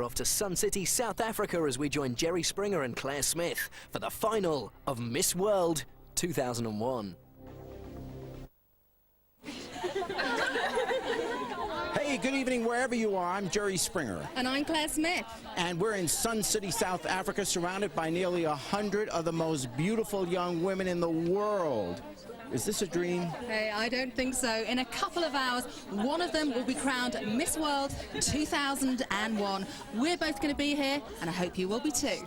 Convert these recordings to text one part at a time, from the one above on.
we're off to Sun City, South Africa as we join Jerry Springer and Claire Smith for the final of Miss World 2001. Hey, good evening wherever you are. I'm Jerry Springer. And I'm Claire Smith. And we're in Sun City, South Africa, surrounded by nearly 100 of the most beautiful young women in the world. Is this a dream? Hey, I don't think so. In a couple of hours, one of them will be crowned Miss World 2001. We're both going to be here, and I hope you will be too.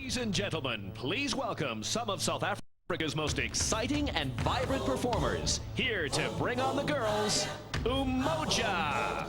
Ladies and gentlemen, please welcome some of South Africa's most exciting and vibrant performers. Here to bring on the girls, Umoja.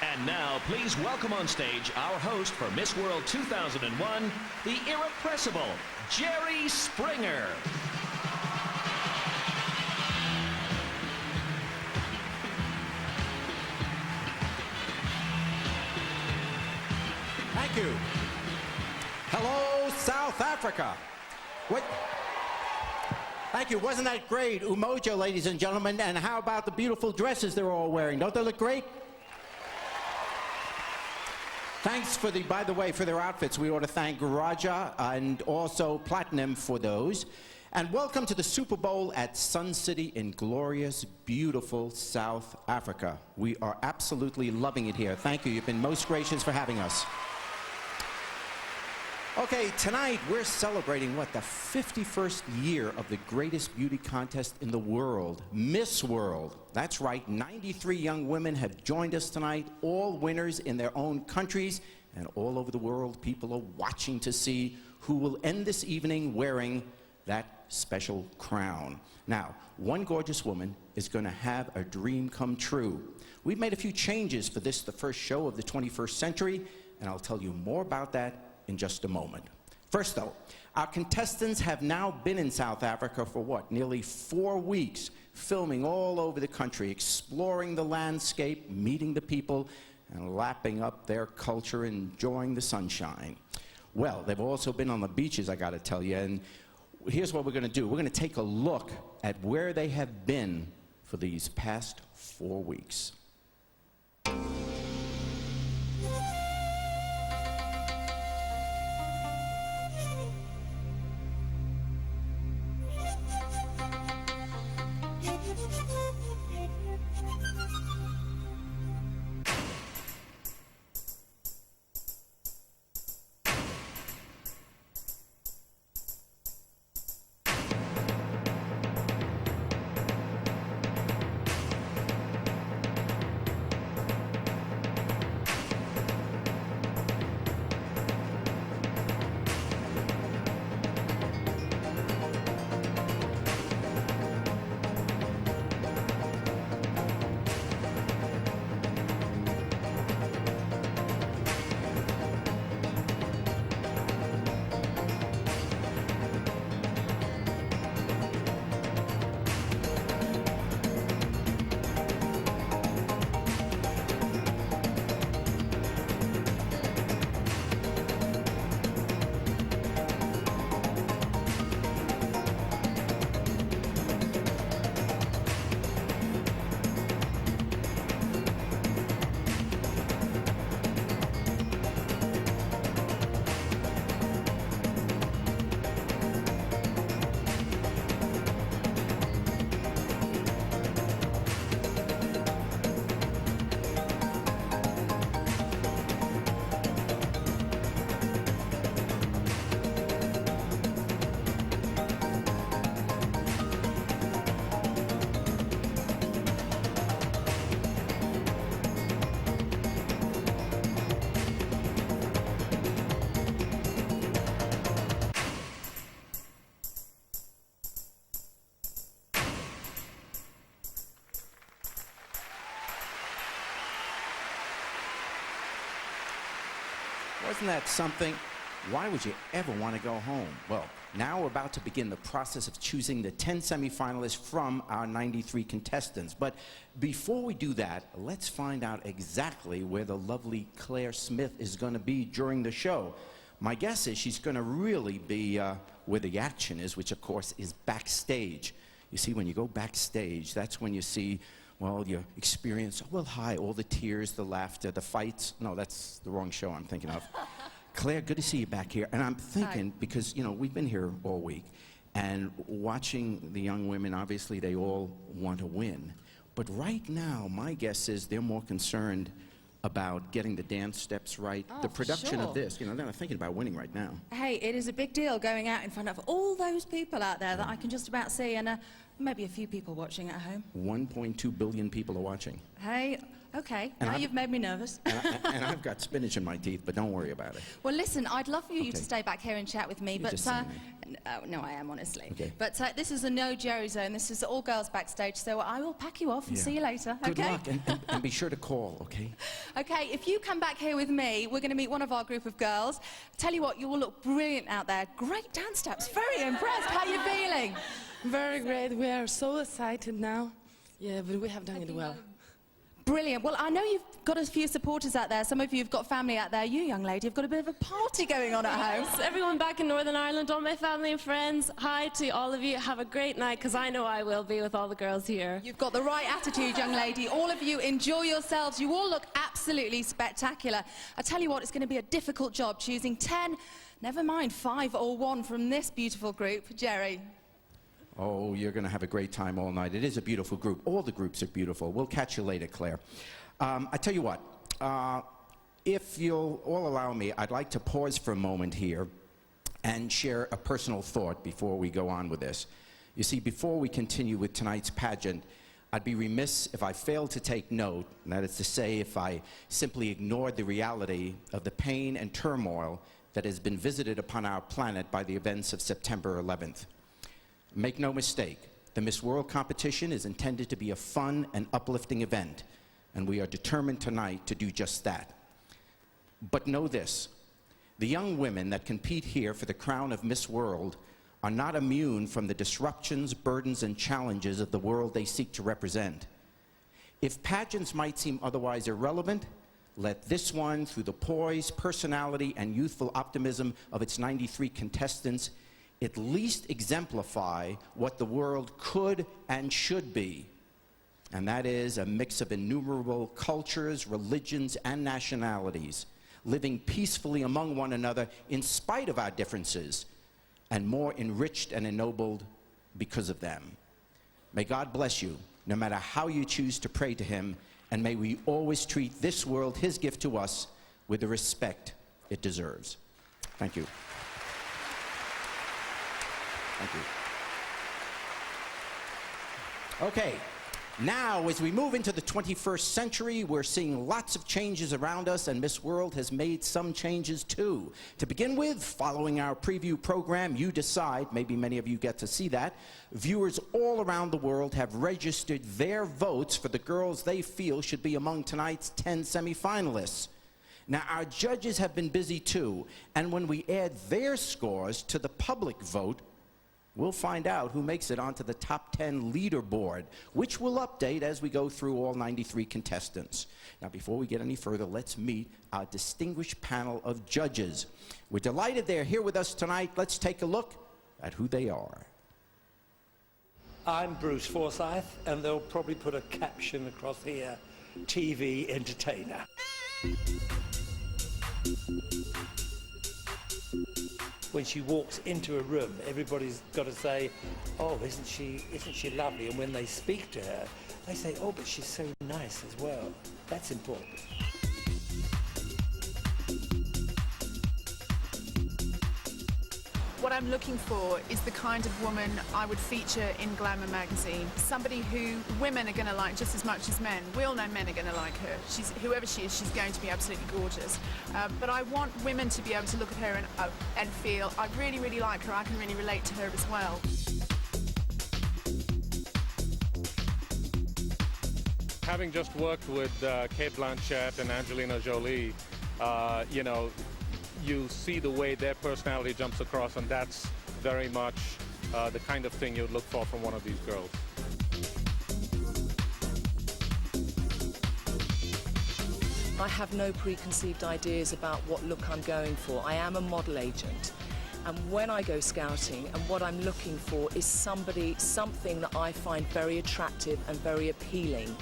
And now, please welcome on stage our host for Miss World 2001, the irrepressible Jerry Springer. Thank you. Hello, South Africa. What? Thank you. Wasn't that great? Umoja, ladies and gentlemen. And how about the beautiful dresses they're all wearing? Don't they look great? Thanks for by the way, for their outfits. We ought to thank Raja and also Platinum for those. And welcome to the Super Bowl at Sun City in glorious, beautiful South Africa. We are absolutely loving it here. Thank you. You've been most gracious for having us. Okay, tonight we're celebrating, what, the 51st year of the greatest beauty contest in the world, Miss World. That's right, 93 young women have joined us tonight, all winners in their own countries, and all over the world, people are watching to see who will end this evening wearing that special crown. Now, one gorgeous woman is going to have a dream come true. We've made a few changes for this, the first show of the 21st century, and I'll tell you more about that in just a moment. First though, our contestants have now been in South Africa for what, nearly 4 weeks, filming all over the country, exploring the landscape, meeting the people, and lapping up their culture, enjoying the sunshine. Well, they've also been on the beaches, I gotta tell you, and here's what we're gonna do. We're gonna take a look at where they have been for these past 4 weeks. Wasn't that something? Why would you ever want to go home? Well, now we're about to begin the process of choosing the 10 semifinalists from our 93 contestants. But before we do that, let's find out exactly where the lovely Claire Smith is going to be during the show. My guess is she's going to really be where the action is, which of course is backstage. You see, when you go backstage, that's when you see, well, you experience, well, hi, all the tears, the laughter, the fights. No, that's the wrong show I'm thinking of. Claire, good to see you back here. And I'm thinking, because, you know, we've been here all week, and watching the young women, obviously they all want to win. But right now, my guess is they're more concerned about getting the dance steps right, the production of this. You know, they're not thinking about winning right now. Hey, it is a big deal going out in front of all those people out there that I can just about see. And Maybe a few people watching at home. 1.2 billion people are watching. Hey, okay, And now you've made me nervous. And I've got spinach in my teeth, but don't worry about it. Well, listen, I'd love for you Okay. to stay back here and chat with me, You're but just saying no, I am honestly. Okay. But this is a no Jerry zone. This is all girls backstage, so I will pack you off and Yeah. see you later. Good okay? luck, and be sure to call, okay? Okay, if you come back here with me, we're going to meet one of our group of girls. Tell you what, you all look brilliant out there. Great dance steps. Very impressed. How are you feeling? Very great. We are so excited now. Yeah, but we have done it well. Brilliant. Well, I know you've got a few supporters out there. Some of you have got family out there. You, young lady, have got a bit of a party going on at home. Everyone back in Northern Ireland, all my family and friends, hi to all of you. Have a great night, because I know I will be with all the girls here. You've got the right attitude, young lady. All of you, enjoy yourselves. You all look absolutely spectacular. I tell you what, it's going to be a difficult job choosing 10, never mind 5 or 1 from this beautiful group. Jerry. Oh, you're going to have a great time all night. It is a beautiful group. All the groups are beautiful. We'll catch you later, Claire. I tell you what, if you'll all allow me, I'd like to pause for a moment here and share a personal thought before we go on with this. You see, before we continue with tonight's pageant, I'd be remiss if I failed to take note, and that is to say, if I simply ignored the reality of the pain and turmoil that has been visited upon our planet by the events of September 11th. Make no mistake, the Miss World competition is intended to be a fun and uplifting event, and we are determined tonight to do just that. But know this, the young women that compete here for the crown of Miss World are not immune from the disruptions, burdens, and challenges of the world they seek to represent. If pageants might seem otherwise irrelevant, let this one, through the poise, personality, and youthful optimism of its 93 contestants, at least exemplify what the world could and should be. And that is a mix of innumerable cultures, religions, and nationalities, living peacefully among one another in spite of our differences, and more enriched and ennobled because of them. May God bless you, no matter how you choose to pray to Him, and may we always treat this world, His gift to us, with the respect it deserves. Thank you. Thank you. Okay, now as we move into the 21st century, we're seeing lots of changes around us, and Miss World has made some changes too. To begin with, following our preview program, You Decide, maybe many of you get to see that, viewers all around the world have registered their votes for the girls they feel should be among tonight's 10 semifinalists. Now, our judges have been busy too, and when we add their scores to the public vote, we'll find out who makes it onto the top 10 leaderboard, which we'll update as we go through all 93 contestants. Now, before we get any further, let's meet our distinguished panel of judges. We're delighted they're here with us tonight. Let's take a look at who they are. I'm Bruce Forsyth, and they'll probably put a caption across here, TV entertainer. When she walks into a room, everybody's got to say, oh, isn't she lovely? And when they speak to her, they say, oh, but she's so nice as well. That's important. What I'm looking for is the kind of woman I would feature in Glamour magazine. Somebody who women are going to like just as much as men. We all know men are going to like her. Whoever she is, she's going to be absolutely gorgeous. But I want women to be able to look at her and feel, I really, really like her. I can really relate to her as well. Having just worked with Cate Blanchett and Angelina Jolie, you know, you see the way their personality jumps across, and that's very much the kind of thing you'd look for from one of these girls. I have no preconceived ideas about what look I'm going for. I am a model agent. And when I go scouting, and what I'm looking for is something that I find very attractive and very appealing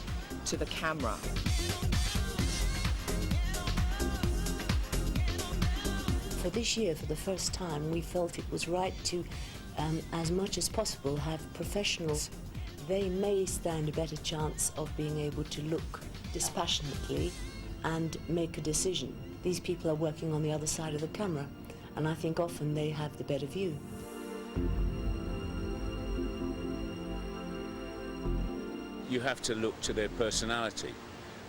to the camera. For this year, for the first time, we felt it was right to, as much as possible, have professionals. They may stand a better chance of being able to look dispassionately and make a decision. These people are working on the other side of the camera, and I think often they have the better view. you have to look to their personality.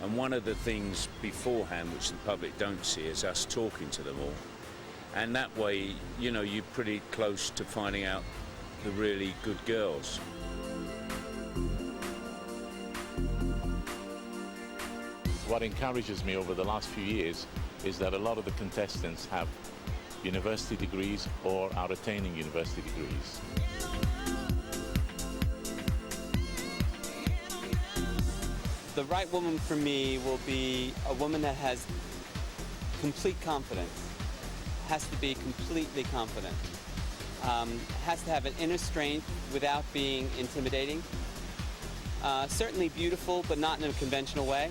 And one of the things beforehand, which the public don't see, is us talking to them all. And that way, you know, you're pretty close to finding out the really good girls. What encourages me over the last few years is that a lot of the contestants have university degrees or are attaining university degrees. The right woman for me will be a woman that has complete confidence, has to be completely confident, has to have an inner strength without being intimidating, certainly beautiful but not in a conventional way.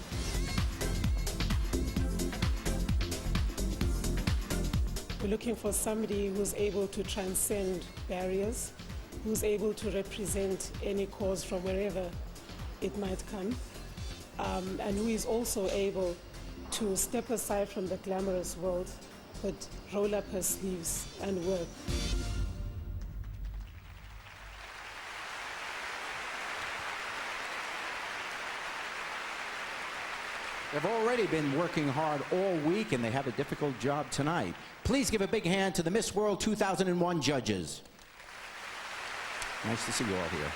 We're looking for somebody who's able to transcend barriers, who's able to represent any cause from wherever it might come, and who is also able to step aside from the glamorous world, but roll up her sleeves and work. They've already been working hard all week, and they have a difficult job tonight. Please give a big hand to the Miss World 2001 judges. Nice to see you all here.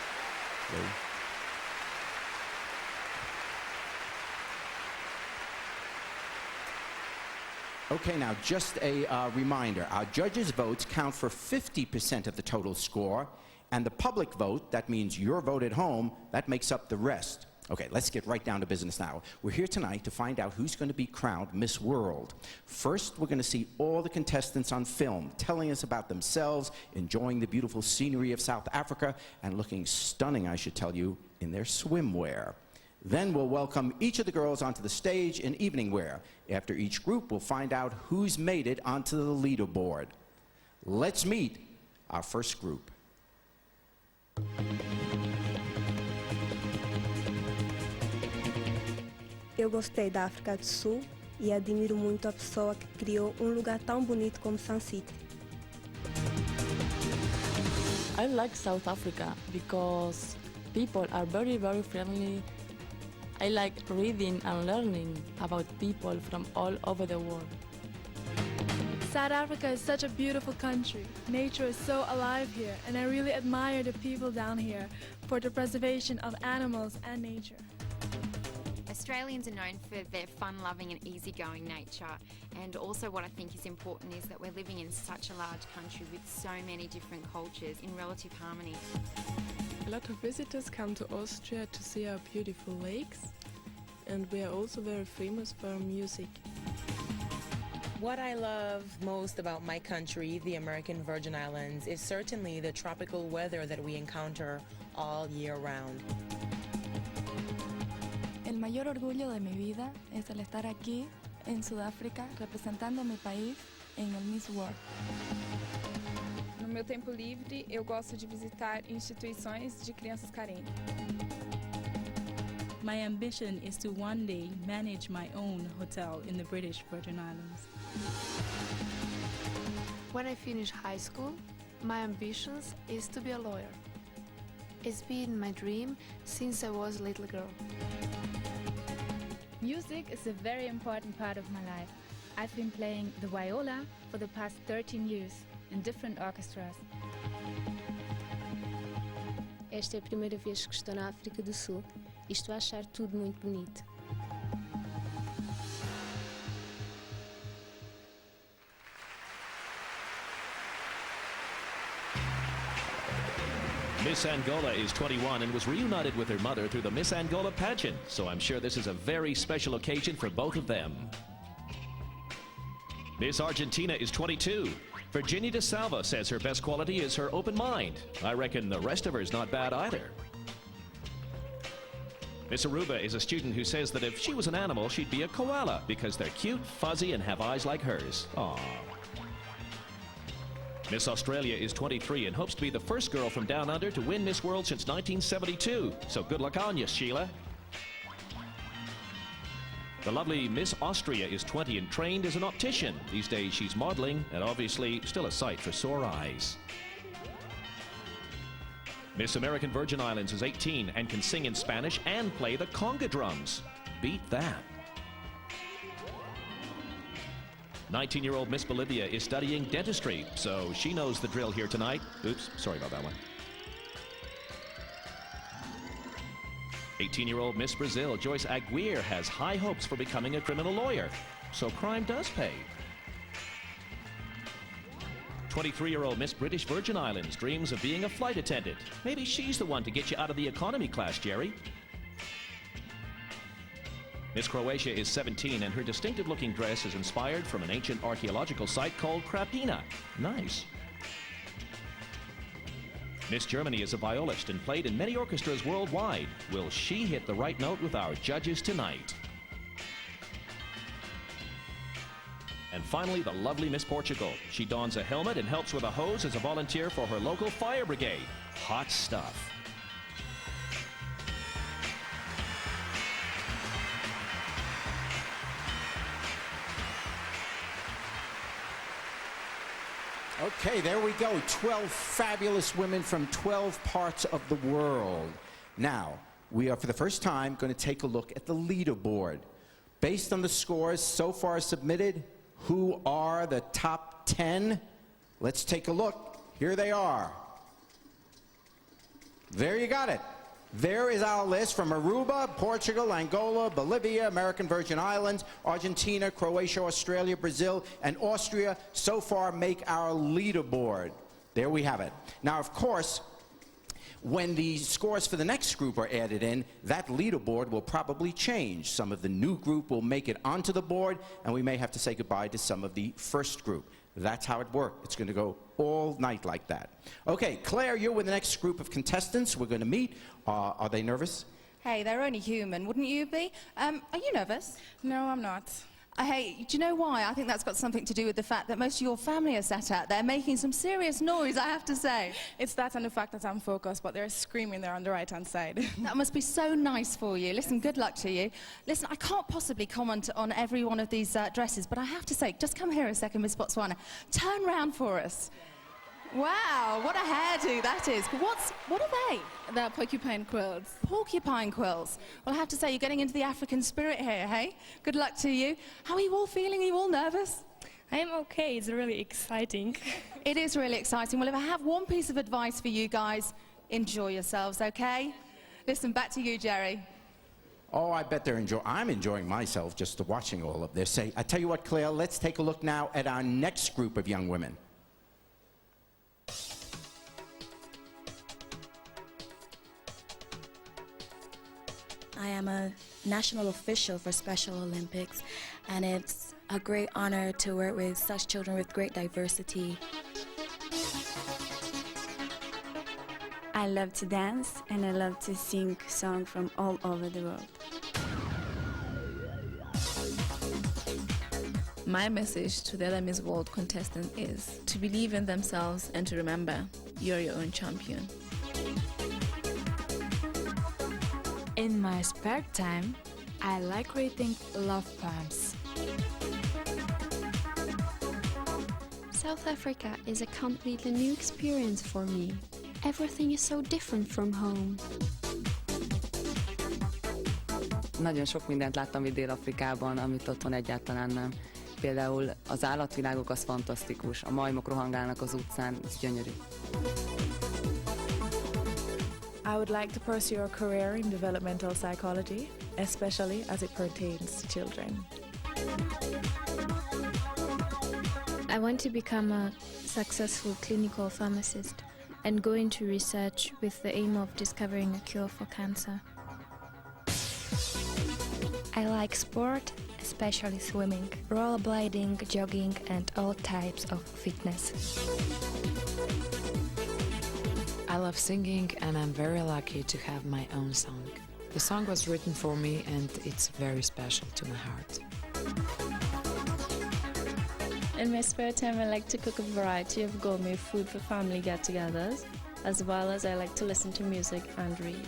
Okay, now just a reminder. Our judges' votes count for 50% of the total score, and the public vote, that means your vote at home, that makes up the rest. Okay, let's get right down to business now. We're here tonight to find out who's going to be crowned Miss World. First, we're going to see all the contestants on film, telling us about themselves, enjoying the beautiful scenery of South Africa, and looking stunning, I should tell you, in their swimwear. Then we'll welcome each of the girls onto the stage in evening wear. After each group, we'll find out who's made it onto the leaderboard. Let's meet our first group. Eu gostei da África do Sul e admiro muito a pessoa que criou lugar tão bonito como Sun City. I like South Africa because people are very, very friendly. I like reading and learning about people from all over the world. South Africa is such a beautiful country. Nature is so alive here, and I really admire the people down here for the preservation of animals and nature. Australians are known for their fun-loving and easygoing nature, and also what I think is important is that we're living in such a large country with so many different cultures in relative harmony. A lot of visitors come to Austria to see our beautiful lakes, and we are also very famous for our music. What I love most about my country, the American Virgin Islands, is certainly the tropical weather that we encounter all year round. El mayor orgullo de mi vida es el estar aquí en Sudáfrica representando mi país en el Miss World. No meu tempo livre, eu gosto de visitar instituições de crianças carentes. My ambition is to one day manage my own hotel in the British Virgin Islands. When I finish high school, my ambitions is to be a lawyer. It's been my dream since I was a little girl. Music is a very important part of my life. I've been playing the viola for the past 13 years in different orchestras. Esta é a primeira vez que estou na África do Sul e estou a achar tudo muito bonito. Miss Angola is 21 and was reunited with her mother through the Miss Angola pageant, so I'm sure this is a very special occasion for both of them. Miss Argentina is 22. Virginia de Salva says her best quality is her open mind. I reckon the rest of her is not bad either. Miss Aruba is a student who says that if she was an animal, she'd be a koala because they're cute, fuzzy, and have eyes like hers. Aww. Miss Australia is 23 and hopes to be the first girl from down under to win Miss World since 1972. So good luck on you, Sheila. The lovely Miss Austria is 20 and trained as an optician. These days she's modeling and obviously still a sight for sore eyes. Miss American Virgin Islands is 18 and can sing in Spanish and play the conga drums. Beat that. 19-year-old Miss Bolivia is studying dentistry, so she knows the drill here tonight. Oops, sorry about that one. 18-year-old Miss Brazil, Joyce Aguirre, has high hopes for becoming a criminal lawyer, so crime does pay. 23-year-old Miss British Virgin Islands dreams of being a flight attendant. Maybe she's the one to get you out of the economy class, Jerry. Miss Croatia is 17, and her distinctive-looking dress is inspired from an ancient archaeological site called Krapina. Nice. Miss Germany is a violist and played in many orchestras worldwide. Will she hit the right note with our judges tonight? And finally, the lovely Miss Portugal. She dons a helmet and helps with a hose as a volunteer for her local fire brigade. Hot stuff. Okay, there we go. 12 fabulous women from 12 parts of the world. Now, we are for the first time going to take a look at the leaderboard. Based on the scores so far submitted, who are the top 10? Let's take a look. Here they are. There you got it. There is our list from Aruba, Portugal, Angola, Bolivia, American Virgin Islands, Argentina, Croatia, Australia, Brazil, and Austria so far make our leaderboard. There we have it. Now, of course, when the scores for the next group are added in, that leaderboard will probably change. Some of the new group will make it onto the board, and we may have to say goodbye to some of the first group. That's how it works. It's going to go all night like that. Okay, Claire, you're with the next group of contestants we're going to meet. Are they nervous? Hey, they're only human, wouldn't you be? Are you nervous? No, I'm not. Hey, do you know why? I think that's got something to do with the fact that most of your family are sat out there making some serious noise, I have to say. It's that and the fact that I'm focused, but they're screaming there on the right-hand side. That must be so nice for you. Listen, good luck to you. Listen, I can't possibly comment on every one of these dresses, but I have to say, just come here a second, Miss Botswana. Turn round for us. Wow, what a hairdo that is. What are they? They're porcupine quills. Porcupine quills. Well, I have to say, you're getting into the African spirit here, hey? Good luck to you. How are you all feeling? Are you all nervous? I'm okay. It's really exciting. It is really exciting. Well, if I have one piece of advice for you guys, enjoy yourselves, okay? Listen, back to you, Jerry. Oh, I bet I'm enjoying myself just watching all of this. I tell you what, Claire, let's take a look now at our next group of young women. I am a national official for Special Olympics, and it's a great honor to work with such children with great diversity. I love to dance, and I love to sing songs from all over the world. My message to the other Miss World contestant is to believe in themselves and to remember, you're your own champion. In my spare time, I like reading love poems. South Africa is a completely new experience for me. Everything is so different from home. Nagyon sok mindent láttam itt Dél-Afrikában, amit otthon egyáltalán nem. Például az állatvilágok az fantasztikus, a majmok rohangálnak az utcán, ez gyönyörű. I would like to pursue a career in developmental psychology, especially as it pertains to children. I want to become a successful clinical pharmacist and go into research with the aim of discovering a cure for cancer. I like sport, especially swimming, rollerblading, jogging, and all types of fitness. I love singing, and I'm very lucky to have my own song. The song was written for me, and it's very special to my heart. In my spare time, I like to cook a variety of gourmet food for family get-togethers, as well as I like to listen to music and read.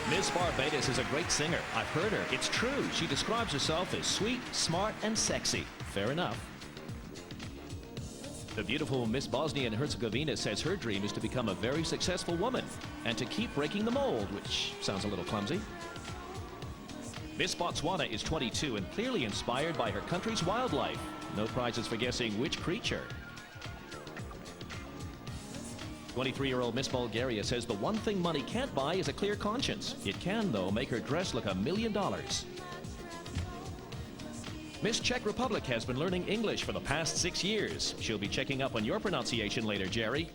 Miss Miss Barbados is a great singer. I've heard her. It's true. She describes herself as sweet, smart, and sexy. Fair enough. The beautiful Miss Bosnia and Herzegovina says her dream is to become a very successful woman and to keep breaking the mold, which sounds a little clumsy. Miss Botswana is 22 and clearly inspired by her country's wildlife. No prizes for guessing which creature. 23-year-old Miss Bulgaria says the one thing money can't buy is a clear conscience. It can, though, make her dress look $1 million. Miss Czech Republic has been learning English for the past 6 years. She'll be checking up on your pronunciation later, Jerry.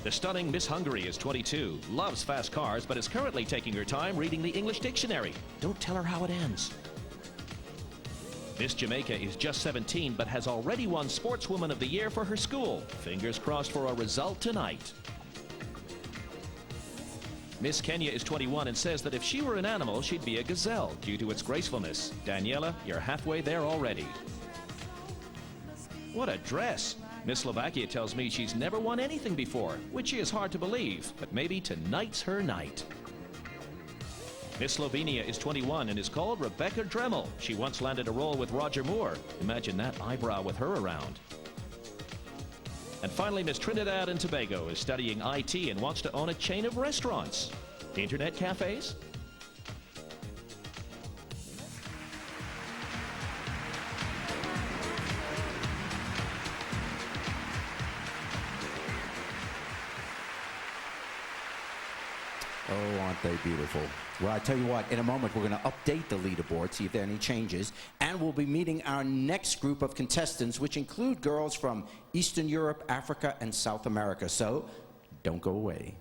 The stunning Miss Hungary is 22, loves fast cars, but is currently taking her time reading the English dictionary. Don't tell her how it ends. Miss Jamaica is just 17, but has already won Sportswoman of the Year for her school. Fingers crossed for a result tonight. Miss Kenya is 21 and says that if she were an animal, she'd be a gazelle due to its gracefulness. Daniela, you're halfway there already. What a dress! Miss Slovakia tells me she's never won anything before, which is hard to believe, but maybe tonight's her night. Miss Slovenia is 21 and is called Rebecca Dremel. She once landed a role with Roger Moore. Imagine that eyebrow with her around. And finally, Miss Trinidad and Tobago is studying IT and wants to own a chain of restaurants. Internet cafes? Oh, aren't they beautiful? Well, I tell you what, in a moment, we're going to update the leaderboard, see if there are any changes, and we'll be meeting our next group of contestants, which include girls from Eastern Europe, Africa, and South America. So, don't go away.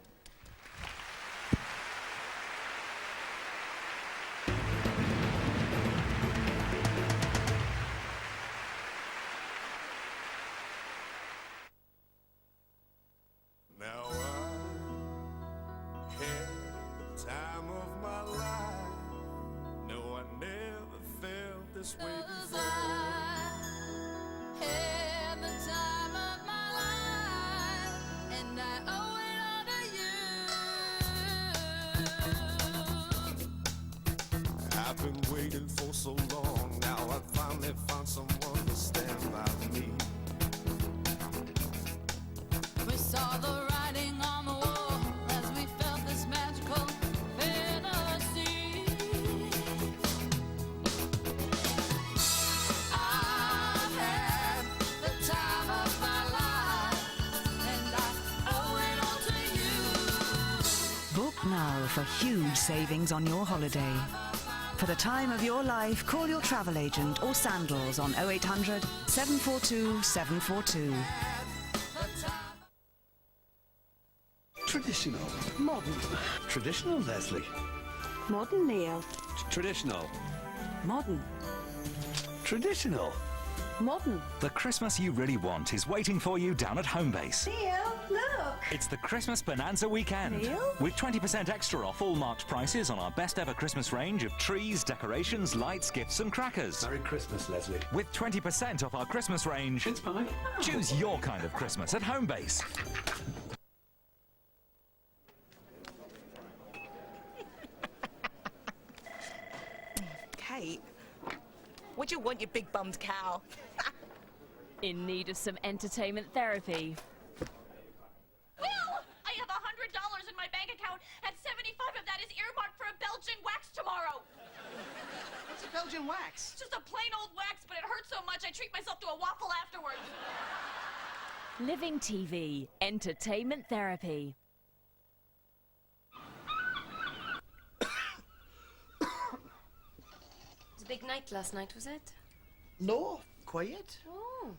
I've been waiting for so long. Now I finally found someone to stand by me. We saw the writing on the wall as we felt this magical fantasy. I've had the time of my life, and I owe it all to you. Book now for huge savings on your holiday. For the time of your life, call your travel agent or Sandals on 0800 742 742. Traditional. Modern. Traditional, Leslie. Modern, Neil. Traditional. Modern. Traditional. Modern. The Christmas you really want is waiting for you down at Homebase. Neil, look! It's the Christmas Bonanza weekend. Neil? With 20% extra off all marked prices on our best ever Christmas range of trees, decorations, lights, gifts and crackers. Merry Christmas, Leslie. With 20% off our Christmas range. It's mine. Choose your kind of Christmas at Homebase. Kate, what do you want, you big bummed cow? In need of some entertainment therapy. Will! I have $100 in my bank account, and 75 of that is earmarked for a Belgian wax tomorrow. What's a Belgian wax? It's just a plain old wax, but it hurts so much I treat myself to a waffle afterwards. Living TV, entertainment therapy. It was a big night last night, was it? No, quiet. Oh.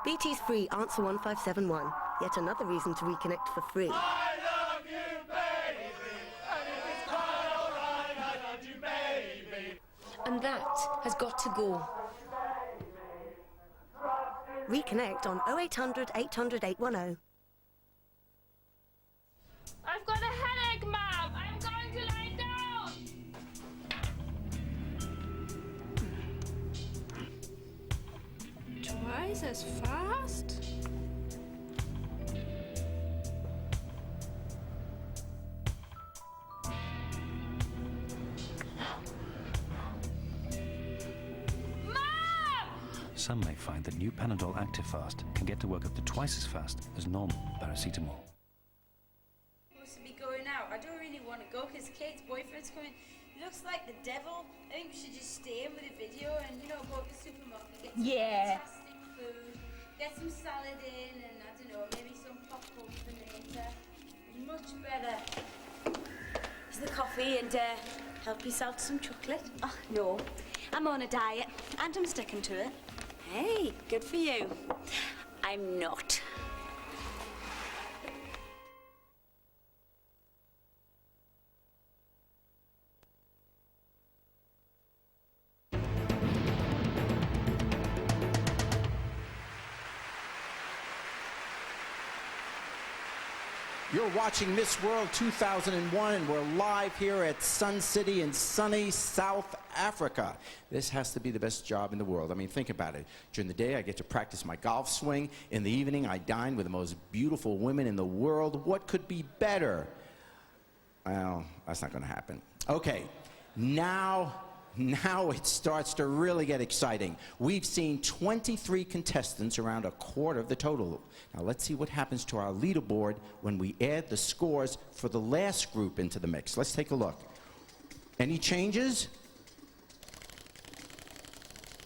BT's free, answer 1571. Yet another reason to reconnect for free. I love you, baby. And if it's quite all right, I love you, baby. And that has got to go. Reconnect on 0800 800 810. I've got a headache, Mom. I'm going to lie down. Twice as fast? Some may find that new Panadol Active-Fast can get to work up to twice as fast as normal paracetamol. Supposed to be going out. I don't really want to go because Kate's boyfriend's coming. He looks like the devil. I think we should just stay in with a video and, you know, go to the supermarket, get some fantastic food, get some salad in, and I don't know, maybe some popcorn for later. Much better. Is the coffee and help yourself to some chocolate? Oh, no. I'm on a diet and I'm sticking to it. Hey, good for you. I'm not. You're watching Miss World 2001, and we're live here at Sun City in sunny South Africa. This has to be the best job in the world. I mean, think about it. During the day, I get to practice my golf swing. In the evening, I dine with the most beautiful women in the world. What could be better? Well, that's not going to happen. Okay, now it starts to really get exciting. We've seen 23 contestants, around a quarter of the total. Now let's see what happens to our leaderboard when we add the scores for the last group into the mix. Let's take a look. Any changes?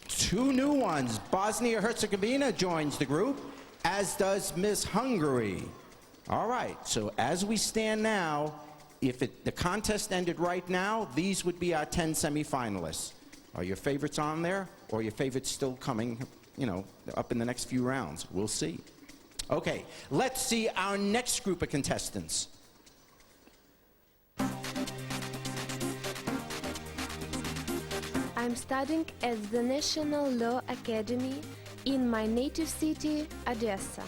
2 new ones. Bosnia-Herzegovina joins the group, as does Miss Hungary. All right, so as we stand now, if the contest ended right now, these would be our 10 semifinalists. Are your favorites on there, or are your favorites still coming, you know, up in the next few rounds? We'll see. Okay, let's see our next group of contestants. I'm studying at the National Law Academy in my native city, Odessa.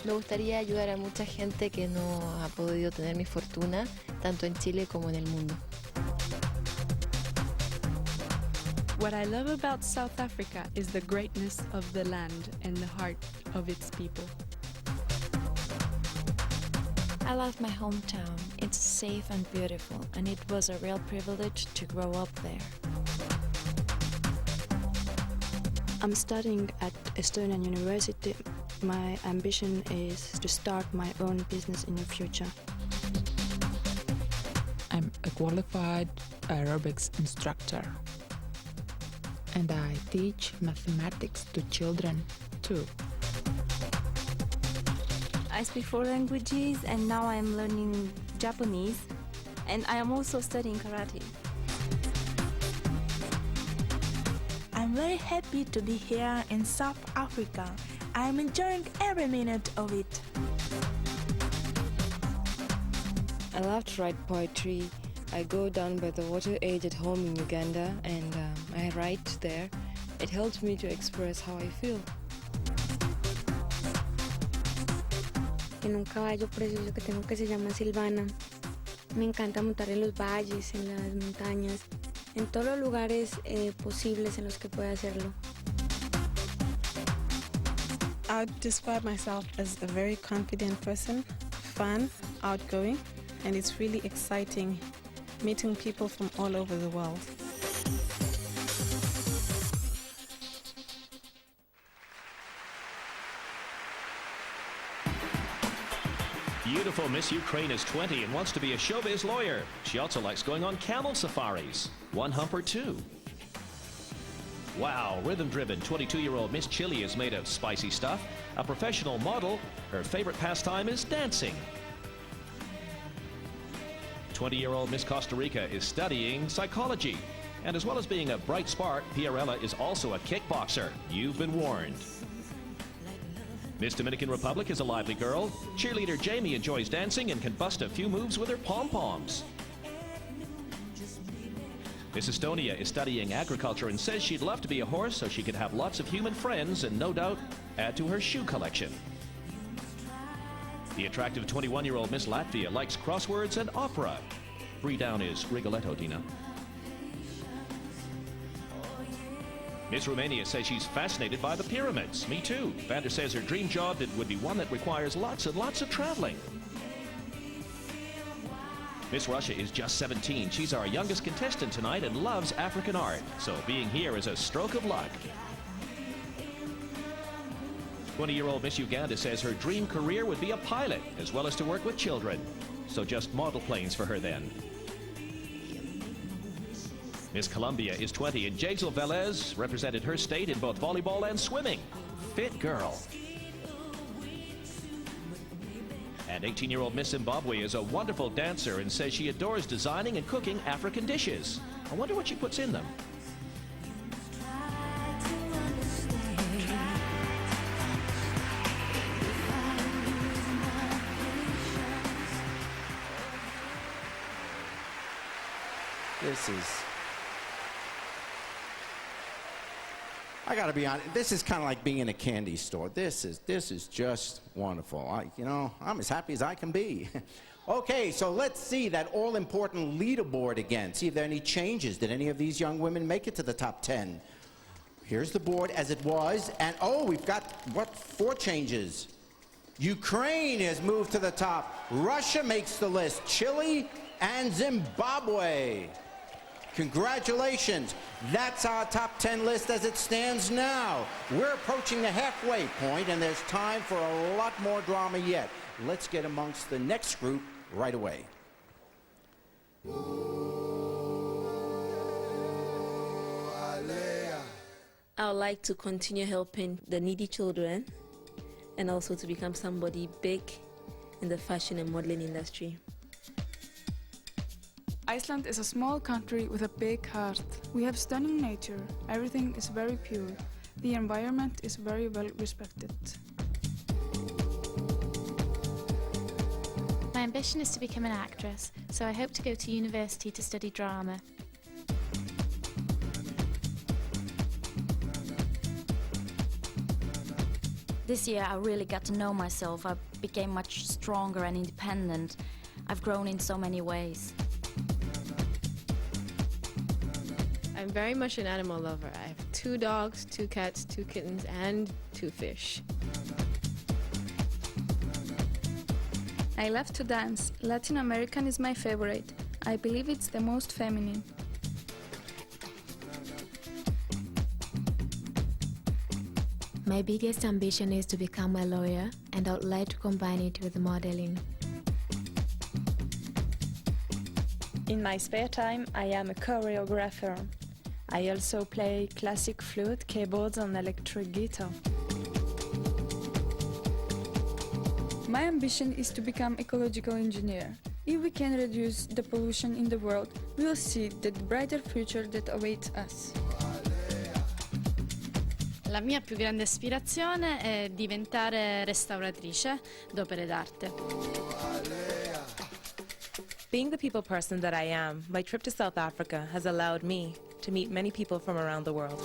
Me gustaría ayudar a mucha gente que no ha podido tener mi fortuna, tanto en Chile como en el mundo. What I love about South Africa is the greatness of the land and the heart of its people. I love my hometown. It's safe and beautiful, and it was a real privilege to grow up there. I'm studying at Estonian University. My ambition is to start my own business in the future. I'm a qualified aerobics instructor, and I teach mathematics to children too. I speak 4 languages and now I'm learning Japanese, and I am also studying karate. I'm very happy to be here in South Africa. I'm enjoying every minute of it. I love to write poetry. I go down by the water edge at home in Uganda and I write there. It helps me to express how I feel. En un caballo precioso que tengo que se llama Silvana. Me encanta montar en los valles, en las montañas, en todos los lugares posibles en los que pueda hacerlo. I would describe myself as a very confident person, fun, outgoing, and it's really exciting meeting people from all over the world. Beautiful Miss Ukraine is 20 and wants to be a showbiz lawyer. She also likes going on camel safaris. 1 hump or 2. Wow, rhythm-driven 22-year-old Miss Chile is made of spicy stuff. A professional model, her favorite pastime is dancing. 20-year-old Miss Costa Rica is studying psychology. And as well as being a bright spark, Pierrella is also a kickboxer. You've been warned. Miss Dominican Republic is a lively girl. Cheerleader Jamie enjoys dancing and can bust a few moves with her pom-poms. Miss Estonia is studying agriculture and says she'd love to be a horse so she could have lots of human friends and no doubt add to her shoe collection. The attractive 21-year-old Miss Latvia likes crosswords and opera. Free down is Rigoletto, Dina. Miss Romania says she's fascinated by the pyramids. Me too. Vander says her dream job would be one that requires lots and lots of traveling. Miss Russia is just 17. She's our youngest contestant tonight and loves African art, so being here is a stroke of luck. 20-year-old Miss Uganda says her dream career would be a pilot, as well as to work with children. So just model planes for her then. Miss Colombia is 20, and Jaisal Velez represented her state in both volleyball and swimming. Fit girl. And 18-year-old Miss Zimbabwe is a wonderful dancer and says she adores designing and cooking African dishes. I wonder what she puts in them. I gotta be honest, this is kind of like being in a candy store. This is just wonderful. I'm as happy as I can be. Okay, so let's see that all-important leaderboard again. See if there are any changes. Did any of these young women make it to the top 10? Here's the board as it was, and oh, we've got, 4 changes. Ukraine has moved to the top. Russia makes the list. Chile and Zimbabwe. Congratulations. That's our top 10 list as it stands now. We're approaching the halfway point, and there's time for a lot more drama yet. Let's get amongst the next group right away. I would like to continue helping the needy children and also to become somebody big in the fashion and modeling industry. Iceland is a small country with a big heart. We have stunning nature. Everything is very pure. The environment is very well respected. My ambition is to become an actress, so I hope to go to university to study drama. This year I really got to know myself. I became much stronger and independent. I've grown in so many ways. I'm very much an animal lover. I have 2 dogs, 2 cats, 2 kittens, and 2 fish. I love to dance. Latin American is my favorite. I believe it's the most feminine. My biggest ambition is to become a lawyer, and I would like to combine it with modeling. In my spare time, I am a choreographer. I also play classic flute, keyboards, and electric guitar. My ambition is to become ecological engineer. If we can reduce the pollution in the world, we will see the brighter future that awaits us. La mia più grande aspirazione è diventare restauratrice d'opere d'arte. Being the people person that I am, my trip to South Africa has allowed me to meet many people from around the world.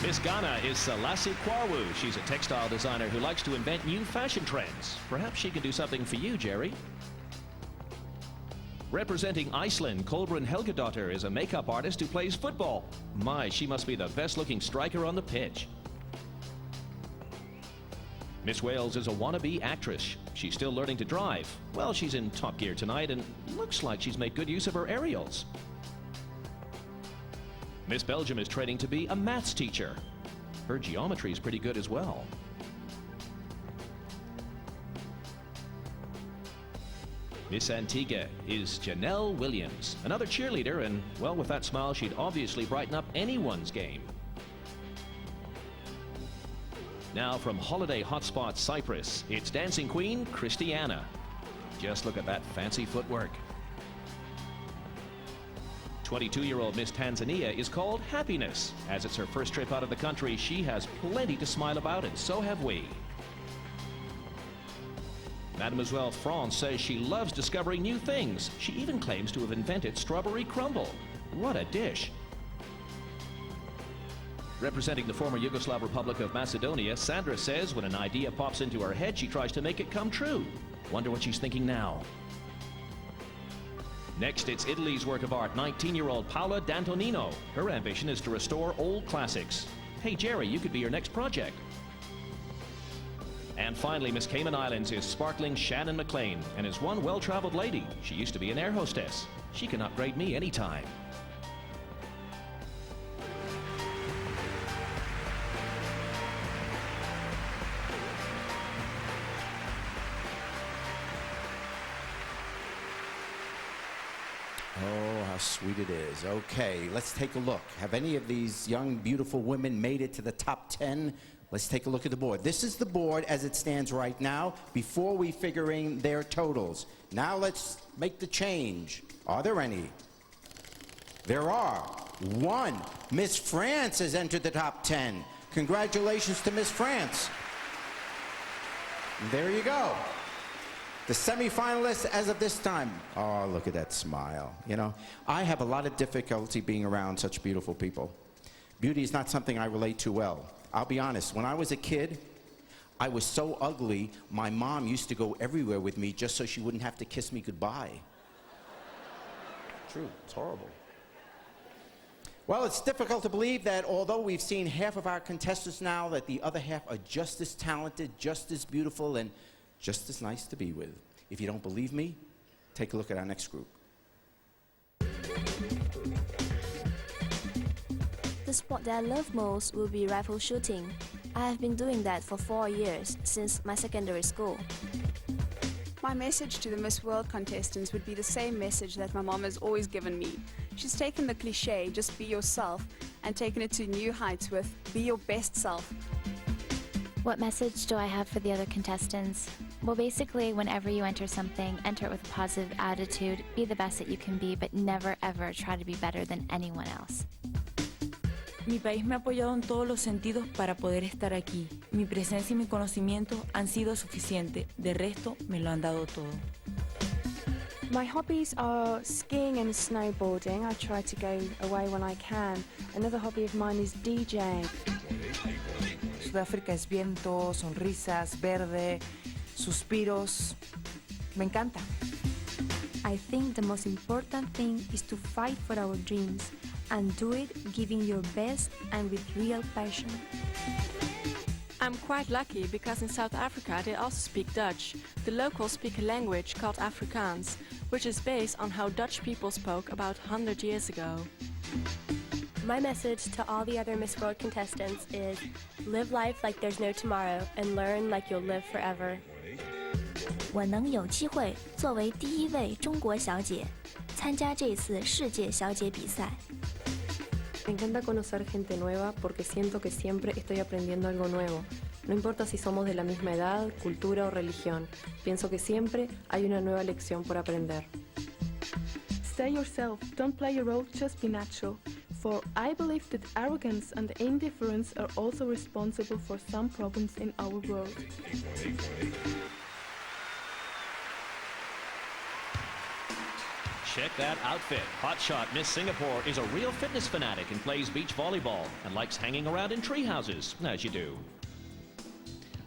Miss Ghana is Selassie Kwarwu. She's a textile designer who likes to invent new fashion trends. Perhaps she can do something for you, Jerry. Representing Iceland, Kolbrun Helgadottir is a makeup artist who plays football. My, she must be the best-looking striker on the pitch. Miss Wales is a wannabe actress. She's still learning to drive. Well, she's in top gear tonight and looks like she's made good use of her aerials. Miss Belgium is training to be a maths teacher. Her geometry is pretty good as well. Miss Antigua is Janelle Williams, another cheerleader, and, well, with that smile, she'd obviously brighten up anyone's game. Now from holiday hotspot Cyprus, it's dancing queen Christiana. Just look at that fancy footwork. 22-year-old Miss Tanzania is called Happiness. As it's her first trip out of the country, she has plenty to smile about, and so have we. Mademoiselle France says she loves discovering new things. She even claims to have invented strawberry crumble. What a dish. Representing the former Yugoslav Republic of Macedonia, Sandra says when an idea pops into her head, she tries to make it come true. Wonder what she's thinking now. Next, it's Italy's work of art, 19-year-old Paola D'Antonino. Her ambition is to restore old classics. Hey, Jerry, you could be your next project. And finally, Miss Cayman Islands is sparkling Shannon McLean and is one well-traveled lady. She used to be an air hostess. She can upgrade me anytime. Oh, how sweet it is. Okay, let's take a look. Have any of these young, beautiful women made it to the top 10? Let's take a look at the board. This is the board as it stands right now before we figure in their totals. Now let's make the change. Are there any? There are. One. Miss France has entered the top 10. Congratulations to Miss France. There you go. The semifinalists as of this time. Oh, look at that smile. You know, I have a lot of difficulty being around such beautiful people. Beauty is not something I relate to well. I'll be honest, when I was a kid, I was so ugly, my mom used to go everywhere with me just so she wouldn't have to kiss me goodbye. True, it's horrible. Well, it's difficult to believe that although we've seen half of our contestants now, that the other half are just as talented, just as beautiful, and just as nice to be with. If you don't believe me, take a look at our next group. The sport that I love most will be rifle shooting. I have been doing that for 4 years, since my secondary school. My message to the Miss World contestants would be the same message that my mom has always given me. She's taken the cliche, just be yourself, and taken it to new heights with be your best self. What message do I have for the other contestants? Well, basically, whenever you enter something, enter it with a positive attitude, be the best that you can be, but never ever try to be better than anyone else. Mi país me ha apoyado en todos los sentidos para poder estar aquí. Mi presencia y mi conocimiento han sido suficiente. De resto, me lo han dado todo. My hobbies are skiing and snowboarding. I try to go away when I can. Another hobby of mine is DJing. Sudáfrica es viento, sonrisas, verde, suspiros. Me encanta. I think the most important thing is to fight for our dreams and do it giving your best and with real passion. I'm quite lucky because in South Africa they also speak Dutch. The locals speak a language called Afrikaans, which is based on how Dutch people spoke about 100 years ago. My message to all the other Miss World contestants is live life like there's no tomorrow and learn like you'll live forever. 我能有机会作为第一位中国小姐参加这次世界小姐比赛。 Me encanta conocer gente nueva porque siento que siempre estoy aprendiendo algo nuevo. No importa si somos de la misma edad, cultura o religión. Pienso que siempre hay una nueva lección por aprender. Stay yourself. Don't play a role, just be natural. For I believe that arrogance and indifference are also responsible for some problems in our world. Check that outfit. Hotshot Miss Singapore is a real fitness fanatic and plays beach volleyball and likes hanging around in tree houses, as you do.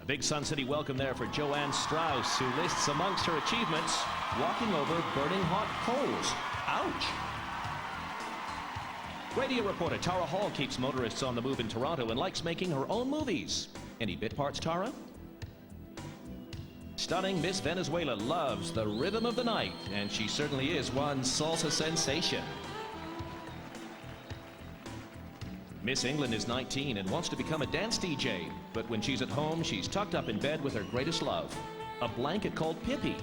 A big Sun City welcome there for Joanne Strauss, who lists amongst her achievements walking over burning hot coals. Ouch! Radio reporter Tara Hall keeps motorists on the move in Toronto and likes making her own movies. Any bit parts, Tara? Stunning Miss Venezuela loves the rhythm of the night, and she certainly is one salsa sensation. Miss England is 19 and wants to become a dance DJ, but when she's at home, she's tucked up in bed with her greatest love, a blanket called Pippi.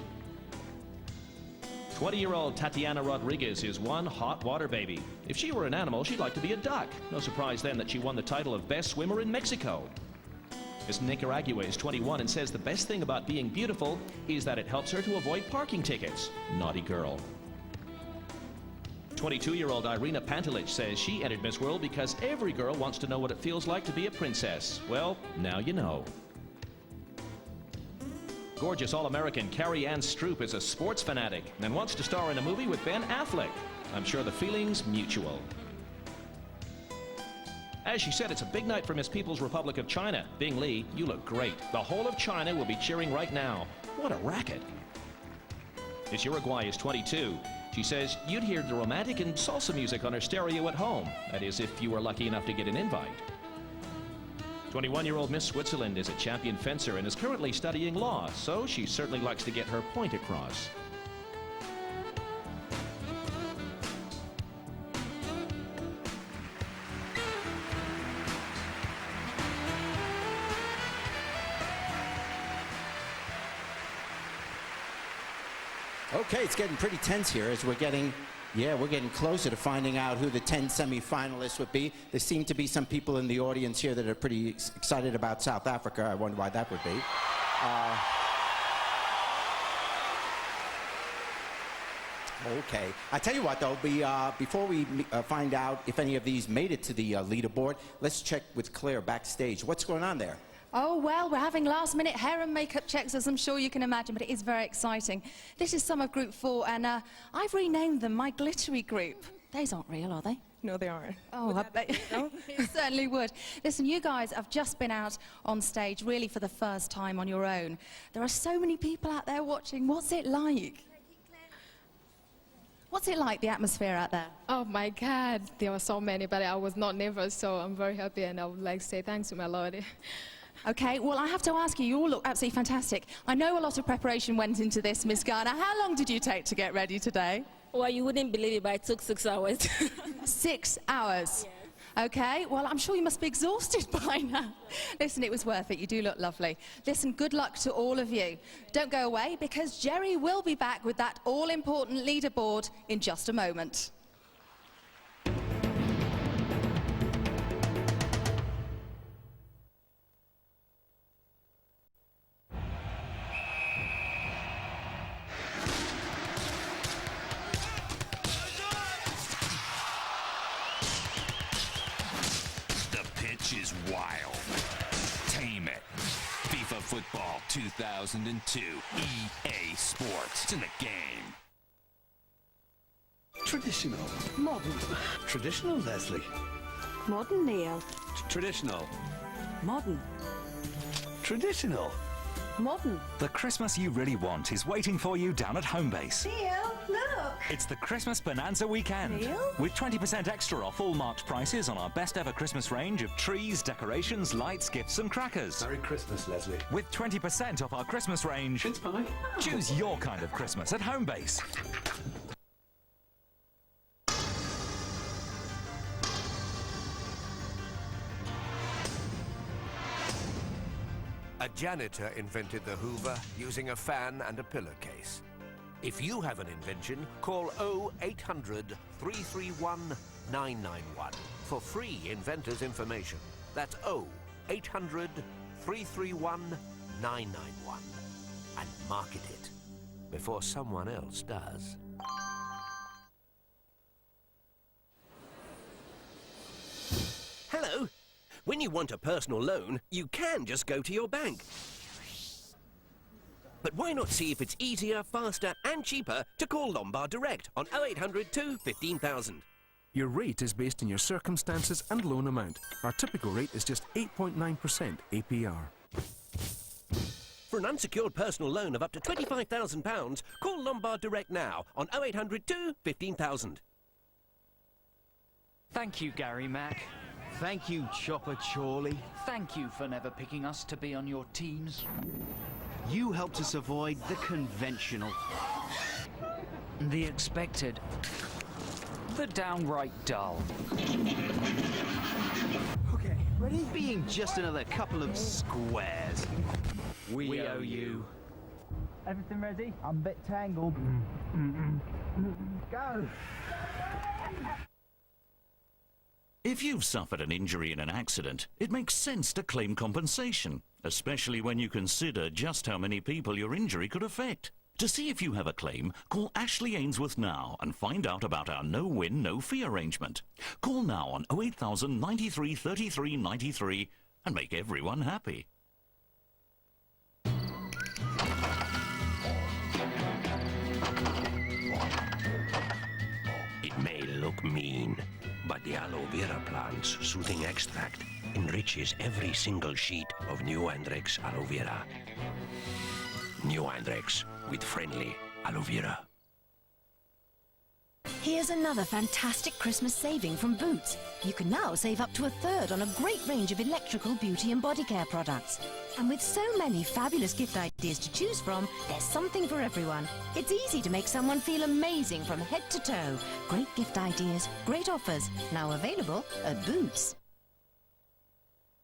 20-year-old Tatiana Rodriguez is one hot water baby. If she were an animal, she'd like to be a duck. No surprise then that she won the title of Best Swimmer in Mexico. Miss Nicaragua is 21 and says the best thing about being beautiful is that it helps her to avoid parking tickets. Naughty girl. 22-year-old Irina Pantelich says she entered Miss World because every girl wants to know what it feels like to be a princess. Well, now you know. Gorgeous All-American Carrie Ann Stroop is a sports fanatic and wants to star in a movie with Ben Affleck. I'm sure the feeling's mutual. As she said, it's a big night for Miss People's Republic of China. Bing Li, you look great. The whole of China will be cheering right now. What a racket. Miss Uruguay is 22. She says you'd hear the romantic and salsa music on her stereo at home. That is, if you were lucky enough to get an invite. 21-year-old Miss Switzerland is a champion fencer and is currently studying law, so she certainly likes to get her point across. Okay, it's getting pretty tense here as we're getting closer to finding out who the 10 semi-finalists would be. There seem to be some people in the audience here that are pretty excited about South Africa. I wonder why that would be. Okay. I tell you what, though, before we find out if any of these made it to the leaderboard, let's check with Claire backstage. What's going on there? Oh, well, we're having last-minute hair and makeup checks, as I'm sure you can imagine, but it is very exciting. This is some of Group 4, and I've renamed them my glittery group. Those aren't real, are they? No, they aren't. Oh, I bet it certainly would. Listen, you guys have just been out on stage, really for the first time on your own. There are so many people out there watching. What's it like? What's it like, the atmosphere out there? Oh my God, there were so many, but I was not nervous, so I'm very happy, and I would like to say thanks to my Lord. Okay, well, I have to ask you, you all look absolutely fantastic. I know a lot of preparation went into this, Miss Garner. How long did you take to get ready today? Well, you wouldn't believe it, but it took 6 hours. 6 hours? Yes. Okay, well, I'm sure you must be exhausted by now. Listen, it was worth it. You do look lovely. Listen, good luck to all of you. Don't go away, because Jerry will be back with that all-important leaderboard in just a moment. Is wild. Tame it. FIFA Football 2002. EA Sports. It's in the game. Traditional. Modern. Traditional, Leslie. Modern, Neil. Traditional. Modern. Traditional. Modern. The Christmas you really want is waiting for you down at Homebase. Neil, look! It's the Christmas Bonanza weekend. Neil? With 20% extra off all marked prices on our best ever Christmas range of trees, decorations, lights, gifts and crackers. Merry Christmas, Leslie. With 20% off our Christmas range. It's pie. Choose your kind of Christmas at Homebase. A janitor invented the Hoover using a fan and a pillowcase. If you have an invention, call 0800-331-991 for free inventor's information. That's 0800-331-991. And market it before someone else does. Hello. When you want a personal loan, you can just go to your bank. But why not see if it's easier, faster and cheaper to call Lombard Direct on 0800 215,000. Your rate is based on your circumstances and loan amount. Our typical rate is just 8.9% APR. For an unsecured personal loan of up to £25,000, call Lombard Direct now on 0800 215,000. Thank you, Gary Mack. Thank you, Chopper Chorley. Thank you for never picking us to be on your teams. You helped us avoid the conventional, the expected, the downright dull. Okay, ready? Being just another couple of squares. We owe you. Everything ready? I'm a bit tangled. Go! If you've suffered an injury in an accident, it makes sense to claim compensation, especially when you consider just how many people your injury could affect. To see if you have a claim, call Ashley Ainsworth now and find out about our no-win, no-fee arrangement. Call now on 08000 93 33 93 and make everyone happy. It may look mean, but the aloe vera plant's soothing extract enriches every single sheet of New Andrex aloe vera. New Andrex with friendly aloe vera. Here's another fantastic Christmas saving from Boots. You can now save up to a third on a great range of electrical beauty and body care products. And with so many fabulous gift ideas to choose from, there's something for everyone. It's easy to make someone feel amazing from head to toe. Great gift ideas, great offers, now available at Boots.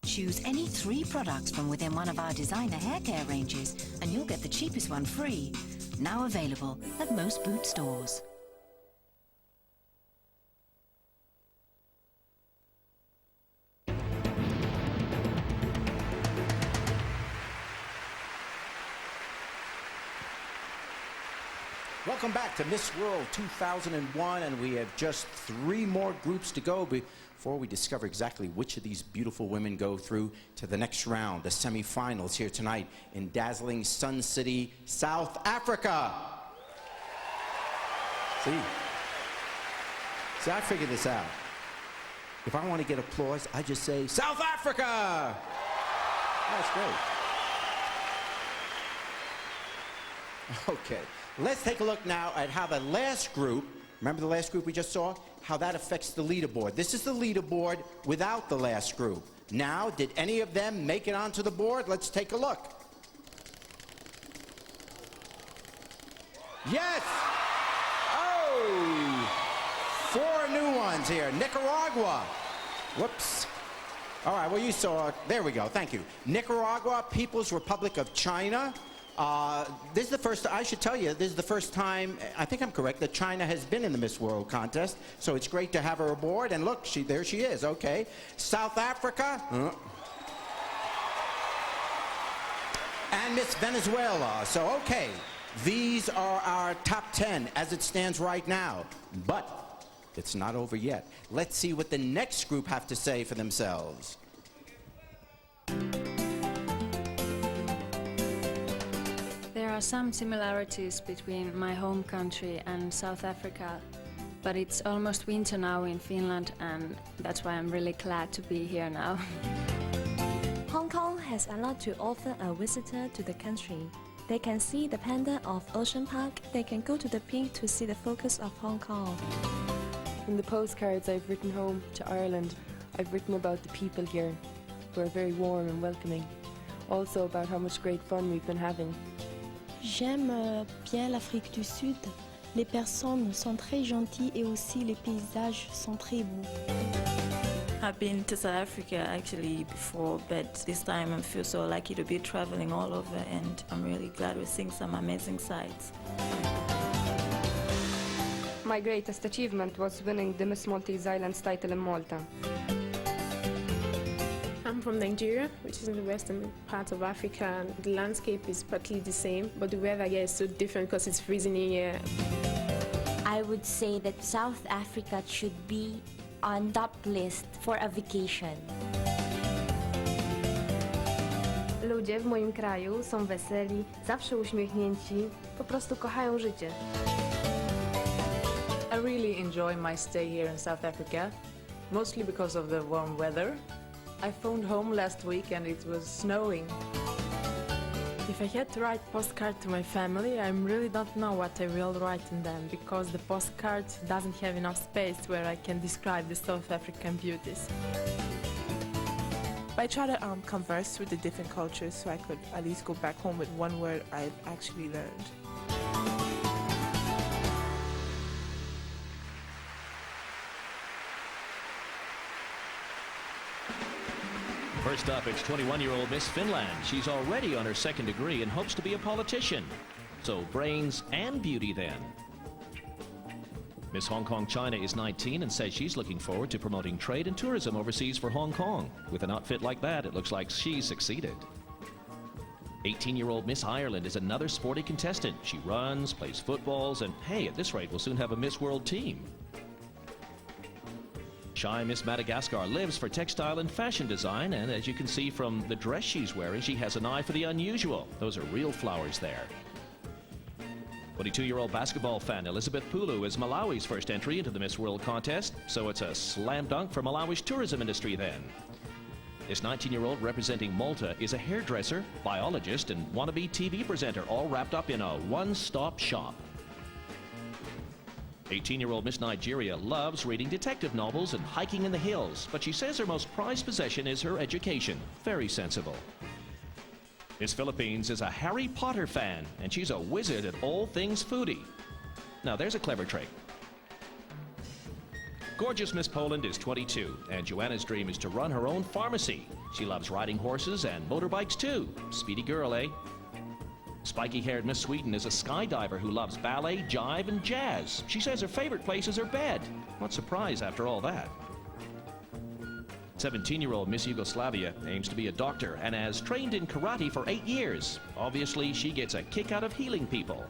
Choose any 3 products from within one of our designer hair care ranges and you'll get the cheapest one free. Now available at most Boots stores. Welcome back to Miss World 2001, and we have just 3 more groups to go before we discover exactly which of these beautiful women go through to the next round, the semi-finals here tonight in dazzling Sun City, South Africa. See, I figured this out. If I want to get applause, I just say, South Africa! That's great. Okay. Let's take a look now at how the last group, remember the last group we just saw? How that affects the leaderboard. This is the leaderboard without the last group. Now, did any of them make it onto the board? Let's take a look. Yes! Oh! 4 new ones here. Nicaragua. Whoops. All right, well, you saw, there we go, thank you. Nicaragua, People's Republic of China. This is the first, I should tell you, this is the first time, I think I'm correct, that China has been in the Miss World contest, so it's great to have her aboard, and look, there she is, okay. South Africa, and Miss Venezuela, so okay, these are our top 10 as it stands right now, but it's not over yet. Let's see what the next group have to say for themselves. There are some similarities between my home country and South Africa, but it's almost winter now in Finland, and that's why I'm really glad to be here now. Hong Kong has a lot to offer a visitor to the country. They can see the panda of Ocean Park, they can go to the peak to see the focus of Hong Kong. In the postcards I've written home to Ireland, I've written about the people here, who are very warm and welcoming. Also about how much great fun we've been having. J'aime bien l'Afrique du Sud. Les personnes sont très gentilles et aussi les paysages sont très beaux. I've been to South Africa actually before, but this time I feel so lucky to be traveling all over, and I'm really glad we're seeing some amazing sights. My greatest achievement was winning the Miss Maltese Islands title in Malta. I'm from Nigeria, which is in the western part of Africa, and the landscape is partly the same, but the weather here is so different because it's freezing here. I would say that South Africa should be on top list for a vacation. Ludzie w moim kraju są weseli, zawsze uśmiechnięci, po prostu kochają życie. I really enjoy my stay here in South Africa, mostly because of the warm weather. I phoned home last week and it was snowing. If I had to write a postcard to my family, I really don't know what I will write in them, because the postcard doesn't have enough space where I can describe the South African beauties. I try to converse with the different cultures so I could at least go back home with one word I've actually learned. First up, it's 21-year-old Miss Finland. She's already on her second degree and hopes to be a politician. So brains and beauty then. Miss Hong Kong China is 19 and says she's looking forward to promoting trade and tourism overseas for Hong Kong. With an outfit like that, it looks like she's succeeded. 18-year-old Miss Ireland is another sporty contestant. She runs, plays footballs, and hey, at this rate, we'll soon have a Miss World team. Shy Miss Madagascar lives for textile and fashion design, and as you can see from the dress she's wearing, she has an eye for the unusual. Those are real flowers there. 22-year-old basketball fan Elizabeth Pulu is Malawi's first entry into the Miss World contest, so it's a slam dunk for Malawi's tourism industry then. This 19-year-old representing Malta is a hairdresser, biologist, and wannabe TV presenter, all wrapped up in a one-stop shop. 18-year-old Miss Nigeria loves reading detective novels and hiking in the hills, but she says her most prized possession is her education. Very sensible. Miss Philippines is a Harry Potter fan, and she's a wizard at all things foodie. Now there's a clever trait. Gorgeous Miss Poland is 22, and Joanna's dream is to run her own pharmacy. She loves riding horses and motorbikes too. Speedy girl, eh? Spiky-haired Miss Sweden is a skydiver who loves ballet, jive, and jazz. She says her favorite place is her bed. What surprise after all that. 17-year-old Miss Yugoslavia aims to be a doctor and has trained in karate for 8 years. Obviously, she gets a kick out of healing people.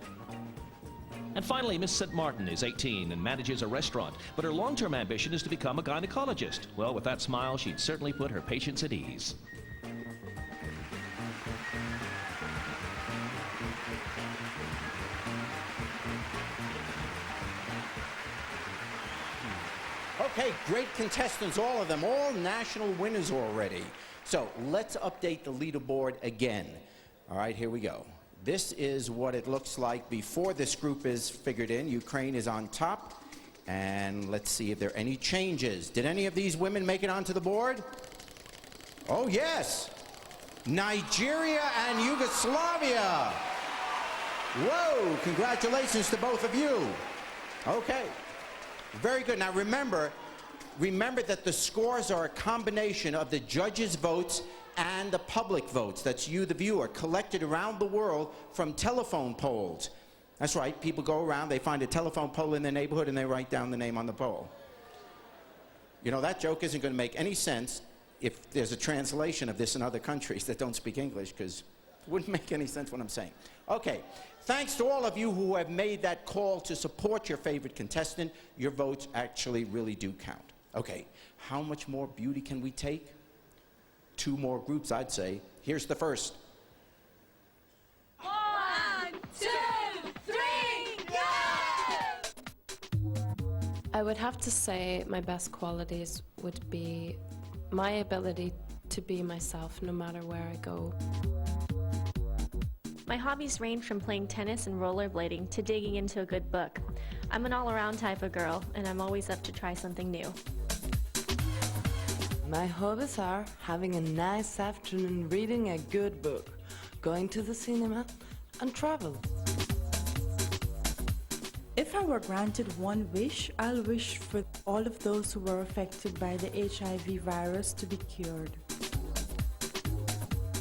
And finally, Miss St. Martin is 18 and manages a restaurant, but her long-term ambition is to become a gynecologist. Well, with that smile, she'd certainly put her patients at ease. Okay, great contestants, all of them, all national winners already. So let's update the leaderboard again. All right, here we go. This is what it looks like before this group is figured in. Ukraine is on top. And let's see if there are any changes. Did any of these women make it onto the board? Oh, yes. Nigeria and Yugoslavia. Whoa, congratulations to both of you. Okay, very good. Now remember that the scores are a combination of the judges' votes and the public votes. That's you, the viewer, collected around the world from telephone polls. That's right, people go around, they find a telephone pole in their neighborhood and they write down the name on the pole. You know, that joke isn't going to make any sense if there's a translation of this in other countries that don't speak English, because it wouldn't make any sense what I'm saying. Okay, thanks to all of you who have made that call to support your favorite contestant. Your votes actually really do count. Okay, how much more beauty can we take? 2 more groups, I'd say. Here's the first. 1, 2, 3, go! I would have to say my best qualities would be my ability to be myself no matter where I go. My hobbies range from playing tennis and rollerblading to digging into a good book. I'm an all-around type of girl, and I'm always up to try something new. My hobbies are having a nice afternoon reading a good book, going to the cinema, and travel. If I were granted one wish, I'll wish for all of those who were affected by the HIV virus to be cured.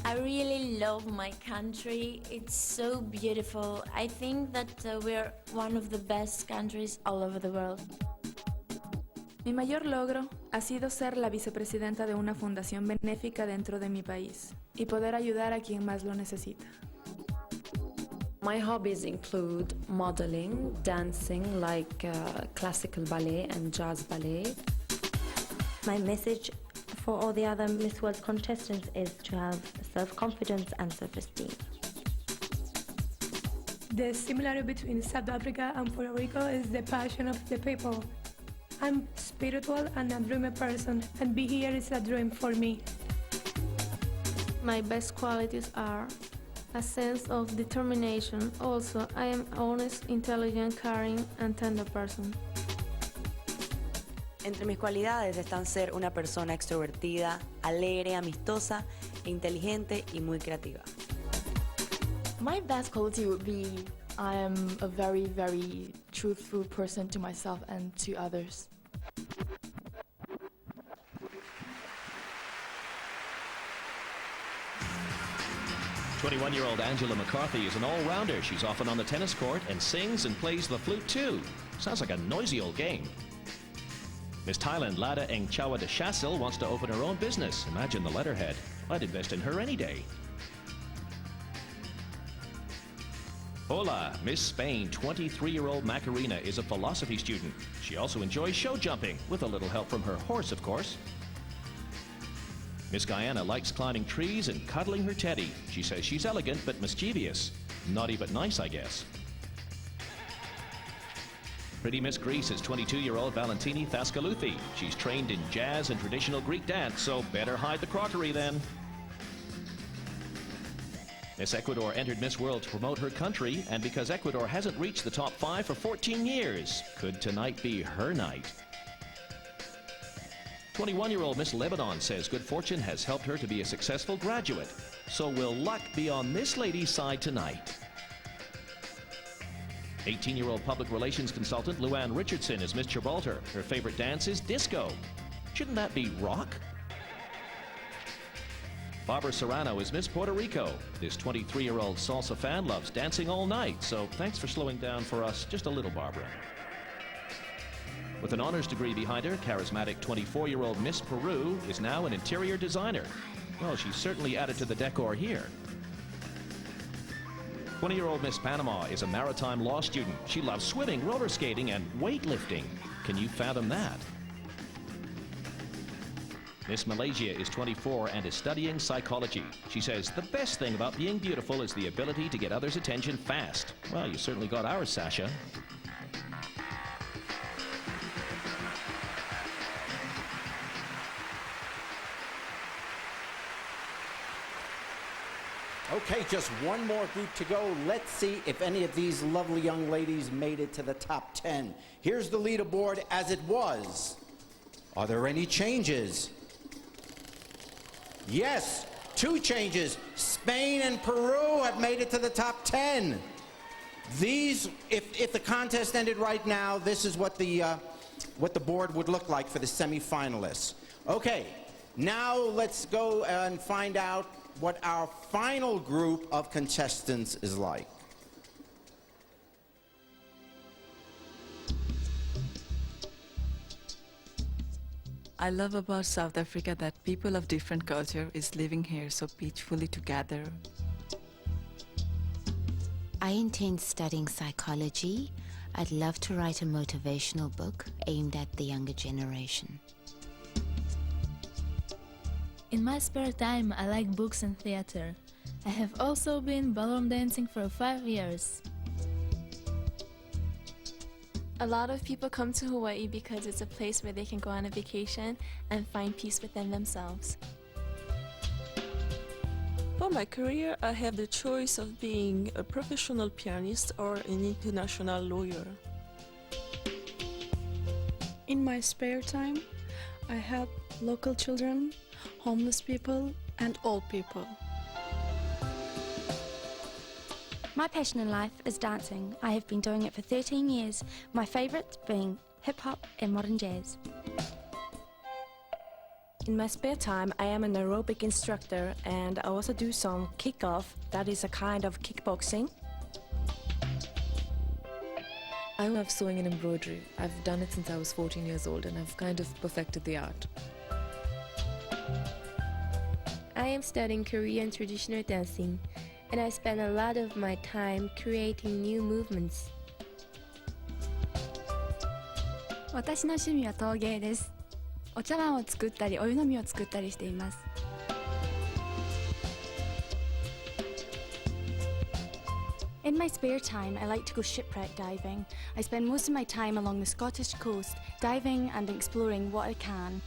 I really love my country. It's so beautiful. I think that we're one of the best countries all over the world. Mi mayor logro ha sido ser la vicepresidenta de una fundación benéfica dentro de mi país y poder ayudar a quien más lo necesita. My hobbies include modeling, dancing like classical ballet and jazz ballet. My message for all the other Miss World contestants is to have self-confidence and self-esteem. The similarity between South Africa and Puerto Rico is the passion of the people. I'm spiritual and a dreamy person, and be here is a dream for me. My best qualities are a sense of determination. Also, I am honest, intelligent, caring, and tender person. Entre mis cualidades están ser una persona extrovertida, alegre, amistosa, inteligente y muy creativa. My best quality would be I am a very, very truthful person to myself and to others. "21-year-old Angela McCarthy is an all-rounder. She's often on the tennis court and sings and plays the flute too. Sounds like a noisy old game. Miss Thailand Lada Eng Chawa de Chassel wants to open her own business. Imagine the letterhead. I'd invest in her any day. Hola, Miss Spain 23-year-old Macarena is a philosophy student. She also enjoys show jumping, with a little help from her horse, of course. Miss Guyana likes climbing trees and cuddling her teddy. She says she's elegant but mischievous. Naughty but nice, I guess. Pretty Miss Greece is 22-year-old Valentini Thascaluthi. She's trained in jazz and traditional Greek dance, so better hide the crockery then. Miss Ecuador entered Miss World to promote her country, and because Ecuador hasn't reached the top 5 for 14 years, could tonight be her night? 21-year-old Miss Lebanon says good fortune has helped her to be a successful graduate. So will luck be on this lady's side tonight? 18-year-old public relations consultant Luann Richardson is Miss Gibraltar. Her favorite dance is disco. Shouldn't that be rock? Barbara Serrano is Miss Puerto Rico. This 23-year-old salsa fan loves dancing all night, so thanks for slowing down for us just a little, Barbara. With an honors degree behind her, charismatic 24-year-old Miss Peru is now an interior designer. Well, she's certainly added to the decor here. 20-year-old Miss Panama is a maritime law student. She loves swimming, roller skating, and weightlifting. Can you fathom that? Miss Malaysia is 24 and is studying psychology. She says the best thing about being beautiful is the ability to get others' attention fast. Well, you certainly got ours, Sasha. Okay, just one more group to go. Let's see if any of these lovely young ladies made it to the top 10. Here's the leaderboard as it was. Are there any changes? Yes, 2 changes. Spain and Peru have made it to the top 10. These, if the contest ended right now, this is what the board would look like for the semifinalists. Okay, now let's go and find out what our final group of contestants is like. I love about South Africa that people of different culture is living here so peacefully together. I intend studying psychology. I'd love to write a motivational book aimed at the younger generation. In my spare time, I like books and theater. I have also been ballroom dancing for 5 years. A lot of people come to Hawaii because it's a place where they can go on a vacation and find peace within themselves. For my career, I have the choice of being a professional pianist or an international lawyer. In my spare time, I help local children, homeless people, and old people. My passion in life is dancing. I have been doing it for 13 years, my favourites being hip-hop and modern jazz. In my spare time, I am an aerobic instructor and I also do some kick-off, that is a kind of kickboxing. I love sewing and embroidery. I've done it since I was 14 years old and I've kind of perfected the art. I am studying Korean traditional dancing, and I spend a lot of my time creating new movements. 私の趣味は陶芸です。お茶碗を作ったり、お湯飲みを作ったりしています。In my spare time, I like to go shipwreck diving. I spend most of my time along the Scottish coast, diving and exploring what I can.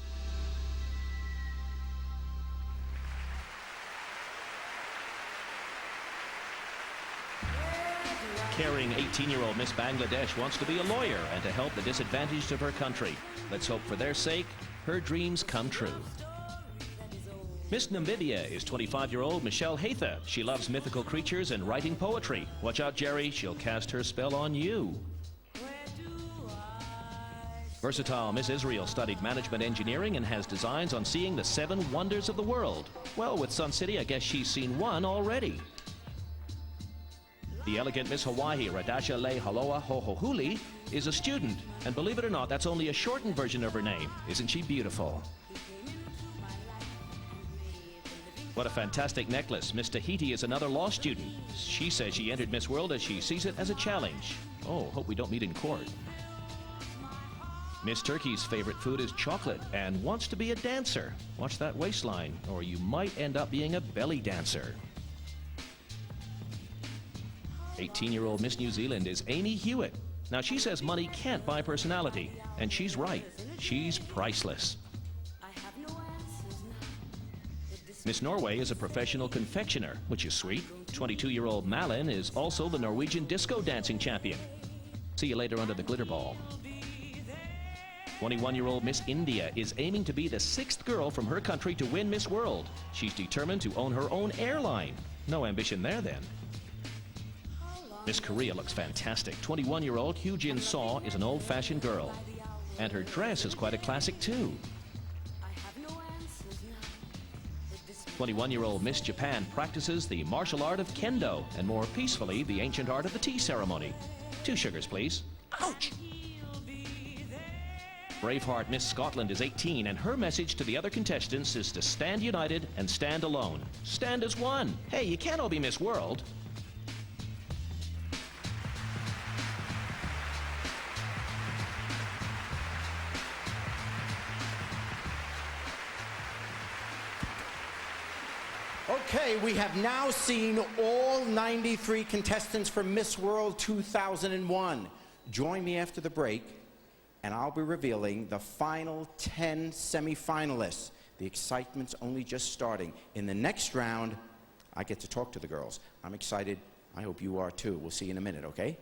Caring 18-year-old Miss Bangladesh wants to be a lawyer and to help the disadvantaged of her country. Let's hope for their sake, her dreams come true. Miss Namibia is 25-year-old Michelle Hatha. She loves mythical creatures and writing poetry. Watch out, Jerry, she'll cast her spell on you. Versatile Miss Israel studied management engineering and has designs on seeing the 7 wonders of the world. Well, with Sun City, I guess she's seen one already. The elegant Miss Hawaii, Radasha Le Haloa Hohohuli, is a student. And believe it or not, that's only a shortened version of her name. Isn't she beautiful? What a fantastic necklace. Miss Tahiti is another law student. She says she entered Miss World as she sees it as a challenge. Oh, hope we don't meet in court. Miss Turkey's favorite food is chocolate and wants to be a dancer. Watch that waistline, or you might end up being a belly dancer. 18-year-old Miss New Zealand is Amy Hewitt. Now, she says money can't buy personality, and she's right. She's priceless. Miss Norway is a professional confectioner, which is sweet. 22-year-old Malin is also the Norwegian disco dancing champion. See you later under the glitter ball. 21-year-old Miss India is aiming to be the 6th girl from her country to win Miss World. She's determined to own her own airline. No ambition there, then. Miss Korea looks fantastic. 21-year-old Hyujin Seo is an old-fashioned girl. And her dress is quite a classic, too. 21-year-old Miss Japan practices the martial art of kendo and more peacefully the ancient art of the tea ceremony. 2 sugars, please. Ouch! Braveheart Miss Scotland is 18, and her message to the other contestants is to stand united and stand alone. Stand as one. Hey, you can't all be Miss World. Okay, we have now seen all 93 contestants for Miss World 2001. Join me after the break, and I'll be revealing the final 10 semi-finalists. The excitement's only just starting. In the next round, I get to talk to the girls. I'm excited. I hope you are too. We'll see you in a minute, okay?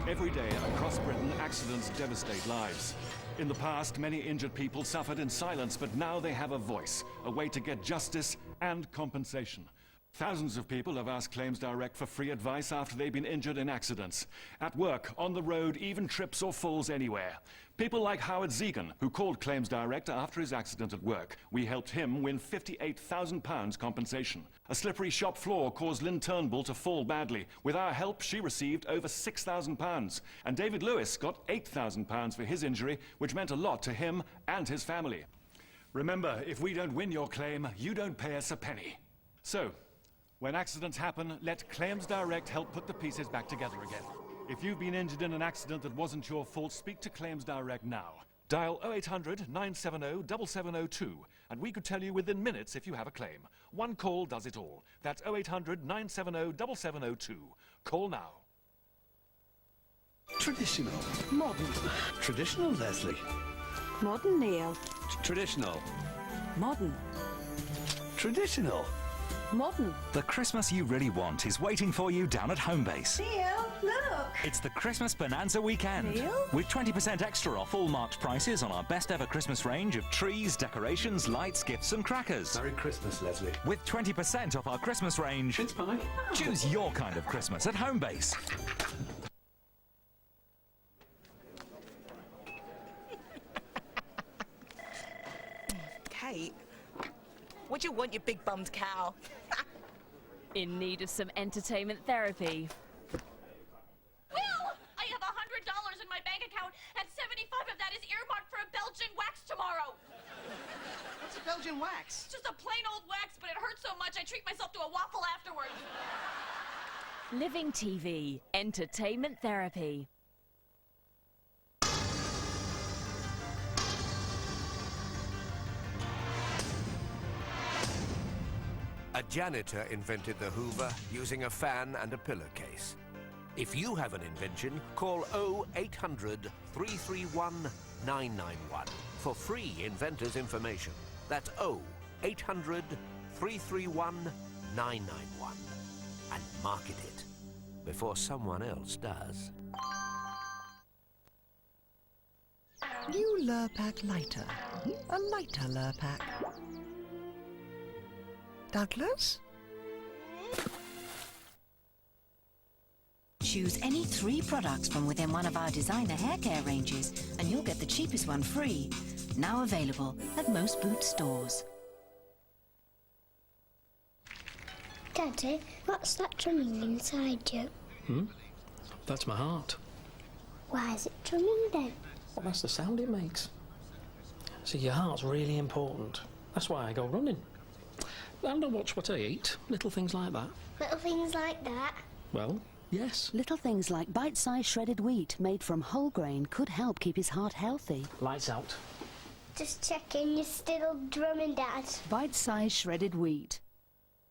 Every day across Britain, accidents devastate lives. In the past, many injured people suffered in silence, but now they have a voice, a way to get justice and compensation. Thousands of people have asked Claims Direct for free advice after they've been injured in accidents. At work, on the road, even trips or falls anywhere. People like Howard Zegan, who called Claims Direct after his accident at work. We helped him win £58,000 compensation. A slippery shop floor caused Lynn Turnbull to fall badly. With our help, she received over £6,000. And David Lewis got £8,000 for his injury, which meant a lot to him and his family. Remember, if we don't win your claim, you don't pay us a penny. So, when accidents happen, let Claims Direct help put the pieces back together again. If you've been injured in an accident that wasn't your fault, speak to Claims Direct now. Dial 0800 970 7702, and we could tell you within minutes if you have a claim. One call does it all. That's 0800 970 7702. Call now. Traditional. Modern. Traditional, Leslie. Modern, Neil. Traditional. Modern. Traditional. Modern. The Christmas you really want is waiting for you down at Homebase. Neil, look! It's the Christmas Bonanza weekend. Neil? With 20% extra off all March prices on our best ever Christmas range of trees, decorations, lights, gifts and crackers. Merry Christmas, Leslie. With 20% off our Christmas range. It's fine. Choose your kind of Christmas at Homebase. Kate, what do you want, you big bummed cow? In need of some entertainment therapy. Will! I have $100 in my bank account, and 75 of that is earmarked for a Belgian wax tomorrow. What's a Belgian wax? It's just a plain old wax, but it hurts so much I treat myself to a waffle afterwards. Living TV. Entertainment therapy. A janitor invented the Hoover using a fan and a pillowcase. If you have an invention, call 0800 331 991 for free inventor's information. That's 0800 331 991 and market it before someone else does. New Lurpak lighter. A lighter Lurpak. Douglas? Choose any 3 products from within one of our designer hair care ranges and you'll get the cheapest one free. Now available at most Boots stores. Daddy, what's that drumming inside you? That's my heart. Why is it drumming then? Well, that's the sound it makes. See, your heart's really important. That's why I go running. And I watch what I eat. Little things like that. Little things like that? Well, yes. Little things like bite-sized shredded wheat made from whole grain could help keep his heart healthy. Lights out. Just checking you're still drumming, Dad. Bite-sized shredded wheat.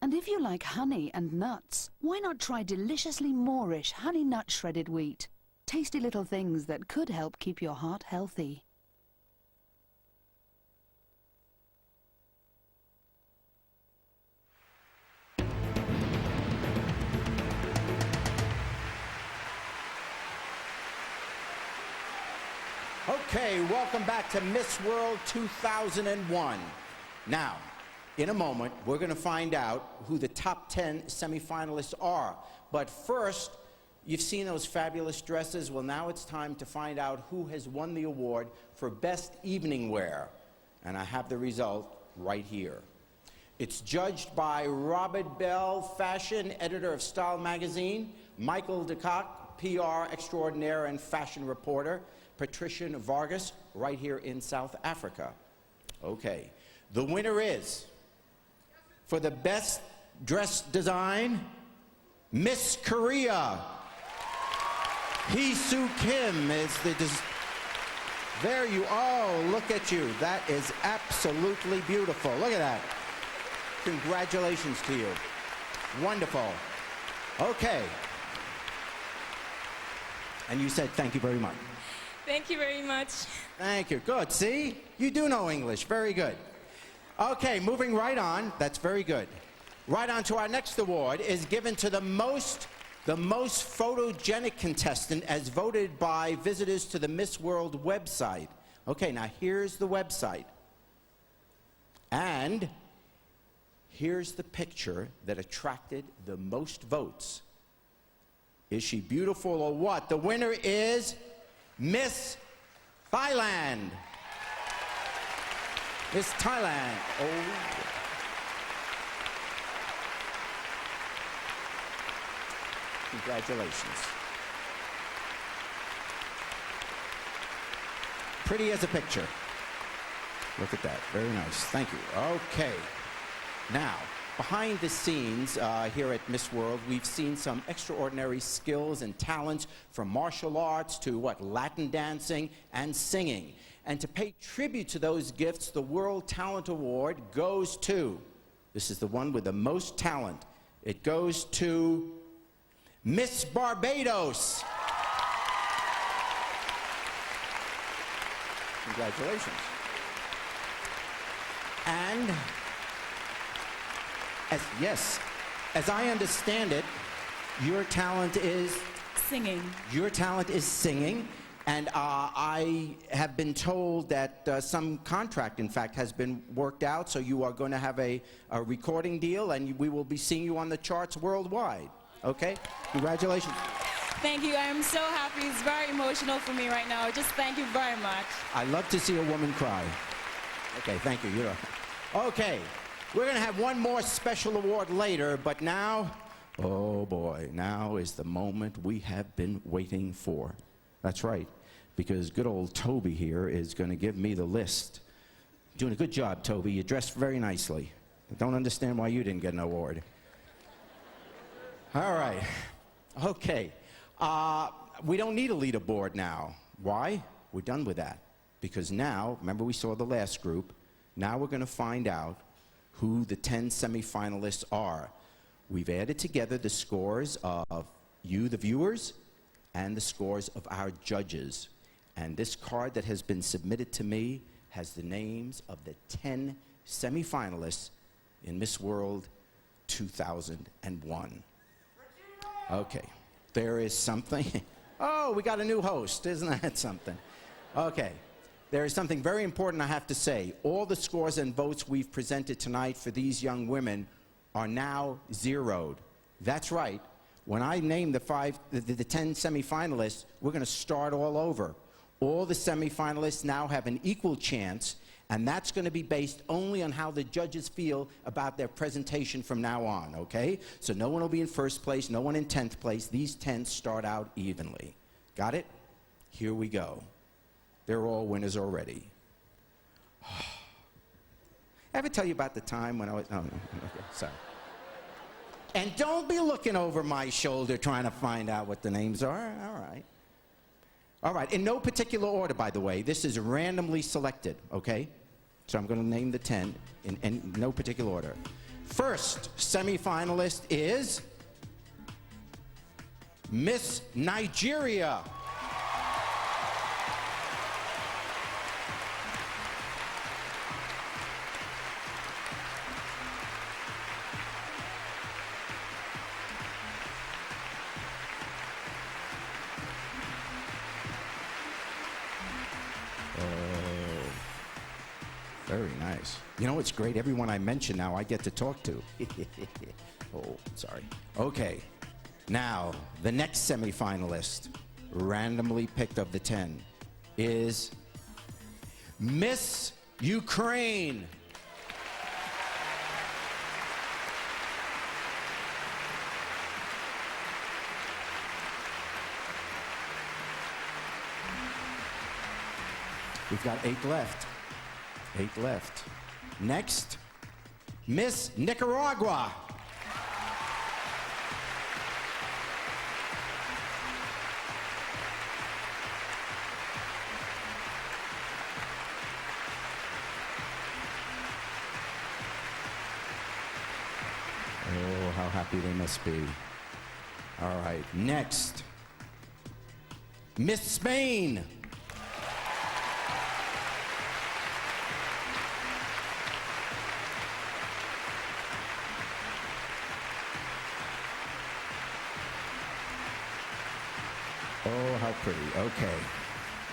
And if you like honey and nuts, why not try deliciously Moorish honey nut shredded wheat? Tasty little things that could help keep your heart healthy. Okay, welcome back to Miss World 2001. Now, in a moment, we're going to find out who the top 10 semifinalists are. But first, you've seen those fabulous dresses. Well, now it's time to find out who has won the award for Best Evening Wear. And I have the result right here. It's judged by Robert Bell, fashion editor of Style magazine, Michael DeCock, PR extraordinaire and fashion reporter, Patricia Vargas, right here in South Africa. Okay, the winner is, for the best dress design, Miss Korea. Hee-Soo Kim is the there you, oh, look at you. That is absolutely beautiful. Look at that. Congratulations to you. Wonderful. Okay. And you said thank you very much. Thank you very much. Thank you. Good. See? You do know English. Very good. Okay, moving right on. That's very good. Right on to our next award is given to the most photogenic contestant as voted by visitors to the Miss World website. Okay, now here's the website. And here's the picture that attracted the most votes. Is she beautiful or what? The winner is Miss Thailand. Miss Thailand. Oh. Congratulations. Pretty as a picture. Look at that. Very nice. Thank you. Okay. Now, behind the scenes here at Miss World, we've seen some extraordinary skills and talents from martial arts to Latin dancing and singing. And to pay tribute to those gifts, the World Talent Award goes to, this is the one with the most talent, it goes to Miss Barbados. Congratulations. And as I understand it, your talent is singing. Your talent is singing, and I have been told that some contract, in fact, has been worked out, so you are going to have a recording deal, and we will be seeing you on the charts worldwide. Okay? Congratulations. Thank you. I am so happy. It's very emotional for me right now. Just thank you very much. I love to see a woman cry. Okay, thank you. Okay. We're going to have one more special award later, but now, oh boy, now is the moment we have been waiting for. That's right, because good old Toby here is going to give me the list. Doing a good job, Toby. You dressed very nicely. I don't understand why you didn't get an award. All right. Okay. We don't need a leaderboard now. Why? We're done with that. Because now, remember we saw the last group, now we're going to find out who the 10 semifinalists are. We've added together the scores of you, the viewers, and the scores of our judges. And this card that has been submitted to me has the names of the 10 semifinalists in Miss World 2001. Okay, there is something. Oh, we got a new host, isn't that something? Okay. There is something very important I have to say. All the scores and votes we've presented tonight for these young women are now zeroed. That's right. When I name the 10 semifinalists, we're going to start all over. All the semifinalists now have an equal chance, and that's going to be based only on how the judges feel about their presentation from now on, okay? So no one will be in first place, no one in 10th place. These 10 start out evenly. Got it? Here we go. They're all winners already. Ever tell you about the time when I was, okay, sorry. And don't be looking over my shoulder trying to find out what the names are. All right. All right, in no particular order, by the way. This is randomly selected, okay? So I'm going to name the 10 in no particular order. first semifinalist is Miss Nigeria. Very nice. You know what's great? Everyone I mention now, I get to talk to. Oh, sorry. Okay. Now, the next semifinalist, randomly picked of the 10, is Miss Ukraine. We've got 8 left. 8 left. Next, Miss Nicaragua. Oh, how happy they must be. All right, next, Miss Spain. Oh, how pretty. Okay.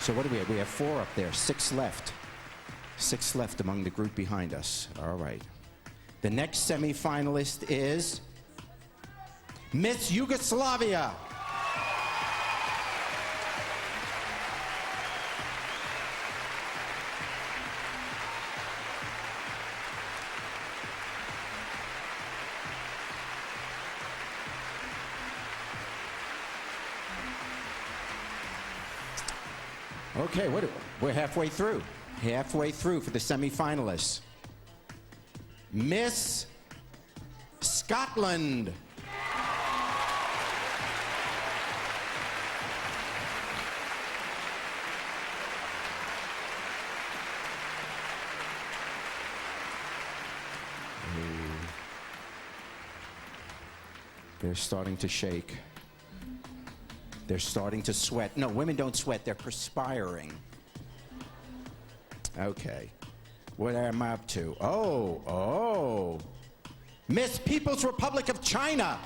So what do we have? We have 4 up there, 6 left. 6 left among the group behind us. All right. The next semifinalist is Miss Yugoslavia. Okay, we're halfway through. Halfway through for the semifinalists. Miss Scotland. They're starting to shake. They're starting to sweat. No, women don't sweat. They're perspiring. Okay. What am I up to? Oh. Miss People's Republic of China.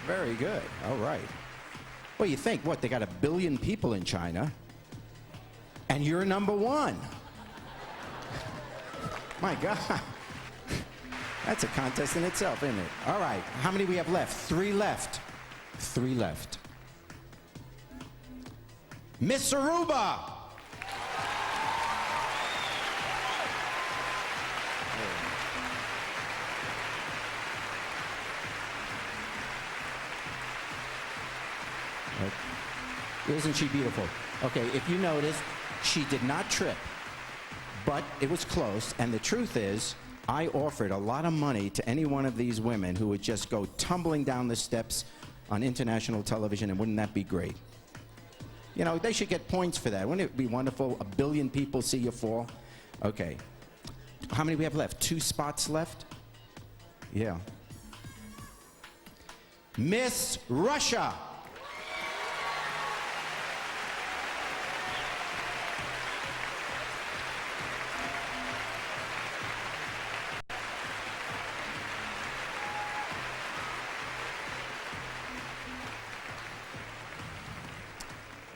Very good. All right. Well, you think, what, they got 1 billion people in China, and you're number 1. My God. That's a contest in itself, isn't it? All right. How many we have left? 3 left. 3 left. Miss Aruba. Isn't she beautiful? Okay, if you noticed, she did not trip, but it was close. And the truth is, I offered a lot of money to any one of these women who would just go tumbling down the steps on international television, and wouldn't that be great? You know, they should get points for that. Wouldn't it be wonderful? 1 billion people see you fall. Okay. How many we have left? 2 spots left? Yeah. Miss Russia.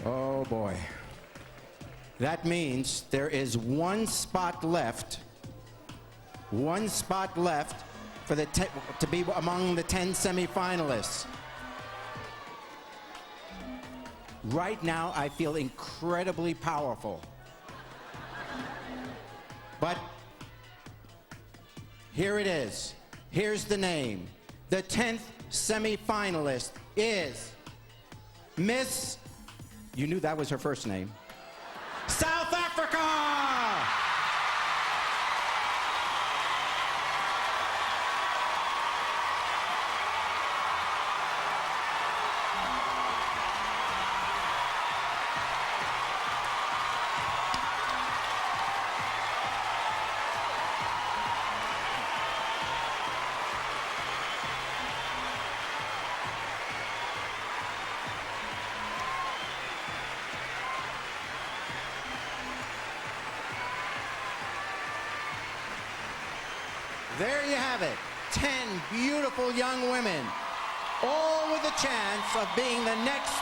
Oh boy. That means there is 1 spot left. 1 spot left for the to be among the 10 semifinalists. Right now, I feel incredibly powerful. But here it is. Here's the name. The 10th semifinalist is Miss... You knew that was her first name. South Africa! There you have it. 10 beautiful young women, all with a chance of being the next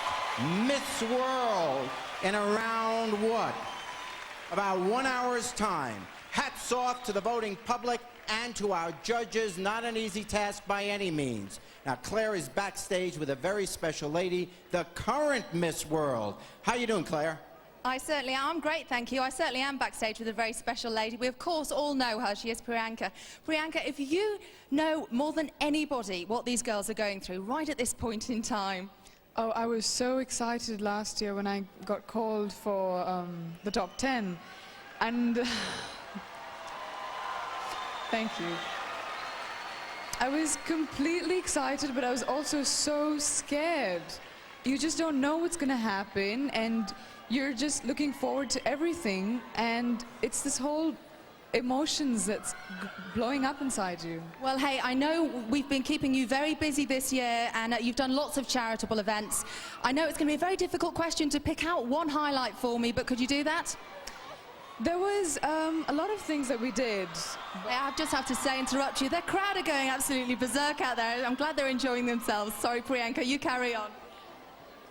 Miss World in around what? About 1 hour's time. Hats off to the voting public and to our judges. Not an easy task by any means. Now, Claire is backstage with a very special lady, the current Miss World. How you doing, Claire? I certainly am. I'm great, thank you. I certainly am backstage with a very special lady. We, of course, all know her. She is Priyanka. Priyanka, if you know more than anybody what these girls are going through right at this point in time. Oh, I was so excited last year when I got called for the top 10. And thank you. I was completely excited, but I was also so scared. You just don't know what's going to happen, and you're just looking forward to everything, and it's this whole emotions that's blowing up inside you. Well, hey, I know we've been keeping you very busy this year, and you've done lots of charitable events. I know it's going to be a very difficult question to pick out one highlight for me, but could you do that? There was a lot of things that we did. I just have to say, interrupt you, the crowd are going absolutely berserk out there. I'm glad they're enjoying themselves. Sorry, Priyanka, you carry on.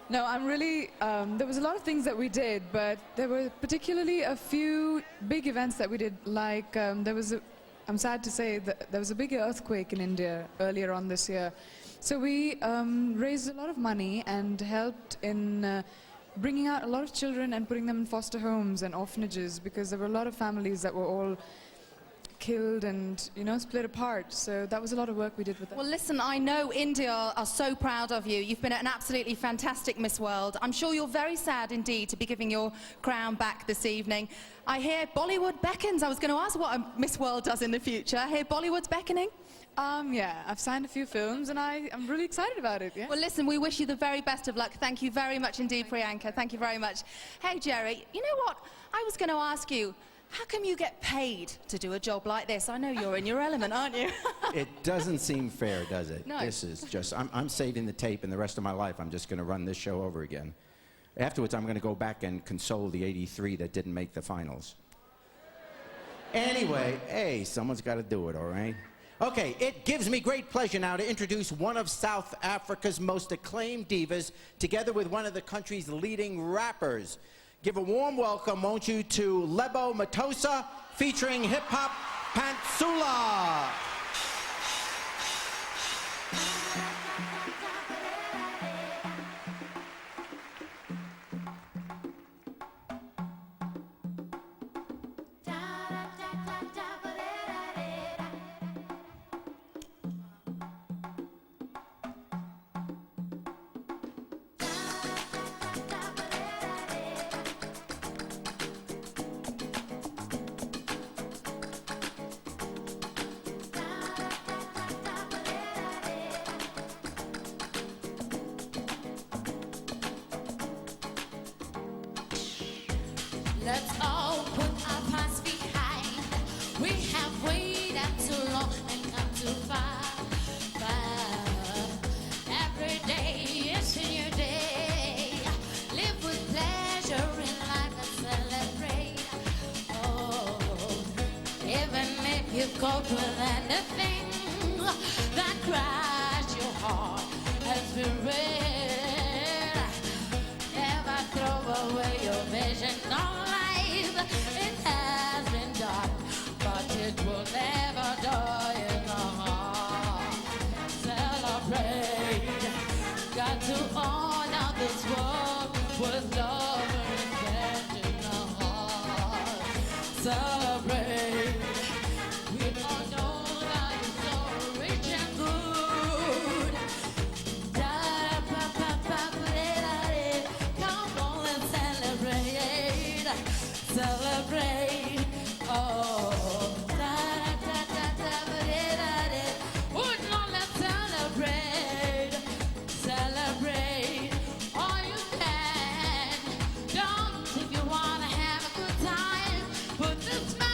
No, I'm really, there was a lot of things that we did, but there were particularly a few big events that we did, like I'm sad to say that there was a big earthquake in India earlier on this year. So we raised a lot of money and helped in bringing out a lot of children and putting them in foster homes and orphanages, because there were a lot of families that were all killed and, you know, split apart. So that was a lot of work we did with them. Well, listen, I know India are so proud of you. You've been an absolutely fantastic Miss World. I'm sure you're very sad indeed to be giving your crown back this evening. I hear Bollywood beckons. I was going to ask what a Miss World does in the future. I hear Bollywood's beckoning. Yeah, I've signed a few films and I'm really excited about it, yeah. Well, listen, we wish you the very best of luck. Thank you very much indeed, Priyanka. Thank you very much. Hey, Jerry, you know what? I was going to ask you, how come you get paid to do a job like this? I know you're in your element, aren't you? It doesn't seem fair, does it? No. This is just, I'm saving the tape, and the rest of my life I'm just going to run this show over again. Afterwards, I'm going to go back and console the 83 that didn't make the finals. Anyway, hey, someone's got to do it, all right? Okay, it gives me great pleasure now to introduce one of South Africa's most acclaimed divas, together with one of the country's leading rappers. Give a warm welcome, won't you, to Lebo Mathosa, featuring hip-hop Pantsula. Let's all put our past behind. We have waited too long and come too far. Every day is a new day. Live with pleasure in life and celebrate. Oh, even if you go through anything that crushes your heart and spirit, never throw away your vision of life. It has been dark, but it will never die in the heart. Celebrate, got to honor this world with love and respect in the heart. Celebrate, we all know that it's so rich and good. Come on and celebrate, celebrate, oh, oh, no, let's celebrate, celebrate, all you can. Don't, if you wanna have a good time, put the smile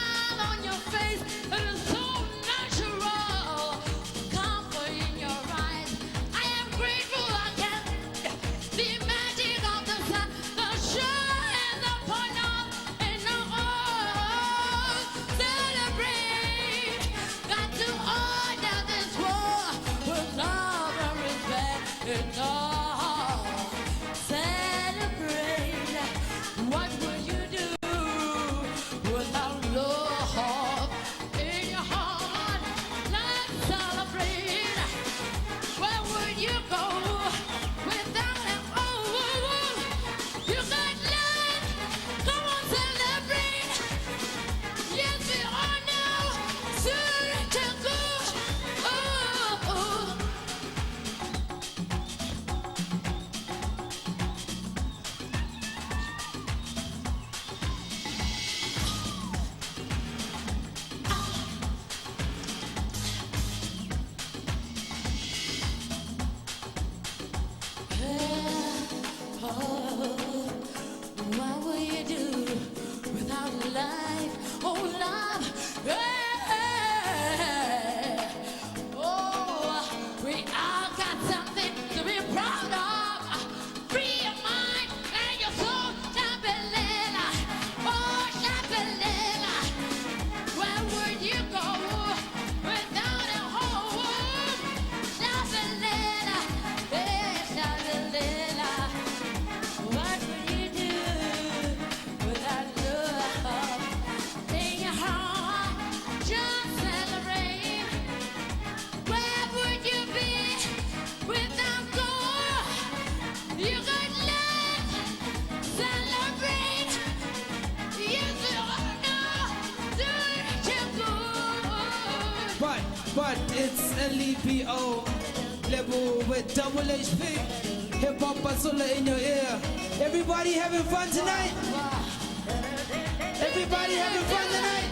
LEPO, level with double HP. Hip hop Basula in your ear. Everybody having fun tonight? Everybody having fun tonight?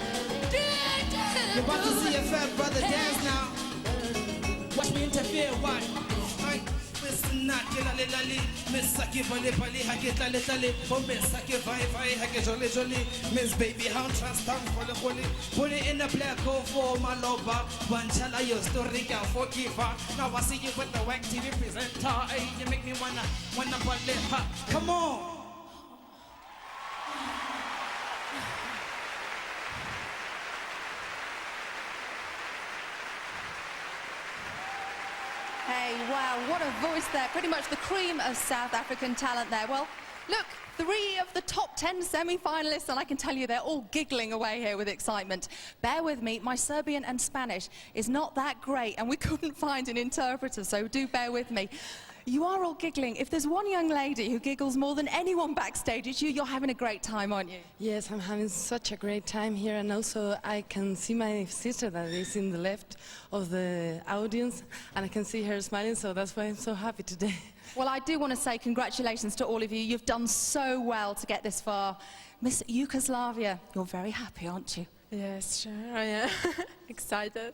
You're about to see your fat brother dance now. Watch me interfere, watch. Miss Naki Lali Lali, Miss Saki Bali Bali, Haki Tali Tali, oh Miss Saki Vai Vai, Haki Jolly Jolly, Miss Baby How Trust Town for the Holy. Put it in the black hole for my lover. One chala your story can for Kiva. Now I see you with the Wack TV presenter. Hey, you make me wanna ballin' ha. Come on. Hey, wow, what a voice there. Pretty much the cream of South African talent there. Well, look, 3 of the top 10 semi-finalists, and I can tell you they're all giggling away here with excitement. Bear with me, my Serbian and Spanish is not that great, and we couldn't find an interpreter, so do bear with me. You are all giggling. If there's one young lady who giggles more than anyone backstage, it's you. You're having a great time, aren't you? Yes, I'm having such a great time here, and also I can see my sister that is in the left of the audience, and I can see her smiling, so that's why I'm so happy today. Well, I do want to say congratulations to all of you. You've done so well to get this far. Miss Yugoslavia, you're very happy, aren't you? Yes, sure, I am. Excited.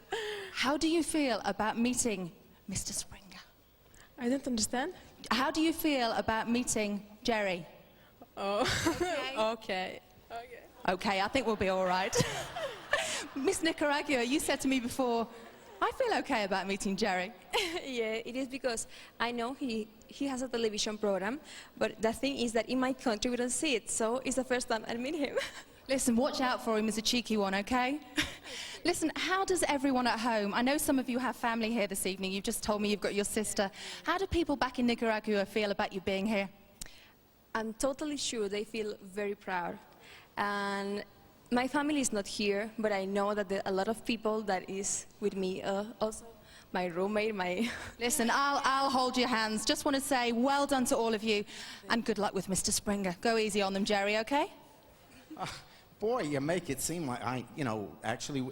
How do you feel about meeting Mr. Springer? I don't understand. How do you feel about meeting Jerry? Oh, okay. Okay, I think we'll be all right. Miss Nicaragua, you said to me before, I feel okay about meeting Jerry. Yeah, it is because I know he has a television program, but the thing is that in my country we don't see it, so it's the first time I meet him. Listen, watch out for him as a cheeky one, okay? Listen, how does everyone at home, I know some of you have family here this evening, you've just told me you've got your sister. How do people back in Nicaragua feel about you being here? I'm totally sure they feel very proud. And my family is not here, but I know that there are a lot of people that is with me. Also, my roommate, Listen, I'll hold your hands. Just want to say well done to all of you, and good luck with Mr. Springer. Go easy on them, Jerry, okay? Boy, you make it seem like actually,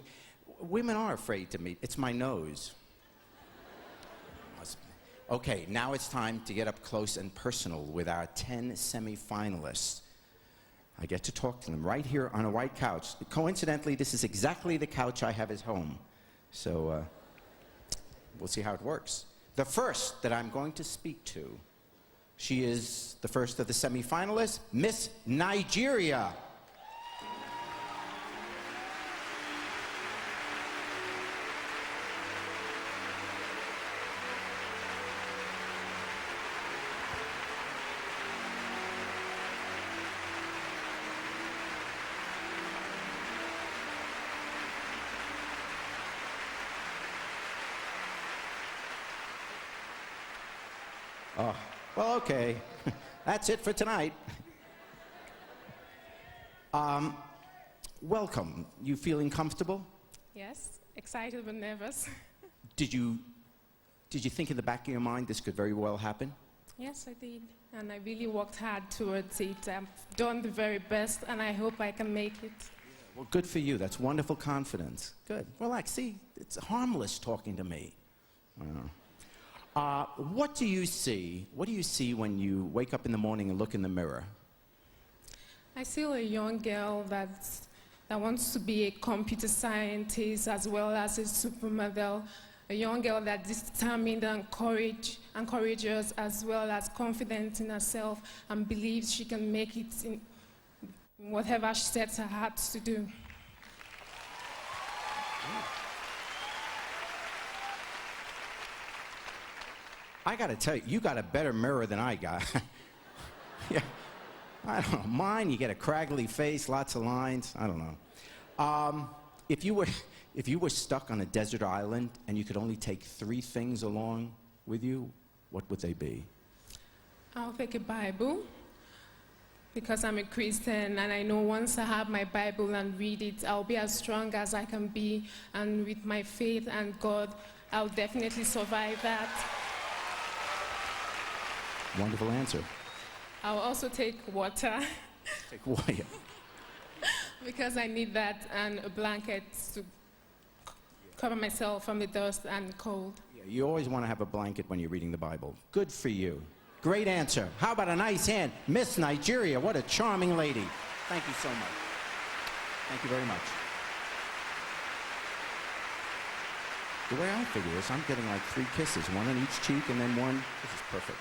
women are afraid to meet. It's my nose. Okay, now it's time to get up close and personal with our 10 semi-finalists. I get to talk to them right here on a white couch. Coincidentally, this is exactly the couch I have at home. So, we'll see how it works. The first that I'm going to speak to, she is the first of the semi-finalists, Miss Nigeria. Oh, well, okay. That's it for tonight. Welcome. You feeling comfortable? Yes, excited but nervous. Did you think in the back of your mind this could very well happen? Yes, I did. And I really worked hard towards it. I've done the very best, and I hope I can make it. Well, good for you. That's wonderful confidence. Good. Relax. See, it's harmless talking to me. What do you see? What do you see when you wake up in the morning and look in the mirror? I see a young girl that wants to be a computer scientist as well as a supermodel. A young girl that is determined and courageous as well as confident in herself and believes she can make it in whatever she sets her heart to do. I got to tell you, you got a better mirror than I got. Yeah, I don't know. Mine, you get a craggly face, lots of lines. I don't know. If you were stuck on a desert island and you could only take 3 things along with you, what would they be? I'll take a Bible because I'm a Christian, and I know once I have my Bible and read it, I'll be as strong as I can be, and with my faith and God, I'll definitely survive that. Wonderful answer. I'll also take water. Take water. Because I need that, and a blanket to cover myself from the dust and cold. You always want to have a blanket when you're reading the Bible. Good for you. Great answer. How about a nice hand? Miss Nigeria, what a charming lady. Thank you so much. Thank you very much. The way I figure this, I'm getting like 3 kisses, one on each cheek and then one. This is perfect.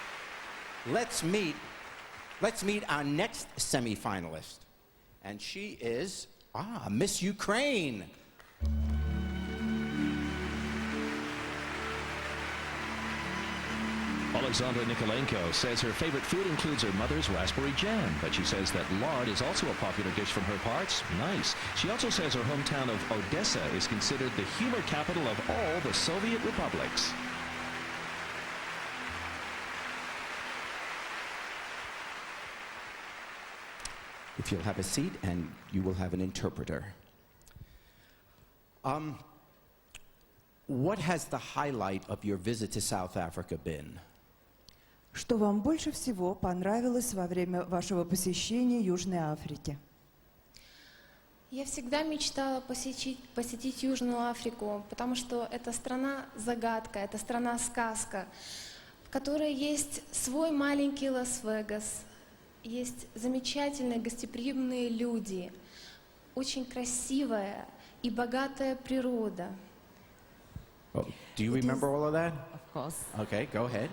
Let's meet our next semifinalist. And she is, Miss Ukraine. Alexandra Nikolenko says her favorite food includes her mother's raspberry jam, but she says that lard is also a popular dish from her parts. Nice. She also says her hometown of Odessa is considered the humor capital of all the Soviet republics. If you'll have a seat, and you will have an interpreter. What has the highlight of your visit to South Africa been? Что вам больше всего понравилось во время вашего посещения Южной Африки? Я всегда мечтала посетить Южную Африку, потому что это страна-загадка, это страна-сказка, в которой есть свой маленький Лас-Вегас, есть замечательные гостеприимные люди, очень красивая и богатая природа. Oh, do you remember all of that? Of course. Okay, go ahead.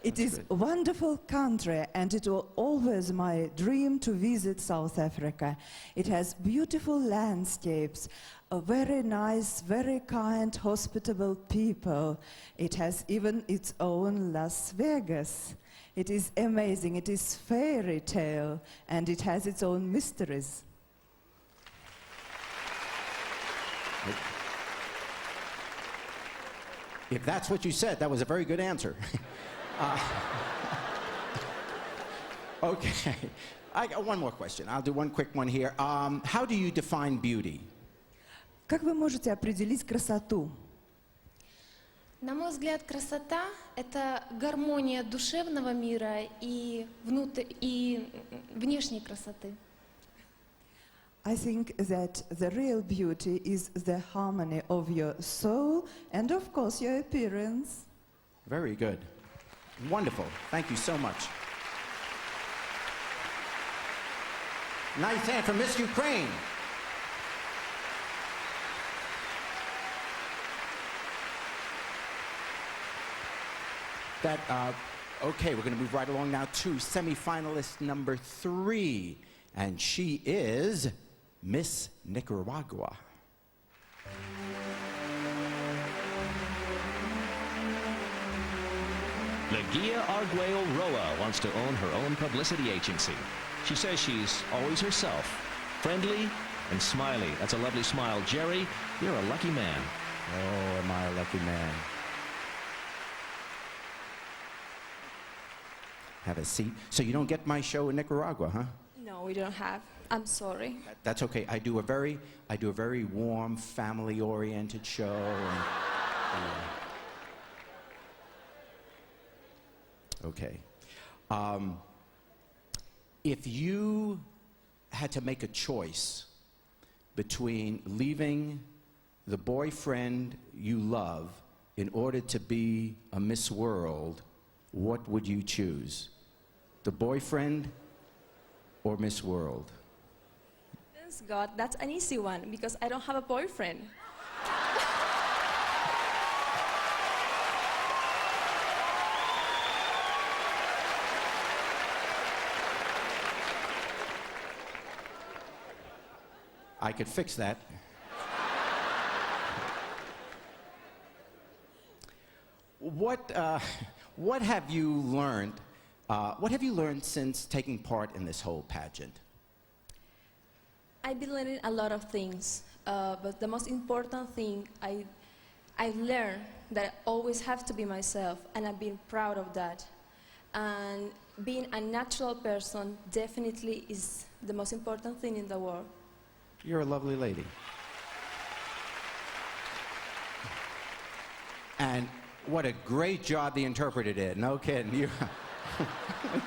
It is a wonderful country, and it was always my dream to visit South Africa. It has beautiful landscapes, a very nice, very kind, hospitable people. It has even its own Las Vegas. It is amazing. It is fairy tale, and it has its own mysteries. If that's what you said, that was a very good answer. Okay, I got one more question. I'll do one quick one here. How do you define beauty? Как вы можете определить красоту? На мой взгляд, красота — это гармония душевного мира и внешней красоты. I think that the real beauty is the harmony of your soul and, of course, your appearance. Very good. Wonderful. Thank you so much. Nice hand from Miss Ukraine. Okay, we're going to move right along now to semifinalist number 3, and she is Miss Nicaragua. Legia Arguello Roa wants to own her own publicity agency. She says she's always herself, friendly and smiley. That's a lovely smile. Jerry, you're a lucky man. Oh, am I a lucky man. Have a seat. So you don't get my show in Nicaragua, huh? No, we don't have. I'm sorry. That's okay. I do a very warm, family-oriented show. Okay. If you had to make a choice between leaving the boyfriend you love in order to be a Miss World, what would you choose? The boyfriend or Miss World? Thanks God, that's an easy one because I don't have a boyfriend. I could fix that. What have you learned? What have you learned since taking part in this whole pageant? I've been learning a lot of things, but the most important thing I've learned that I always have to be myself, and I've been proud of that. And being a natural person definitely is the most important thing in the world. You're a lovely lady. And what a great job the interpreter did. No kidding.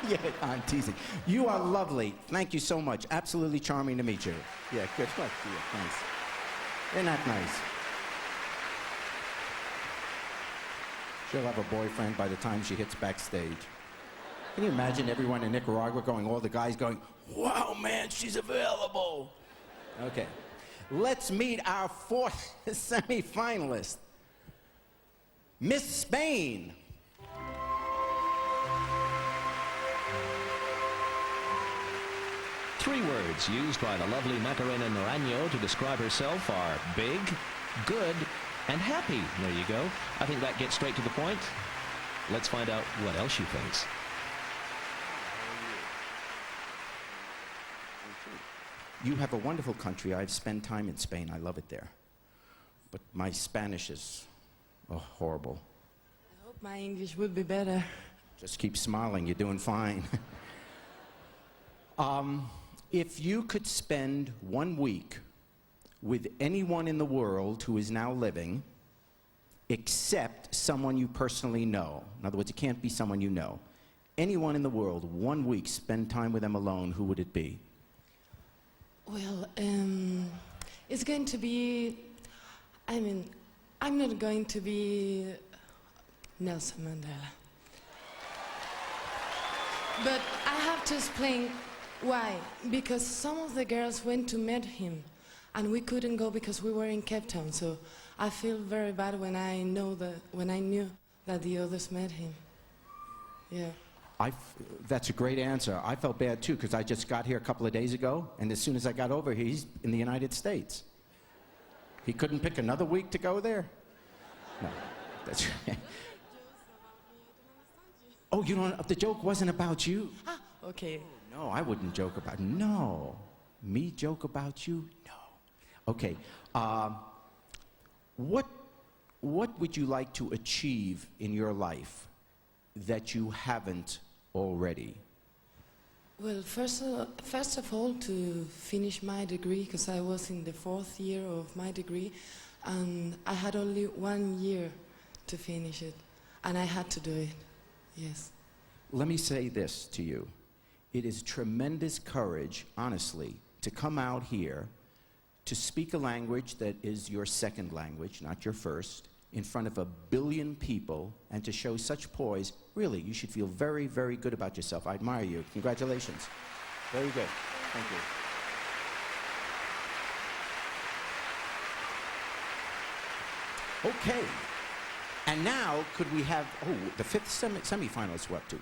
Yeah, I'm teasing. You are lovely. Thank you so much. Absolutely charming to meet you. Yeah, good luck to you. Thanks. Isn't that nice? She'll have a boyfriend by the time she hits backstage. Can you imagine everyone in Nicaragua going, all the guys going, wow, man, she's available. Okay. Let's meet our fourth semi-finalist, Miss Spain. Three words used by the lovely Macarena Naranjo to describe herself are big, good, and happy. There you go. I think that gets straight to the point. Let's find out what else she thinks. You have a wonderful country. I've spent time in Spain. I love it there. But my Spanish is horrible. I hope my English will be better. Just keep smiling. You're doing fine. If you could spend 1 week with anyone in the world who is now living, except someone you personally know, in other words, it can't be someone you know, anyone in the world, 1 week, spend time with them alone, who would it be? Well, it's going to be, I'm not going to be Nelson Mandela. But I have to explain why. Because some of the girls went to meet him, and we couldn't go because we were in Cape Town. So I feel very bad when I knew that the others met him. Yeah. That's a great answer. I felt bad too, because I just got here a couple of days ago, and as soon as I got over here, he's in the United States. He couldn't pick another week to go there? No, that's right. Oh, you don't, the joke wasn't about you? Ah, okay. No, I wouldn't joke about, no. Me joke about you? No. Okay, what would you like to achieve in your life that you haven't already? Well, first of all, to finish my degree, because I was in the 4th year of my degree, and I had only 1 year to finish it, and I had to do it, yes. Let me say this to you. It is tremendous courage, honestly, to come out here, to speak a language that is your second language, not your first, in front of 1 billion people, and to show such poise. Really, you should feel very, very good about yourself. I admire you. Congratulations. Very good. Thank you. Okay. And now, could we have, the 5th semi-finalist we're up to.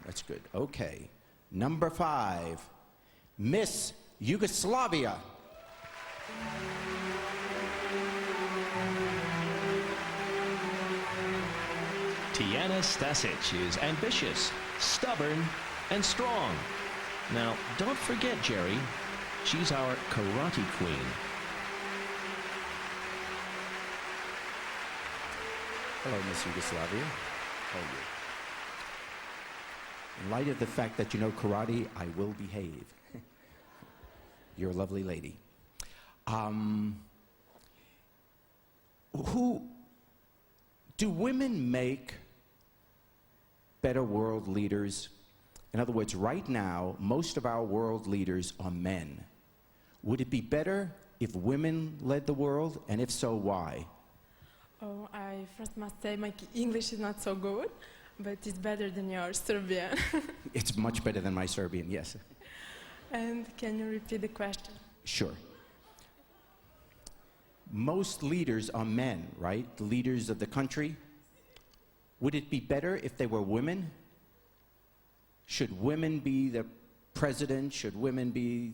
That's good. Okay. Number 5, Miss Yugoslavia. Tijana Stasic is ambitious, stubborn, and strong. Now, don't forget, Jerry, she's our karate queen. Hello, Miss Yugoslavia. How are you? In light of the fact that you know karate, I will behave. You're a lovely lady. Do women make better world leaders? In other words, right now, most of our world leaders are men. Would it be better if women led the world? And if so, why? Oh, I first must say my English is not so good, but it's better than your Serbian. It's much better than my Serbian, yes. And can you repeat the question? Sure. Most leaders are men, right? The leaders of the country. Would it be better if they were women? Should women be the president? Should women be,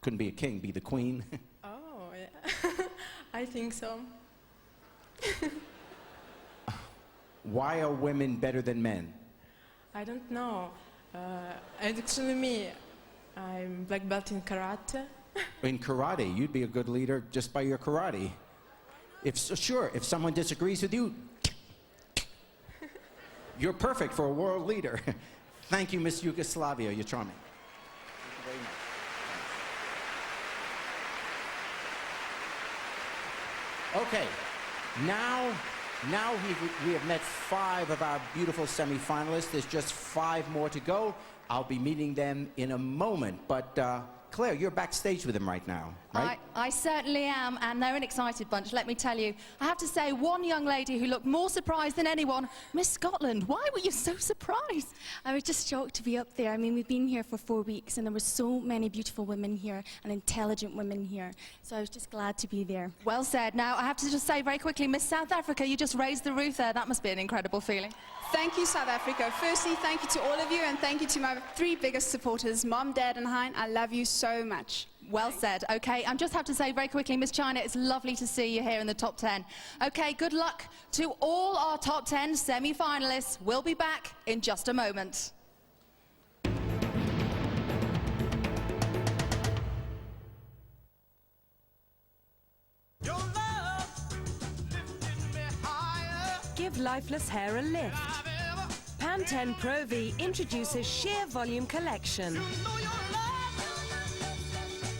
couldn't be a king, be the queen? Oh, yeah. I think so. Why are women better than men? I don't know. Actually, me, I'm black belt in karate. In karate, you'd be a good leader just by your karate. Sure, if someone disagrees with you, you're perfect for a world leader. Thank you, Miss Yugoslavia. You're charming. Thank you very much. Okay, now we have met 5 of our beautiful semi-finalists. There's just 5 more to go. I'll be meeting them in a moment, but Claire, you're backstage with him right now, right? I certainly am, and they're an excited bunch, let me tell you. I have to say, one young lady who looked more surprised than anyone, Miss Scotland. Why were you so surprised? I was just shocked to be up there. I mean, we've been here for 4 weeks, and there were so many beautiful women here and intelligent women here. So I was just glad to be there. Well said. Now, I have to just say very quickly, Miss South Africa, you just raised the roof there. That must be an incredible feeling. Thank you, South Africa. Firstly, thank you to all of you, and thank you to my 3 biggest supporters, Mom, Dad, and Hein. I love you so much. Well said. Okay, I just have to say very quickly, Miss China, it's lovely to see you here in the top 10. Okay, good luck to all our top 10 semi-finalists. We'll be back in just a moment. Give lifeless hair a lift. Pantene Pro V introduces Sheer Volume Collection.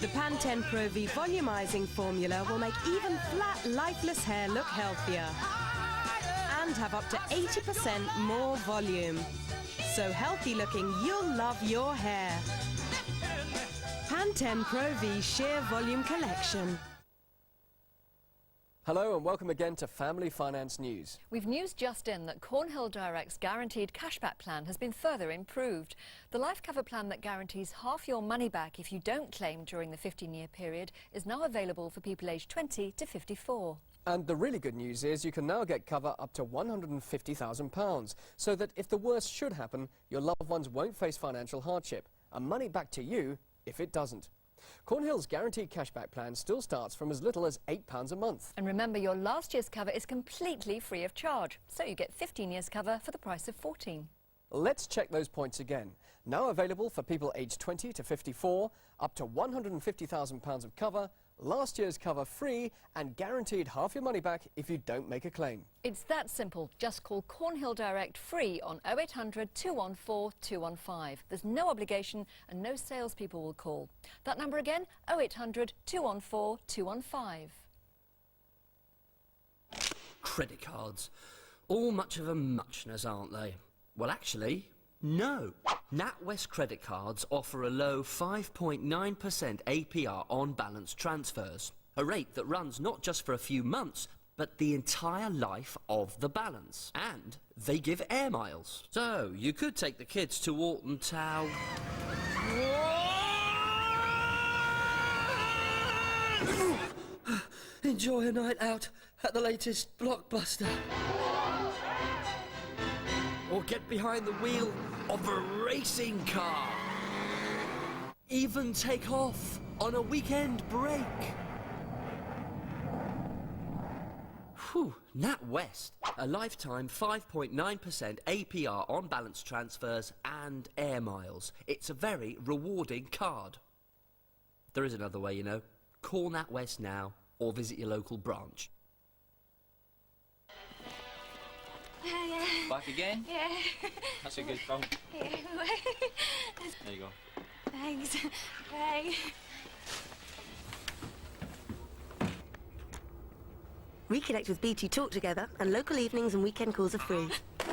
The Pantene Pro V volumizing formula will make even flat, lifeless hair look healthier and have up to 80% more volume. So healthy looking, you'll love your hair. Pantene Pro V Sheer Volume Collection. Hello and welcome again to Family Finance News. We've news just in that Cornhill Direct's guaranteed cashback plan has been further improved. The life cover plan that guarantees half your money back if you don't claim during the 15-year period is now available for people aged 20 to 54. And the really good news is you can now get cover up to £150,000, so that if the worst should happen, your loved ones won't face financial hardship, and money back to you if it doesn't. Cornhill's guaranteed cashback plan still starts from as little as £8 a month. And remember, your last year's cover is completely free of charge, so you get 15 years cover for the price of 14. Let's check those points again. Now available for people aged 20 to 54, up to £150,000 of cover, last year's cover free, and guaranteed half your money back if you don't make a claim. It's that simple. Just call Cornhill Direct free on 0800 214 215. There's no obligation and no salespeople will call. That number again, 0800 214 215. Credit cards. All much of a muchness, aren't they? Well, actually, no. NatWest credit cards offer a low 5.9% APR on balance transfers, a rate that runs not just for a few months, but the entire life of the balance. And they give air miles. So, you could take the kids to Alton Town. Enjoy a night out at the latest Blockbuster. Or get behind the wheel of a racing car. Even take off on a weekend break. Whew, NatWest. A lifetime 5.9% APR on balance transfers and air miles. It's a very rewarding card. There is another way, you know. Call NatWest now or visit your local branch. Back again? Yeah. That's a good phone. Yeah. There you go. Thanks. Bye. Reconnect with BT Talk Together, and local evenings and weekend calls are free.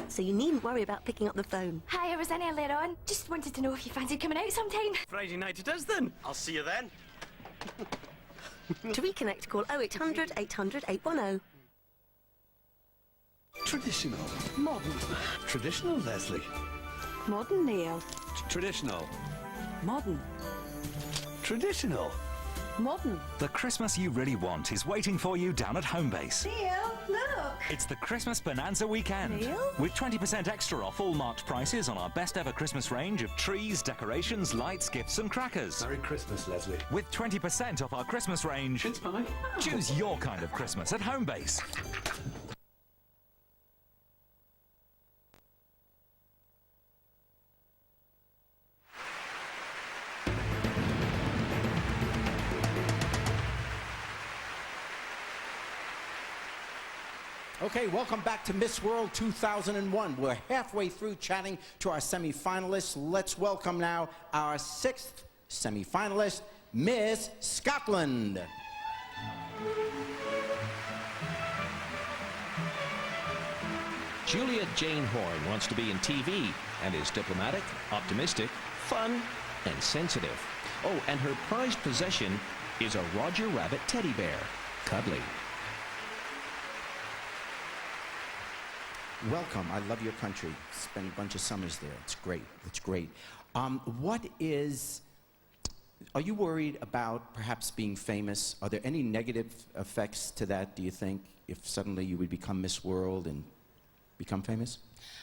So you needn't worry about picking up the phone. Hi, I was in earlier on. Just wanted to know if you fancied coming out sometime. Friday night it is then. I'll see you then. To reconnect, call 0800 800 810. Traditional. Modern. Traditional, Leslie. Modern, Neil. Traditional. Modern. Traditional. Modern. The Christmas you really want is waiting for you down at Homebase. Neil, look. It's the Christmas Bonanza weekend. Neil? With 20% extra off all marked prices on our best ever Christmas range of trees, decorations, lights, gifts and crackers. Merry Christmas, Leslie. With 20% off our Christmas range. It's fine. Choose your kind of Christmas at Homebase. Okay, welcome back to Miss World 2001. We're halfway through chatting to our semi-finalists. Let's welcome now our 6th semi-finalist, Miss Scotland. Juliet-Jane Horne wants to be in TV and is diplomatic, optimistic, fun, and sensitive. Oh, and her prized possession is a Roger Rabbit teddy bear. Cuddly. Welcome. I love your country. Spent a bunch of summers there. It's great. It's great. Are you worried about perhaps being famous? Are there any negative effects to that, do you think, if suddenly you would become Miss World and become famous?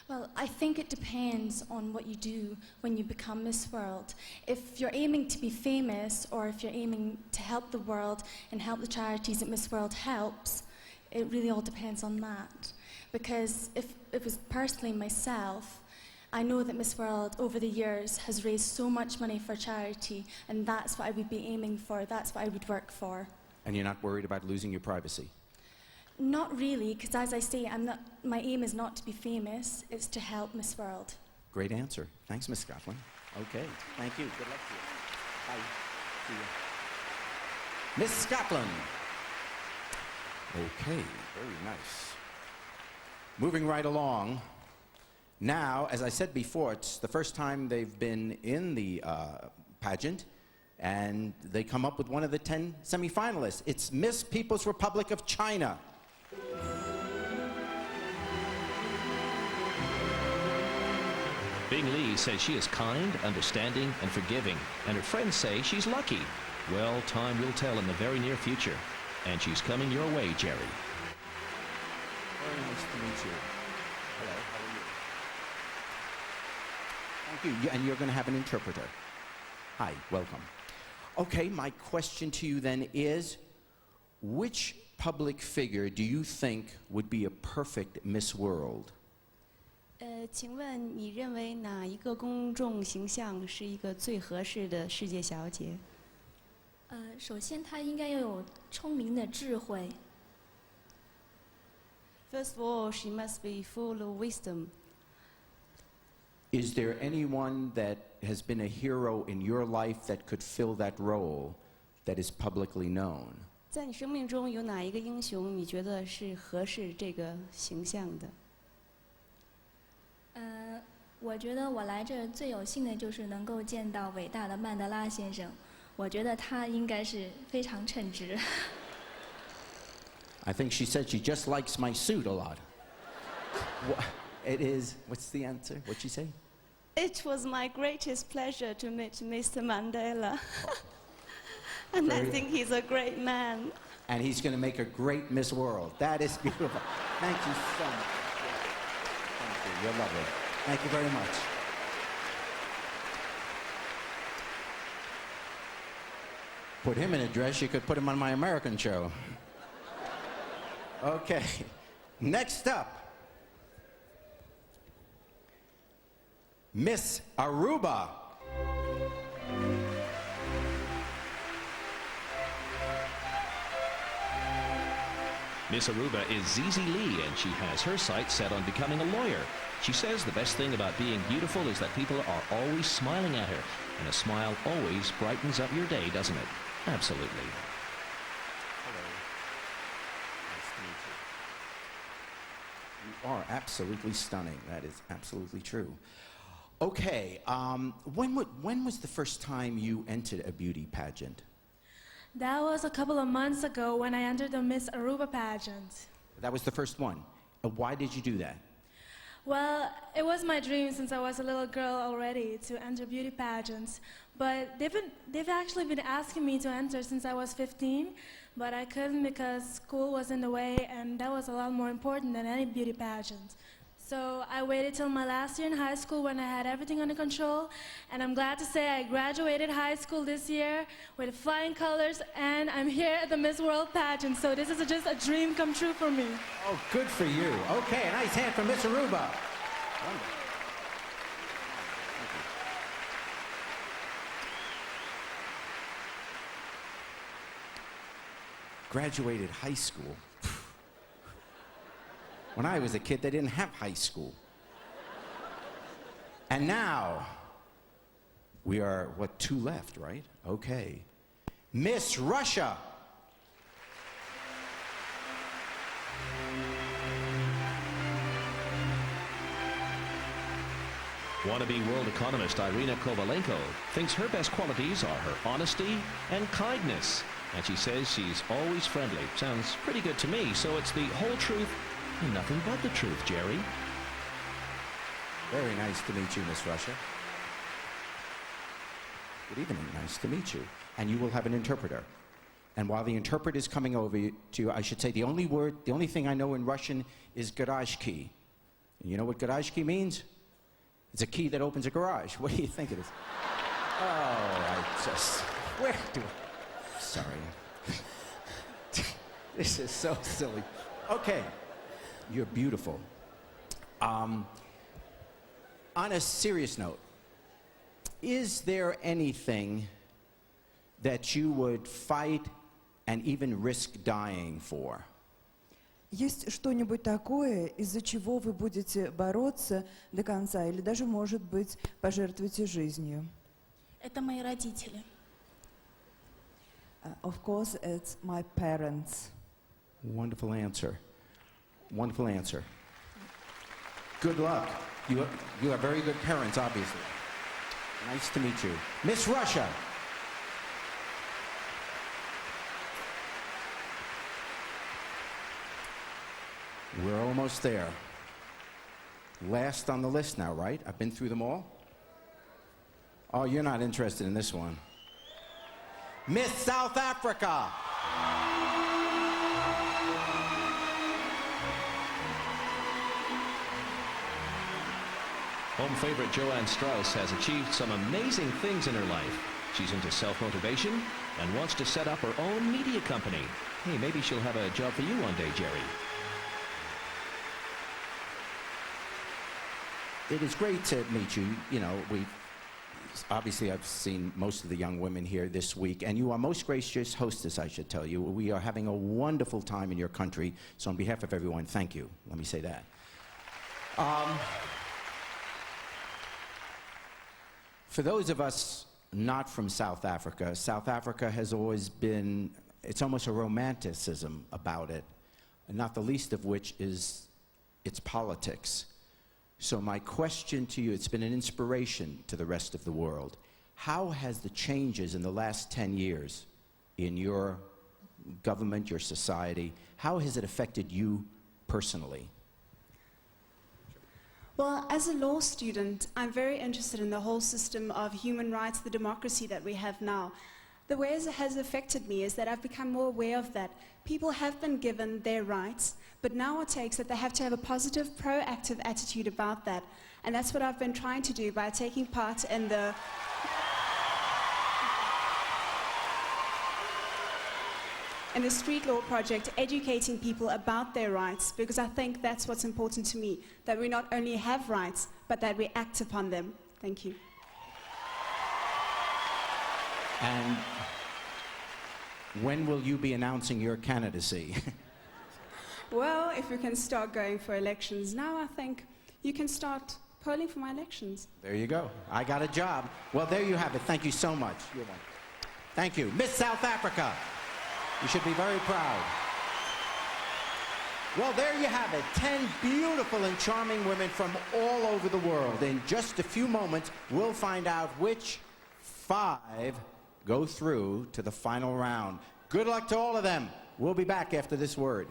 Well, I think it depends on what you do when you become Miss World. If you're aiming to be famous, or if you're aiming to help the world and help the charities that Miss World helps, it really all depends on that. Because if it was personally myself, I know that Miss World over the years has raised so much money for charity, and that's what I would be aiming for, that's what I would work for. And you're not worried about losing your privacy? Not really, because as I say, my aim is not to be famous, it's to help Miss World. Great answer. Thanks, Miss Scotland. Okay, thank you. Good luck to you. Bye. See you. Miss Scotland. Okay, very nice. Moving right along. Now, as I said before, it's the first time they've been in the pageant, and they come up with one of the 10 semifinalists. It's Miss People's Republic of China. Bing Lee says she is kind, understanding, and forgiving, and her friends say she's lucky. Well, time will tell in the very near future. And she's coming your way, Jerry. Very nice to meet you. Hello, how are you? Thank you. And you're going to have an interpreter. Hi, welcome. Okay, my question to you then is, which public figure do you think would be a perfect Miss World? 请问你认为哪一个公众形象是一个最合适的世界小姐？首先她应该要有聪明的智慧。First of all, she must be full of wisdom. Is there anyone that has been a hero in your life that could fill that role that is publicly known? 在你生命中有哪一个英雄你觉得是合适这个形象的？我觉得我来这最有幸的就是能够见到伟大的曼德拉先生，我觉得他应该是非常称职。I think she said she just likes my suit a lot. It is, what's the answer? What'd she say? It was my greatest pleasure to meet Mr. Mandela. And I think he's a great man. And he's going to make a great Miss World. That is beautiful. Thank you so much. Thank you. You're lovely. Thank you very much. Put him in a dress, you could put him on my American show. Okay. Next up, Miss Aruba. Miss Aruba is Zizi Lee, and she has her sights set on becoming a lawyer. She says the best thing about being beautiful is that people are always smiling at her, and a smile always brightens up your day, doesn't it? Absolutely. Hello. Nice to meet you. You are absolutely stunning. That is absolutely true. Okay, when was the first time you entered a beauty pageant? That was a couple of months ago when I entered the Miss Aruba pageant. That was the first one. Why did you do that? Well, it was my dream since I was a little girl already to enter beauty pageants. But they've actually been asking me to enter since I was 15, but I couldn't because school was in the way, and that was a lot more important than any beauty pageant. So I waited till my last year in high school when I had everything under control, and I'm glad to say I graduated high school this year with flying colors, and I'm here at the Miss World pageant, so this is just a dream come true for me. Oh, good for you. Okay, a nice hand for Miss Aruba. Wonderful. Graduated high school. When I was a kid, they didn't have high school. And now, we are, what, 2 left, right? Okay. Miss Russia. Wannabe world economist Irina Kovalenko thinks her best qualities are her honesty and kindness. And she says she's always friendly. Sounds pretty good to me. So it's the whole truth and nothing but the truth, Jerry. Very nice to meet you, Miss Russia. Good evening. Nice to meet you. And you will have an interpreter. And while the interpreter is coming over to you, I should say the only thing I know in Russian is garage key. And you know what garage key means? It's a key that opens a garage. What do you think it is? Where do I... Sorry. This is so silly. Okay. You're beautiful. On a serious note, is there anything that you would fight and even risk dying for? Есть что-нибудь такое, из-за чего вы будете бороться до конца, или даже, может быть, пожертвуете жизнью? Это мои родители. Of course, it's my parents. Wonderful answer. Wonderful answer. Good luck. You have very good parents, obviously. Nice to meet you. Miss Russia. We're almost there. Last on the list now, right? I've been through them all. Oh, you're not interested in this one. Miss South Africa. Home favorite Joanne Strauss has achieved some amazing things in her life. She's into self-motivation and wants to set up her own media company. Hey, maybe she'll have a job for you one day, Jerry. It is great to meet you. You know, obviously I've seen most of the young women here this week, and you are most gracious hostess, I should tell you. We are having a wonderful time in your country, so on behalf of everyone, thank you. Let me say that. For those of us not from South Africa has always been, it's almost a romanticism about it, and not the least of which is its politics. So my question to you, it's been an inspiration to the rest of the world. How has the changes in the last 10 years in your government, your society, how has it affected you personally? Well, as a law student, I'm very interested in the whole system of human rights, the democracy that we have now. The way it has affected me is that I've become more aware of that. People have been given their rights, but now it takes that they have to have a positive, proactive attitude about that. And that's what I've been trying to do by taking part in the street law project, educating people about their rights, because I think that's what's important to me, that we not only have rights, but that we act upon them. Thank you. And when will you be announcing your candidacy? Well, if we can start going for elections now, I think you can start polling for my elections. There you go. I got a job. Well, there you have it. Thank you so much. You're welcome. Thank you. Miss South Africa. You should be very proud. Well, there you have it. 10 beautiful and charming women from all over the world. In just a few moments, we'll find out which 5 go through to the final round. Good luck to all of them. We'll be back after this word.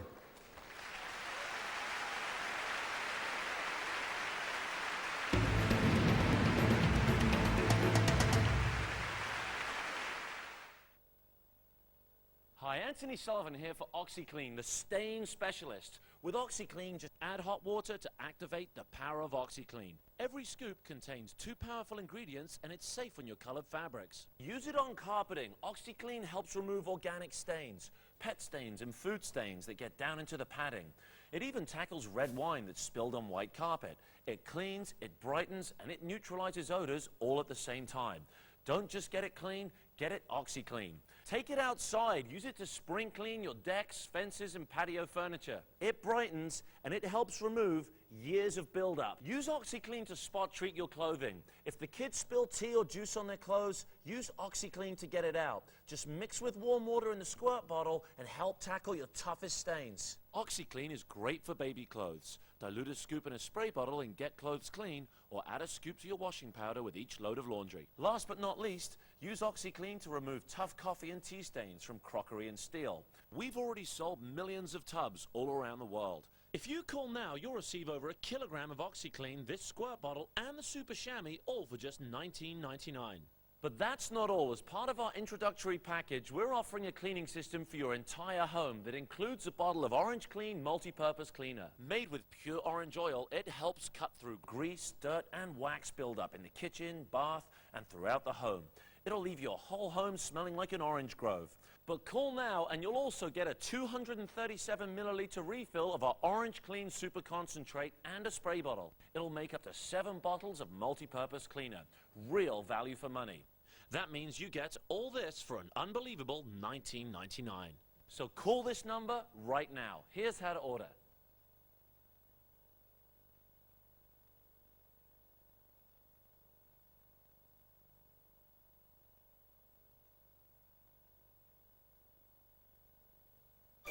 Hi, Anthony Sullivan here for OxyClean, the stain specialist. With OxyClean, just add hot water to activate the power of OxyClean. Every scoop contains 2 powerful ingredients and it's safe on your colored fabrics. Use it on carpeting. OxyClean helps remove organic stains, pet stains and food stains that get down into the padding. It even tackles red wine that's spilled on white carpet. It cleans, it brightens, and it neutralizes odors all at the same time. Don't just get it clean, Get it OxyClean. Take it outside. Use it to spring clean your decks, fences, and patio furniture. It brightens and it helps remove years of buildup. Use OxyClean to spot treat your clothing. If the kids spill tea or juice on their clothes, use OxyClean to get it out. Just mix with warm water in the squirt bottle and help tackle your toughest stains. OxyClean is great for baby clothes. Dilute a scoop in a spray bottle and get clothes clean, or add a scoop to your washing powder with each load of laundry. Last but not least, use OxyClean to remove tough coffee and tea stains from crockery and steel. We've already sold millions of tubs all around the world. If you call now, you'll receive over 1 kilogram of OxyClean, this squirt bottle, and the Super Chamois, all for just $19.99. But that's not all. As part of our introductory package, we're offering a cleaning system for your entire home that includes a bottle of Orange Clean multi-purpose cleaner. Made with pure orange oil, it helps cut through grease, dirt, and wax buildup in the kitchen, bath, and throughout the home. It'll leave your whole home smelling like an orange grove. But call now and you'll also get a 237 milliliter refill of our Orange Clean Super Concentrate and a spray bottle. It'll make up to 7 bottles of multi-purpose cleaner. Real value for money. That means you get all this for an unbelievable $19.99. So call this number right now. Here's how to order.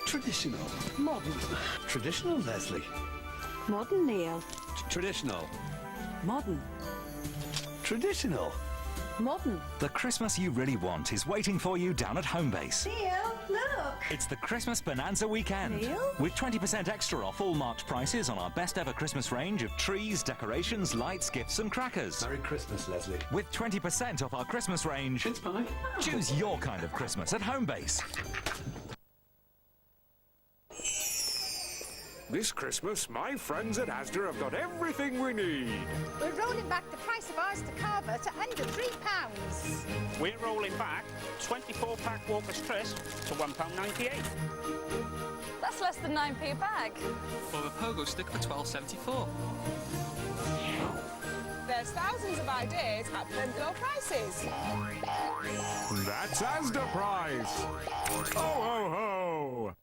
Traditional. Modern. Traditional, Leslie. Modern, Neil. Traditional. Modern. Traditional. Modern. The Christmas you really want is waiting for you down at Homebase. Neil, look! It's the Christmas Bonanza weekend. Neil? With 20% extra off all marked prices on our best ever Christmas range of trees, decorations, lights, gifts and crackers. Merry Christmas, Leslie. With 20% off our Christmas range. It's mine. Choose your kind of Christmas at Homebase. This Christmas, my friends at Asda have got everything we need. We're rolling back the price of ours to Carver to under £3. We're rolling back 24-pack Walker's Crisp to £1.98. That's less than 9p a bag. Or a pogo stick for £12.74. There's thousands of ideas at plenty low prices. That's Asda price. Ho, ho, ho!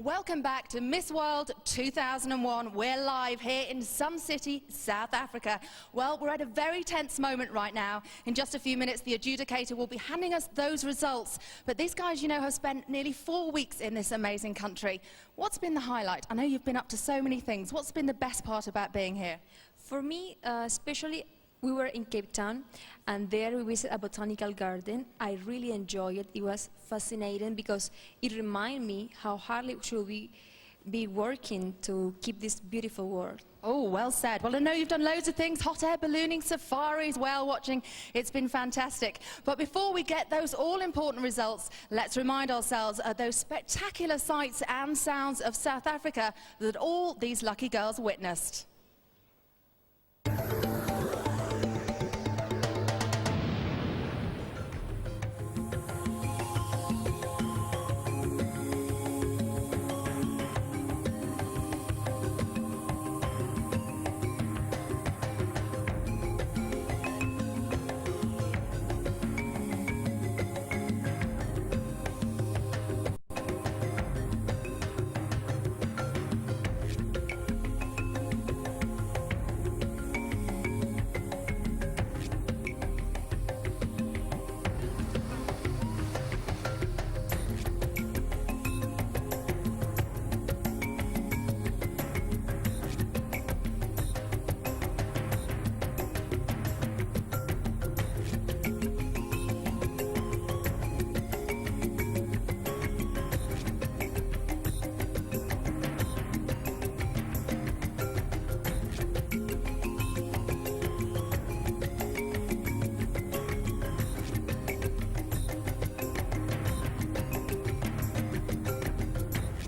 Welcome back to Miss World 2001. We're live here in Sun City, South Africa. Well, we're at a very tense moment right now. In just a few minutes, the adjudicator will be handing us those results. But these guys, you know, have spent nearly 4 weeks in this amazing country. What's been the highlight? I know you've been up to so many things. What's been the best part about being here? For me, especially, we were in Cape Town, and there we visited a botanical garden. I really enjoyed it. It was fascinating because it reminded me how hard should we be working to keep this beautiful world. Oh, well said. Well, I know you've done loads of things, hot air ballooning, safaris, whale watching. It's been fantastic. But before we get those all-important results, let's remind ourselves of those spectacular sights and sounds of South Africa that all these lucky girls witnessed.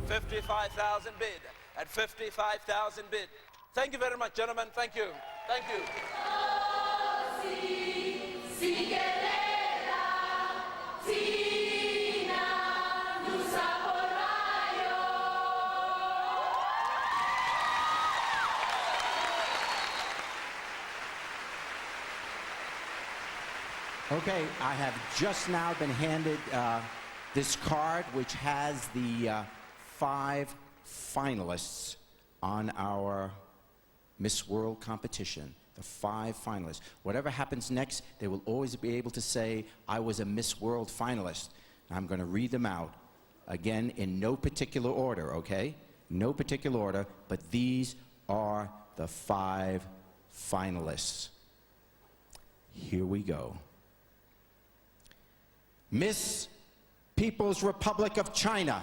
$55,000 bid. At $55,000 bid. Thank you very much, gentlemen. Thank you. Thank you. Tina. Okay, I have just now been handed this card, which has the 5 finalists on our Miss World competition. The 5 finalists. Whatever happens next, they will always be able to say, I was a Miss World finalist. I'm going to read them out, again, in no particular order, okay? No particular order, but these are the 5 finalists. Here we go. Miss People's Republic of China.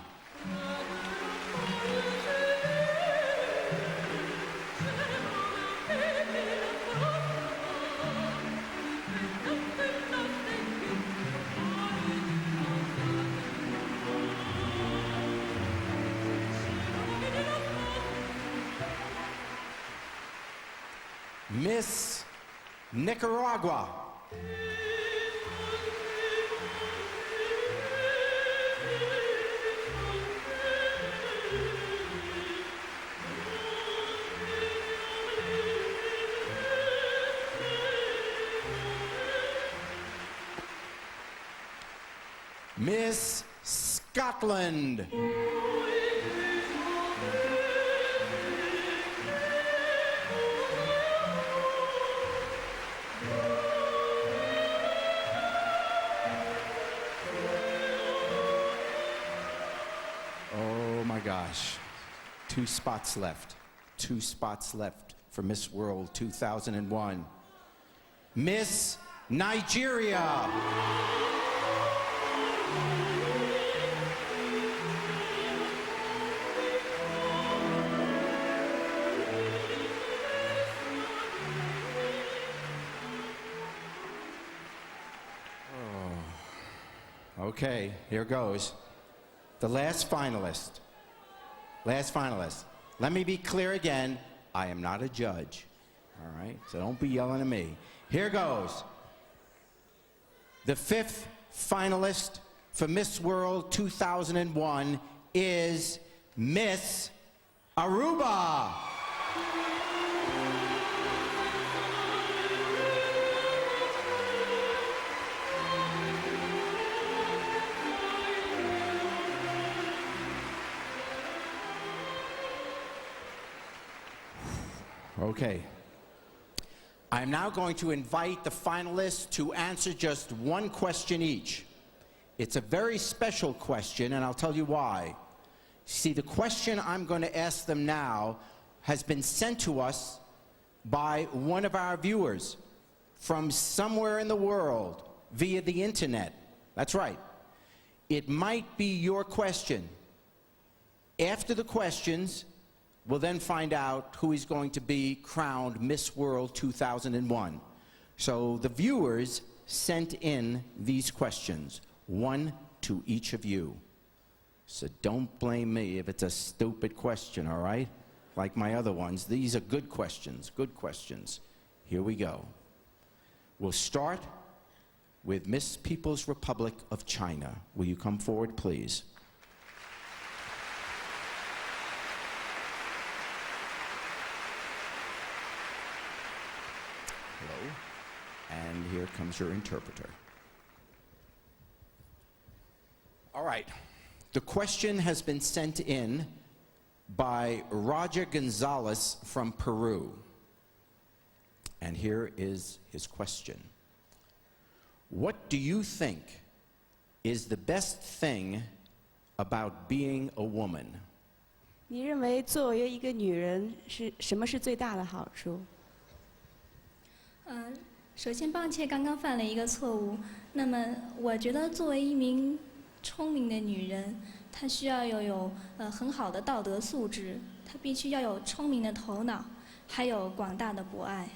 Miss Nicaragua. Miss Scotland. Oh my gosh. 2 spots left. 2 spots left for Miss World 2001. Miss Nigeria. Okay, here goes. The last finalist. Last finalist. Let me be clear again. I am not a judge. All right? So don't be yelling at me. Here goes. The 5th finalist for Miss World 2001 is Miss Aruba. Okay. I'm now going to invite the finalists to answer just one question each. It's a very special question, and I'll tell you why. See, the question I'm going to ask them now has been sent to us by one of our viewers from somewhere in the world via the internet. That's right. It might be your question. After the questions, we'll then find out who is going to be crowned Miss World 2001. So the viewers sent in these questions, one to each of you. So don't blame me if it's a stupid question, all right? Like my other ones. These are good questions, good questions. Here we go. We'll start with Miss People's Republic of China. Will you come forward, please? Hello. And here comes your interpreter. All right. The question has been sent in by Roger Gonzalez from Peru. And here is his question. What do you think is the best thing about being a woman? 你认为作为一个女人是什么是最大的好处？首先抱歉，刚刚犯了一个错误。那么，我觉得作为一名聪明的女人，她需要有很好的道德素质，她必须要有聪明的头脑，还有广大的博爱。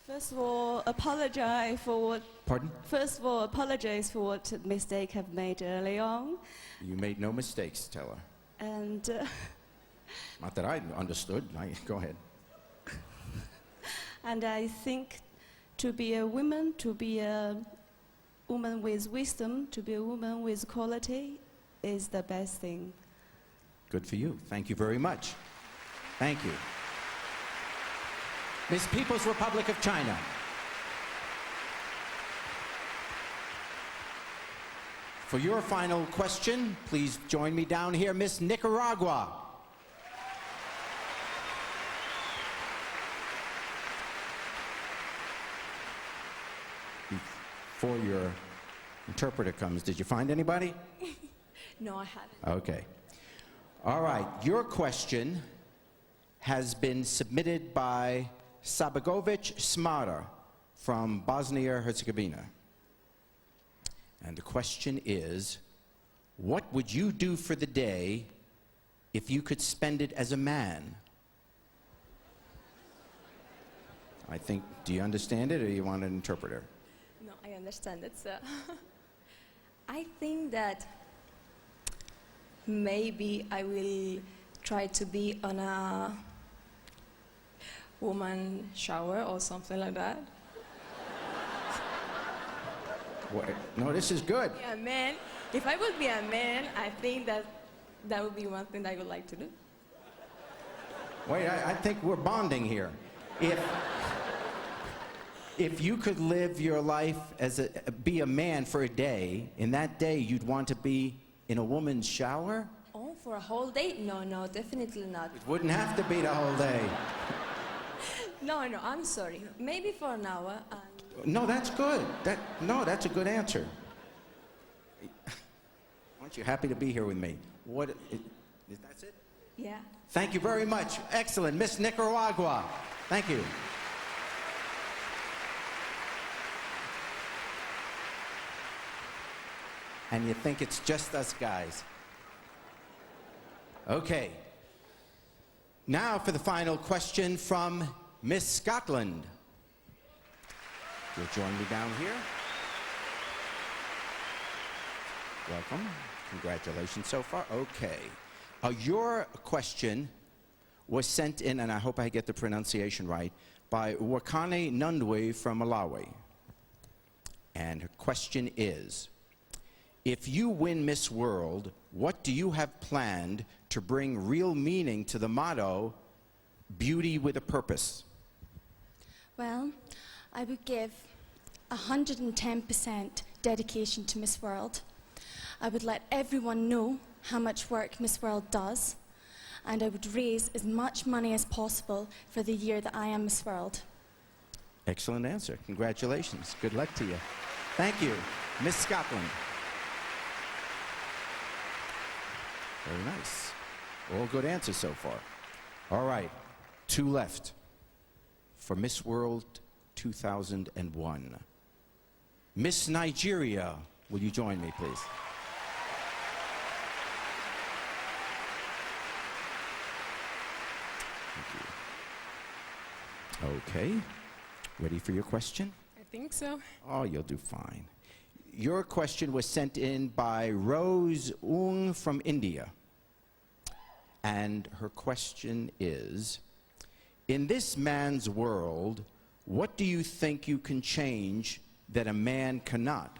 First of all, apologize for what. Pardon? First of all, apologize for what mistake I've made early on. You made no mistakes, tell her. And not that I understood. Go ahead. And I think to be a woman, to be a woman with wisdom, to be a woman with quality is the best thing. Good for you. Thank you very much. Thank you. Miss People's Republic of China. For your final question, please join me down here, Miss Nicaragua. Before your interpreter comes, did you find anybody? No, I haven't. Okay. All right. Your question has been submitted by Sabagovic Smara from Bosnia-Herzegovina. And the question is, what would you do for the day if you could spend it as a man? I think, do you understand it or you want an interpreter? No, I understand it. So I think that maybe I will try to be on a woman shower or something like that. What? No, this is good. Be a man. If I would be a man, I think that that would be one thing I would like to do. Wait, I think we're bonding here. If you could live your life as be a man for a day, in that day you'd want to be in a woman's shower? Oh, for a whole day? No, no, definitely not. It wouldn't have to be the whole day. No, I'm sorry. Maybe for an hour. No, that's good. That's a good answer. Aren't you happy to be here with me? That's it? Yeah. Thank you very much. Excellent. Miss Nicaragua. Thank you. And you think it's just us guys. Okay. Now for the final question from Miss Scotland. You'll join me down here. Welcome. Congratulations so far. Okay. Your question was sent in, and I hope I get the pronunciation right, by Wakane Nundwe from Malawi. And her question is, if you win Miss World, what do you have planned to bring real meaning to the motto, beauty with a purpose? Well, I would give 110% dedication to Miss World. I would let everyone know how much work Miss World does, and I would raise as much money as possible for the year that I am Miss World. Excellent answer. Congratulations. Good luck to you. Thank you. Miss Scotland. Very nice. All good answers so far. All right. 2 left for Miss World 2001. Miss Nigeria, will you join me, please? Thank you. Okay. Ready for your question? I think so. Oh, you'll do fine. Your question was sent in by Rose Ung from India. And her question is, in this man's world, what do you think you can change that a man cannot?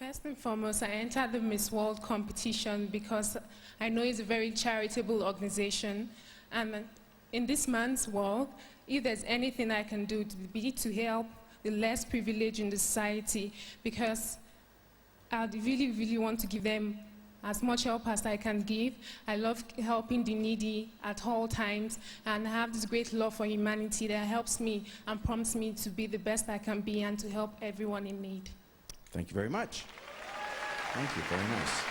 First and foremost, I entered the Miss World competition because I know it's a very charitable organization. And in this man's world, if there's anything I can do to help the less privileged in the society, because I really, really want to give them as much help as I can give. I love helping the needy at all times, and I have this great love for humanity that helps me and prompts me to be the best I can be and to help everyone in need. Thank you very much. Thank you, very nice.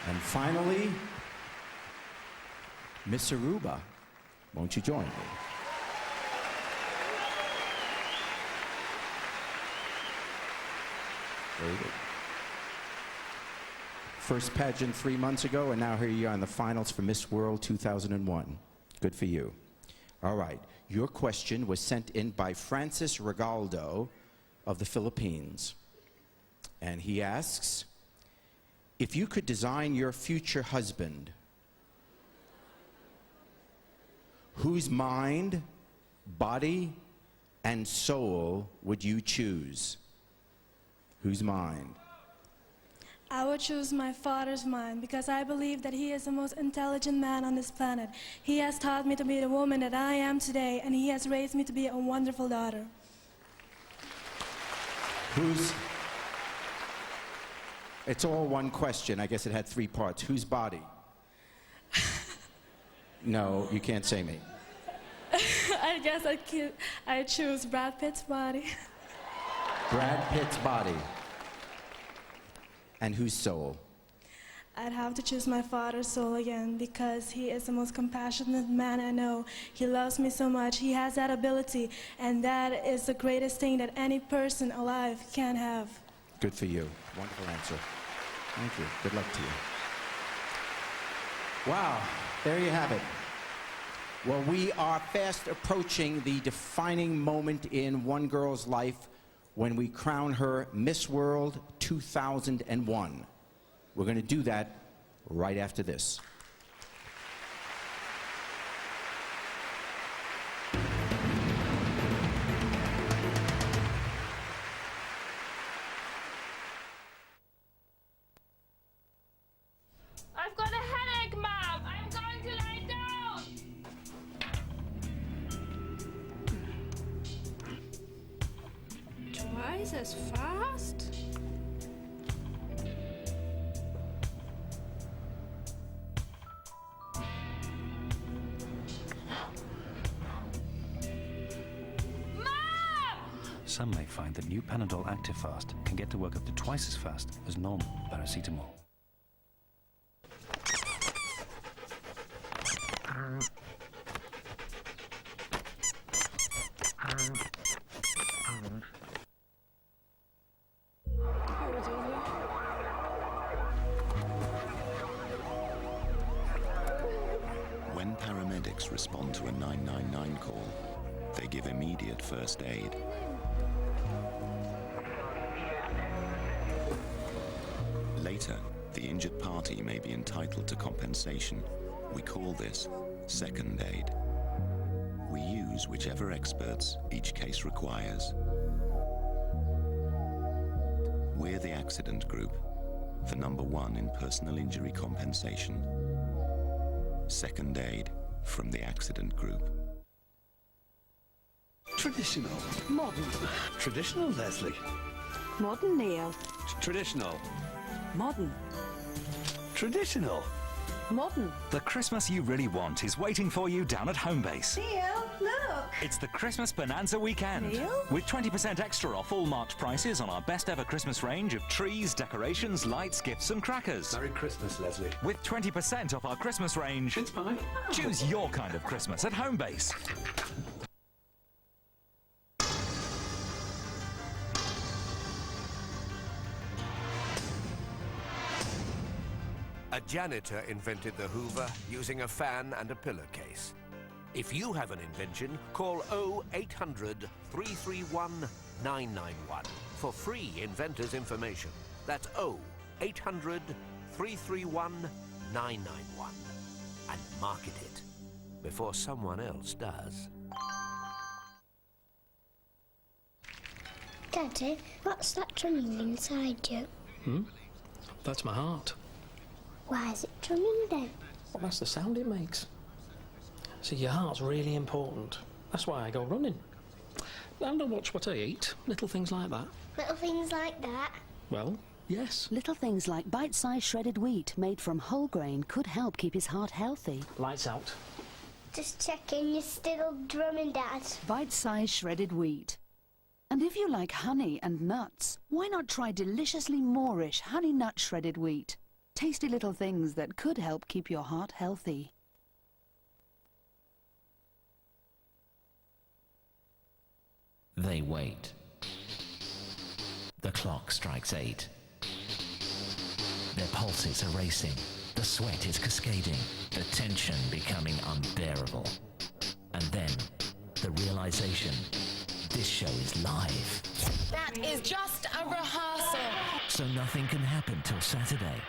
And finally, Miss Aruba, won't you join me? Very good. First pageant 3 months ago, and now here you are in the finals for Miss World 2001. Good for you. All right. Your question was sent in by Francis Regaldo of the Philippines. And he asks, if you could design your future husband, whose mind, body, and soul would you choose? Whose mind? I would choose my father's mind because I believe that he is the most intelligent man on this planet. He has taught me to be the woman that I am today, and he has raised me to be a wonderful daughter. It's all one question. I guess it had 3 parts. Whose body? No, you can't say me. I guess I choose Brad Pitt's body. Brad Pitt's body. And whose soul? I'd have to choose my father's soul again because he is the most compassionate man I know. He loves me so much. He has that ability, and that is the greatest thing that any person alive can have. Good for you. Wonderful answer. Thank you. Good luck to you. Wow, there you have it. Well, we are fast approaching the defining moment in one girl's life when we crown her Miss World 2001. We're going to do that right after this. I've got a headache, Mom. I'm going to lie down. Twice as fast? Some may find that new Panadol Active-Fast can get to work up to twice as fast as normal paracetamol. When paramedics respond to a 999 call, they give immediate first aid. Later, the injured party may be entitled to compensation. We call this second aid. We use whichever experts each case requires. We're the accident group, the #1 in personal injury compensation. Second aid from the accident group. Traditional. Modern. Traditional, Leslie. Modern, Neil. Traditional. Modern. Traditional. Modern. The Christmas you really want is waiting for you down at Homebase. Neil, look. It's the Christmas Bonanza weekend. Neil? With 20% extra off all March prices on our best ever Christmas range of trees, decorations, lights, gifts and crackers. Merry Christmas, Leslie. With 20% off our Christmas range. It's mine. Choose your kind of Christmas at Homebase. A janitor invented the Hoover using a fan and a pillowcase. If you have an invention, call 0800 331 991 for free inventor's information. That's 0800 331 991. And market it before someone else does. Daddy, what's that drumming inside you? That's my heart. Why is it drumming then? Well, that's the sound it makes. See, your heart's really important. That's why I go running. And I watch what I eat, little things like that. Little things like that? Well, yes. Little things like bite-sized shredded wheat made from whole grain could help keep his heart healthy. Lights out. Just checking you're still drumming, Dad. Bite-sized shredded wheat. And if you like honey and nuts, why not try deliciously Moorish honey nut shredded wheat? Tasty little things that could help keep your heart healthy. They wait. The clock strikes 8. Their pulses are racing. The sweat is cascading. The tension becoming unbearable. And then, the realization, this show is live. That is just a rehearsal. So nothing can happen till Saturday.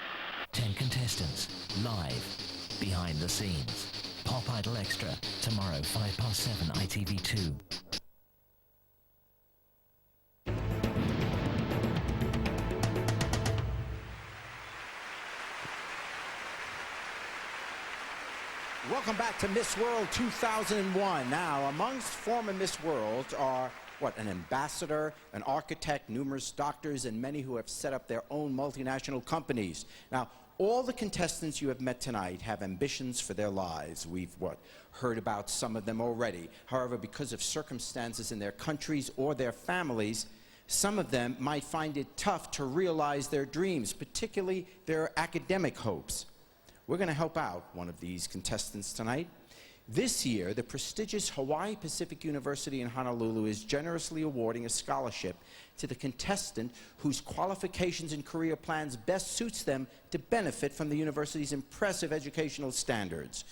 10 contestants, live, behind the scenes. Pop Idol Extra, tomorrow, 7:05 ITV2. Welcome back to Miss World 2001. Now, amongst former Miss Worlds are an ambassador, an architect, numerous doctors, and many who have set up their own multinational companies. Now, all the contestants you have met tonight have ambitions for their lives. We've, heard about some of them already. However, because of circumstances in their countries or their families, some of them might find it tough to realize their dreams, particularly their academic hopes. We're going to help out one of these contestants tonight. This year, the prestigious Hawaii Pacific University in Honolulu is generously awarding a scholarship to the contestant whose qualifications and career plans best suits them to benefit from the university's impressive educational standards.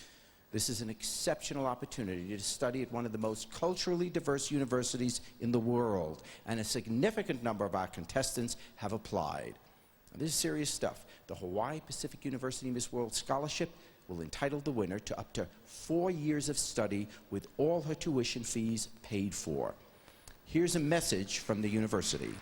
This is an exceptional opportunity to study at one of the most culturally diverse universities in the world, and a significant number of our contestants have applied. Now, this is serious stuff. The Hawaii Pacific University Miss World Scholarship will entitle the winner to up to 4 years of study with all her tuition fees paid for. Here's a message from the university.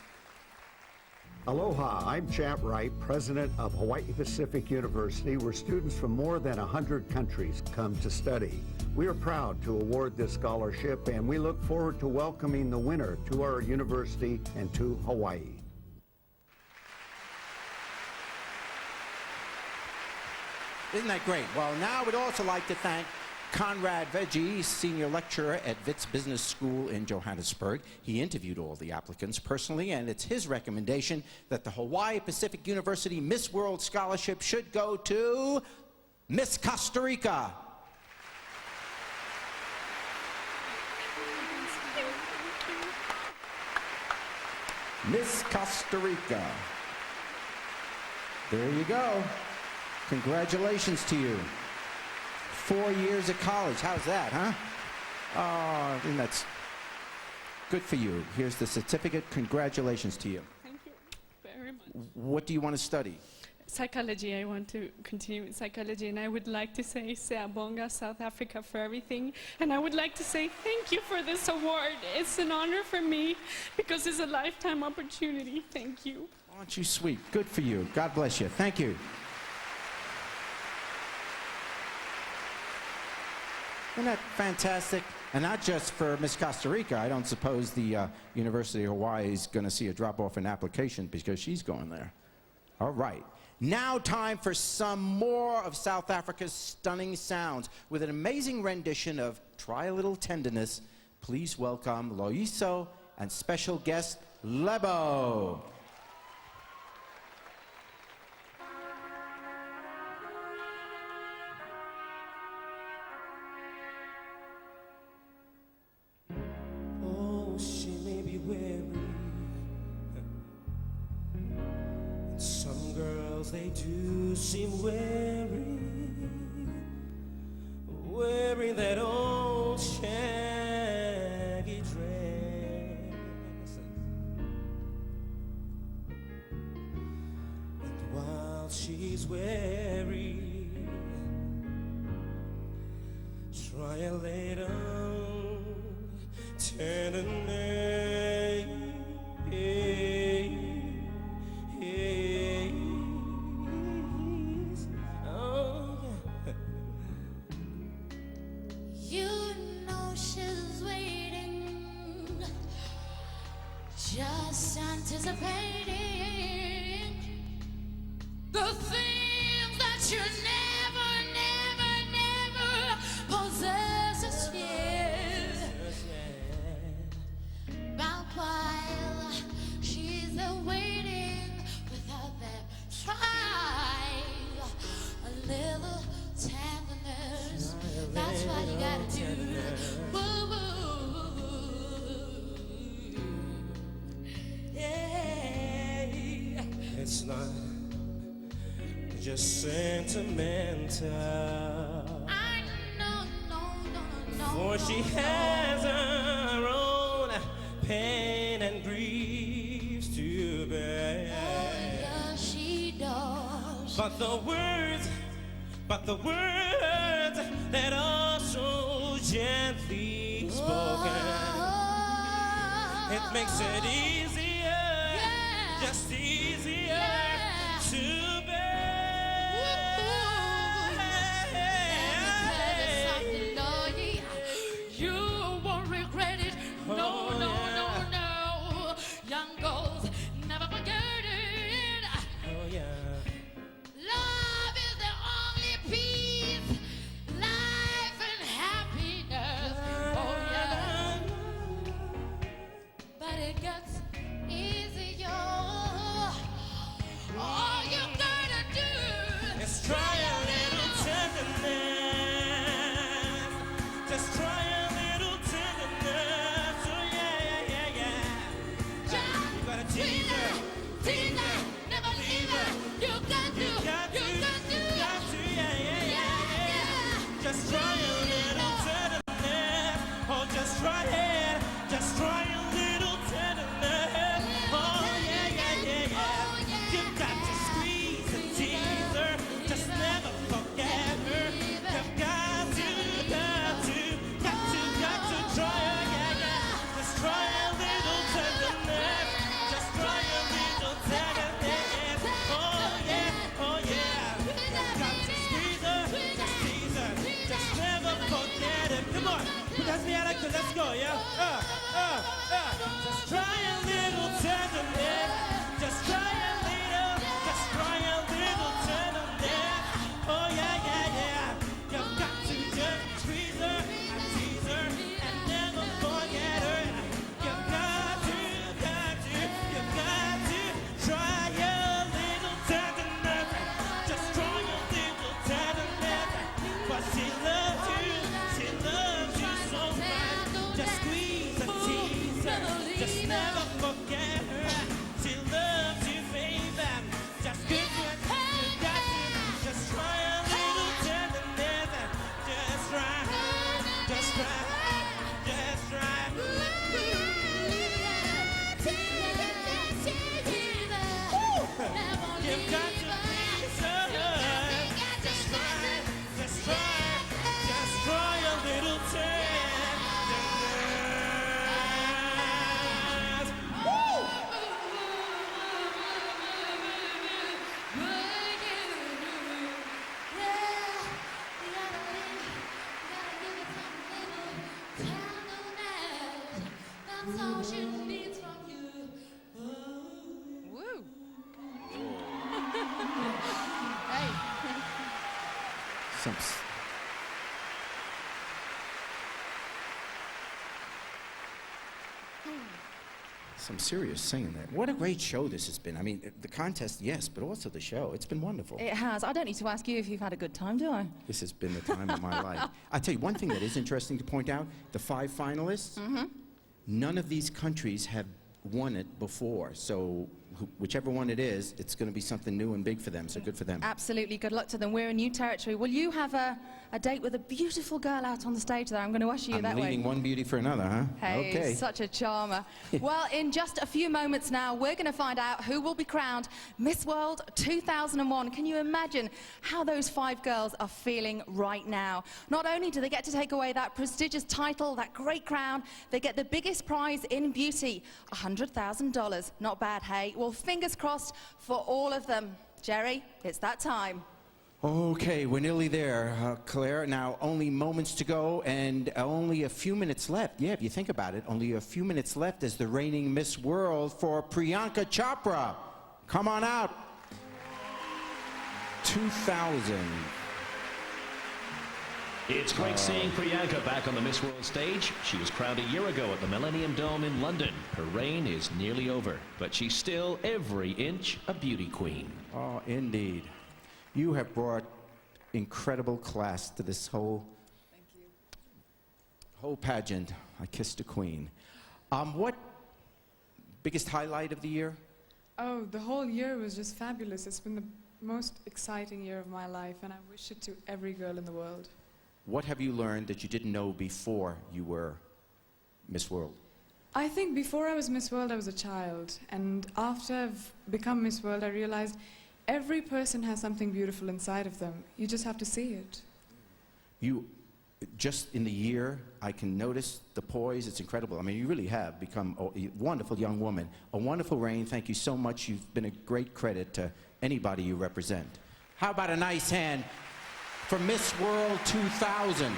Aloha, I'm Chat Wright, president of Hawaii Pacific University, where students from more than 100 countries come to study. We are proud to award this scholarship, and we look forward to welcoming the winner to our university and to Hawaii. Isn't that great? Well, now I would also like to thank Conrad Veggie, senior lecturer at Wits Business School in Johannesburg. He interviewed all the applicants personally, and it's his recommendation that the Hawaii Pacific University Miss World Scholarship should go to Miss Costa Rica. Miss Costa Rica. There you go. Congratulations to you. 4 years of college. How's that, huh? Oh, and that's good for you. Here's the certificate. Congratulations to you. Thank you very much. What do you want to study? Psychology. I want to continue with psychology, and I would like to say Seabonga, South Africa, for everything. And I would like to say thank you for this award. It's an honor for me because it's a lifetime opportunity. Thank you. Aren't you sweet? Good for you. God bless you. Thank you. Isn't that fantastic? And not just for Miss Costa Rica. I don't suppose the University of Hawaii is going to see a drop-off in application because she's going there. All right. Now time for some more of South Africa's stunning sounds. With an amazing rendition of Try a Little Tenderness, please welcome Loiso and special guest Lebo. They do seem wearing that old shaggy dress. And while she's weary, try a little tenderness. Just anticipating the things that you never possess yet. But while she's waiting without that, try a little tenderness. That's what you gotta do. Woo-woo. It's not just sentimental. I know, no. For she has her own pain and griefs to bear. Oh, yeah, she does. But the words that are so gently spoken, it makes it easier, just easier to bear. You won't regret it. No. teaser, teaser, never leave her. You got to, yeah. Just try a little tenderness. Oh, just try it. Just try a little tenderness. Oh, yeah. You've got to squeeze and tease her. Just never forget her. You've got to try her, yeah. Just try a little tenderness. Just try a little tenderness. Oh, yeah. You've got to squeeze her, just tease her. Just never forget it. Come on, put that piano, let's go, yeah. Just try a little tenderness. Just try a little. Just try a little tenderness. Oh yeah. You've got to just squeeze her and tease her and never forget her. You've got to try a little tenderness. Just try a little tenderness. But she loves you so much. Just squeeze and tease her. Just never forget her. She loves you, baby. Just give her. You got to just try a little tenderness. Just try. You've got to please her. Just try a little tenderness. Woo! That's all she needs from you. Woo. Some serious singing there. What a great show this has been. I mean, the contest, yes, but also the show. It's been wonderful. It has. I don't need to ask you if you've had a good time, do I? This has been the time of my life. I tell you, one thing that is interesting to point out, the 5 finalists, none of these countries have won it before. So whichever one it is, it's going to be something new and big for them, so good for them. Absolutely. Good luck to them. We're in new territory. Will you have a date with a beautiful girl out on the stage there? I'm going to usher you that way. I'm leaving one beauty for another, huh? Hey, okay. Such a charmer. Well, in just a few moments now, we're going to find out who will be crowned Miss World 2001. Can you imagine how those 5 girls are feeling right now? Not only do they get to take away that prestigious title, that great crown, they get the biggest prize in beauty, $100,000. Not bad, hey? Well, fingers crossed for all of them. Jerry, it's that time. Okay, we're nearly there, Claire. Now, only moments to go and only a few minutes left. Yeah, if you think about it, only a few minutes left as the reigning Miss World for Priyanka Chopra. Come on out. 2000. It's great seeing Priyanka back on the Miss World stage. She was crowned a year ago at the Millennium Dome in London. Her reign is nearly over, but she's still every inch a beauty queen. Oh, indeed. You have brought incredible class to this whole pageant. I kissed a queen. What biggest highlight of the year? Oh, the whole year was just fabulous. It's been the most exciting year of my life, and I wish it to every girl in the world. What have you learned that you didn't know before you were Miss World? I think before I was Miss World, I was a child, and after I've become Miss World, I realized every person has something beautiful inside of them. You just have to see it. You, just in the year, I can notice the poise. It's incredible. I mean, you really have become a wonderful young woman. A wonderful reign. Thank you so much. You've been a great credit to anybody you represent. How about a nice hand for Miss World 2000?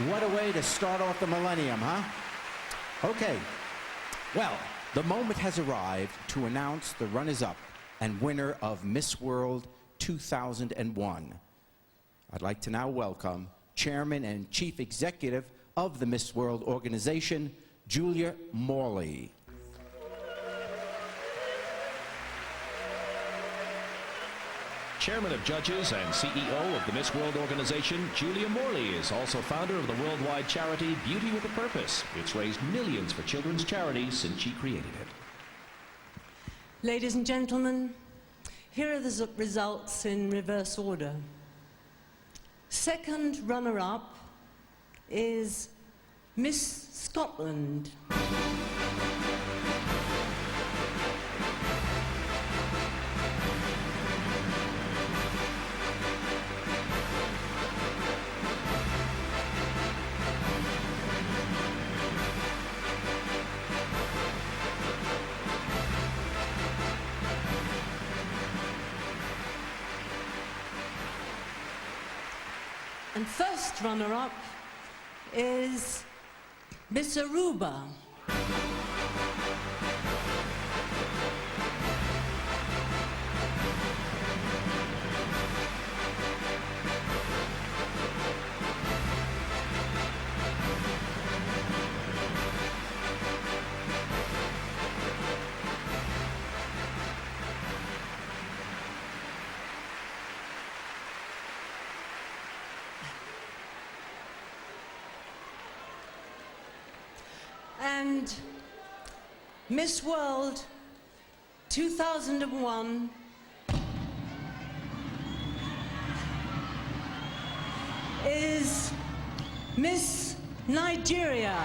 What a way to start off the millennium, huh? Okay. Well, the moment has arrived to announce the runners-up and winner of Miss World 2001. I'd like to now welcome Chairman and Chief Executive of the Miss World organization, Julia Morley. Chairman of Judges and CEO of the Miss World organization, Julia Morley is also founder of the worldwide charity Beauty with a Purpose. It's raised millions for children's charities since she created it. Ladies and gentlemen, here are the results in reverse order. Second runner-up is Miss Scotland. And first runner-up is Miss Aruba. And Miss World 2001 is Miss Nigeria.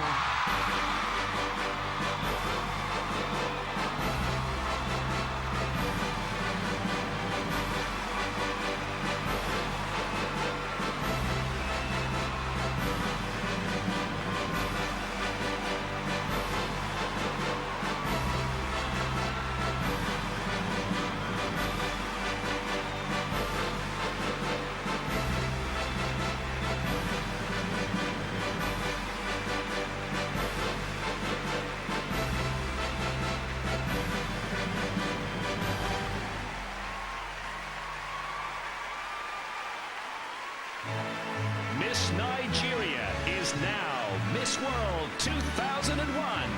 Miss Nigeria is now Miss World 2001.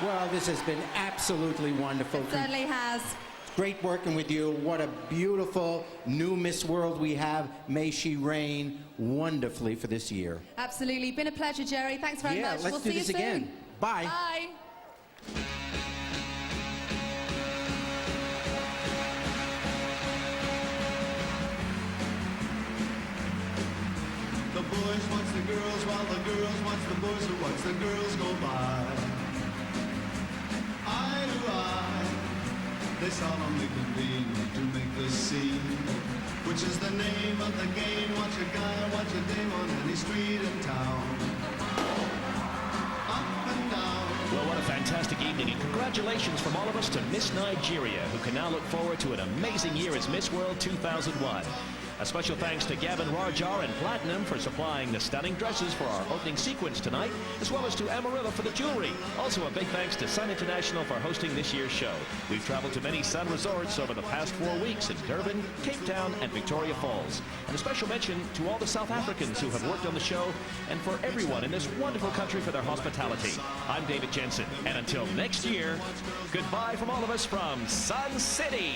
Well, this has been absolutely wonderful. It certainly has. Great working with you. What a beautiful new Miss World we have. May she reign wonderfully for this year. Absolutely. Been a pleasure, Jerry. Thanks very much. Let's we'll do see this you soon. again. Bye. Bye. The boys watch the girls while the girls watch the boys who watch the girls go by. Eye to eye, they solemnly convene to make the scene, which is the name of the game. Watch a guy, watch a dame on any street in town. Up and down. Well, what a fantastic evening, and congratulations from all of us to Miss Nigeria, who can now look forward to an amazing year as Miss World 2001. A special thanks to Gavin Rajar and Platinum for supplying the stunning dresses for our opening sequence tonight, as well as to Amarillo for the jewelry. Also a big thanks to Sun International for hosting this year's show. We've traveled to many Sun resorts over the past 4 weeks in Durban, Cape Town, and Victoria Falls. And a special mention to all the South Africans who have worked on the show, and for everyone in this wonderful country for their hospitality. I'm David Jensen, and until next year, goodbye from all of us from Sun City.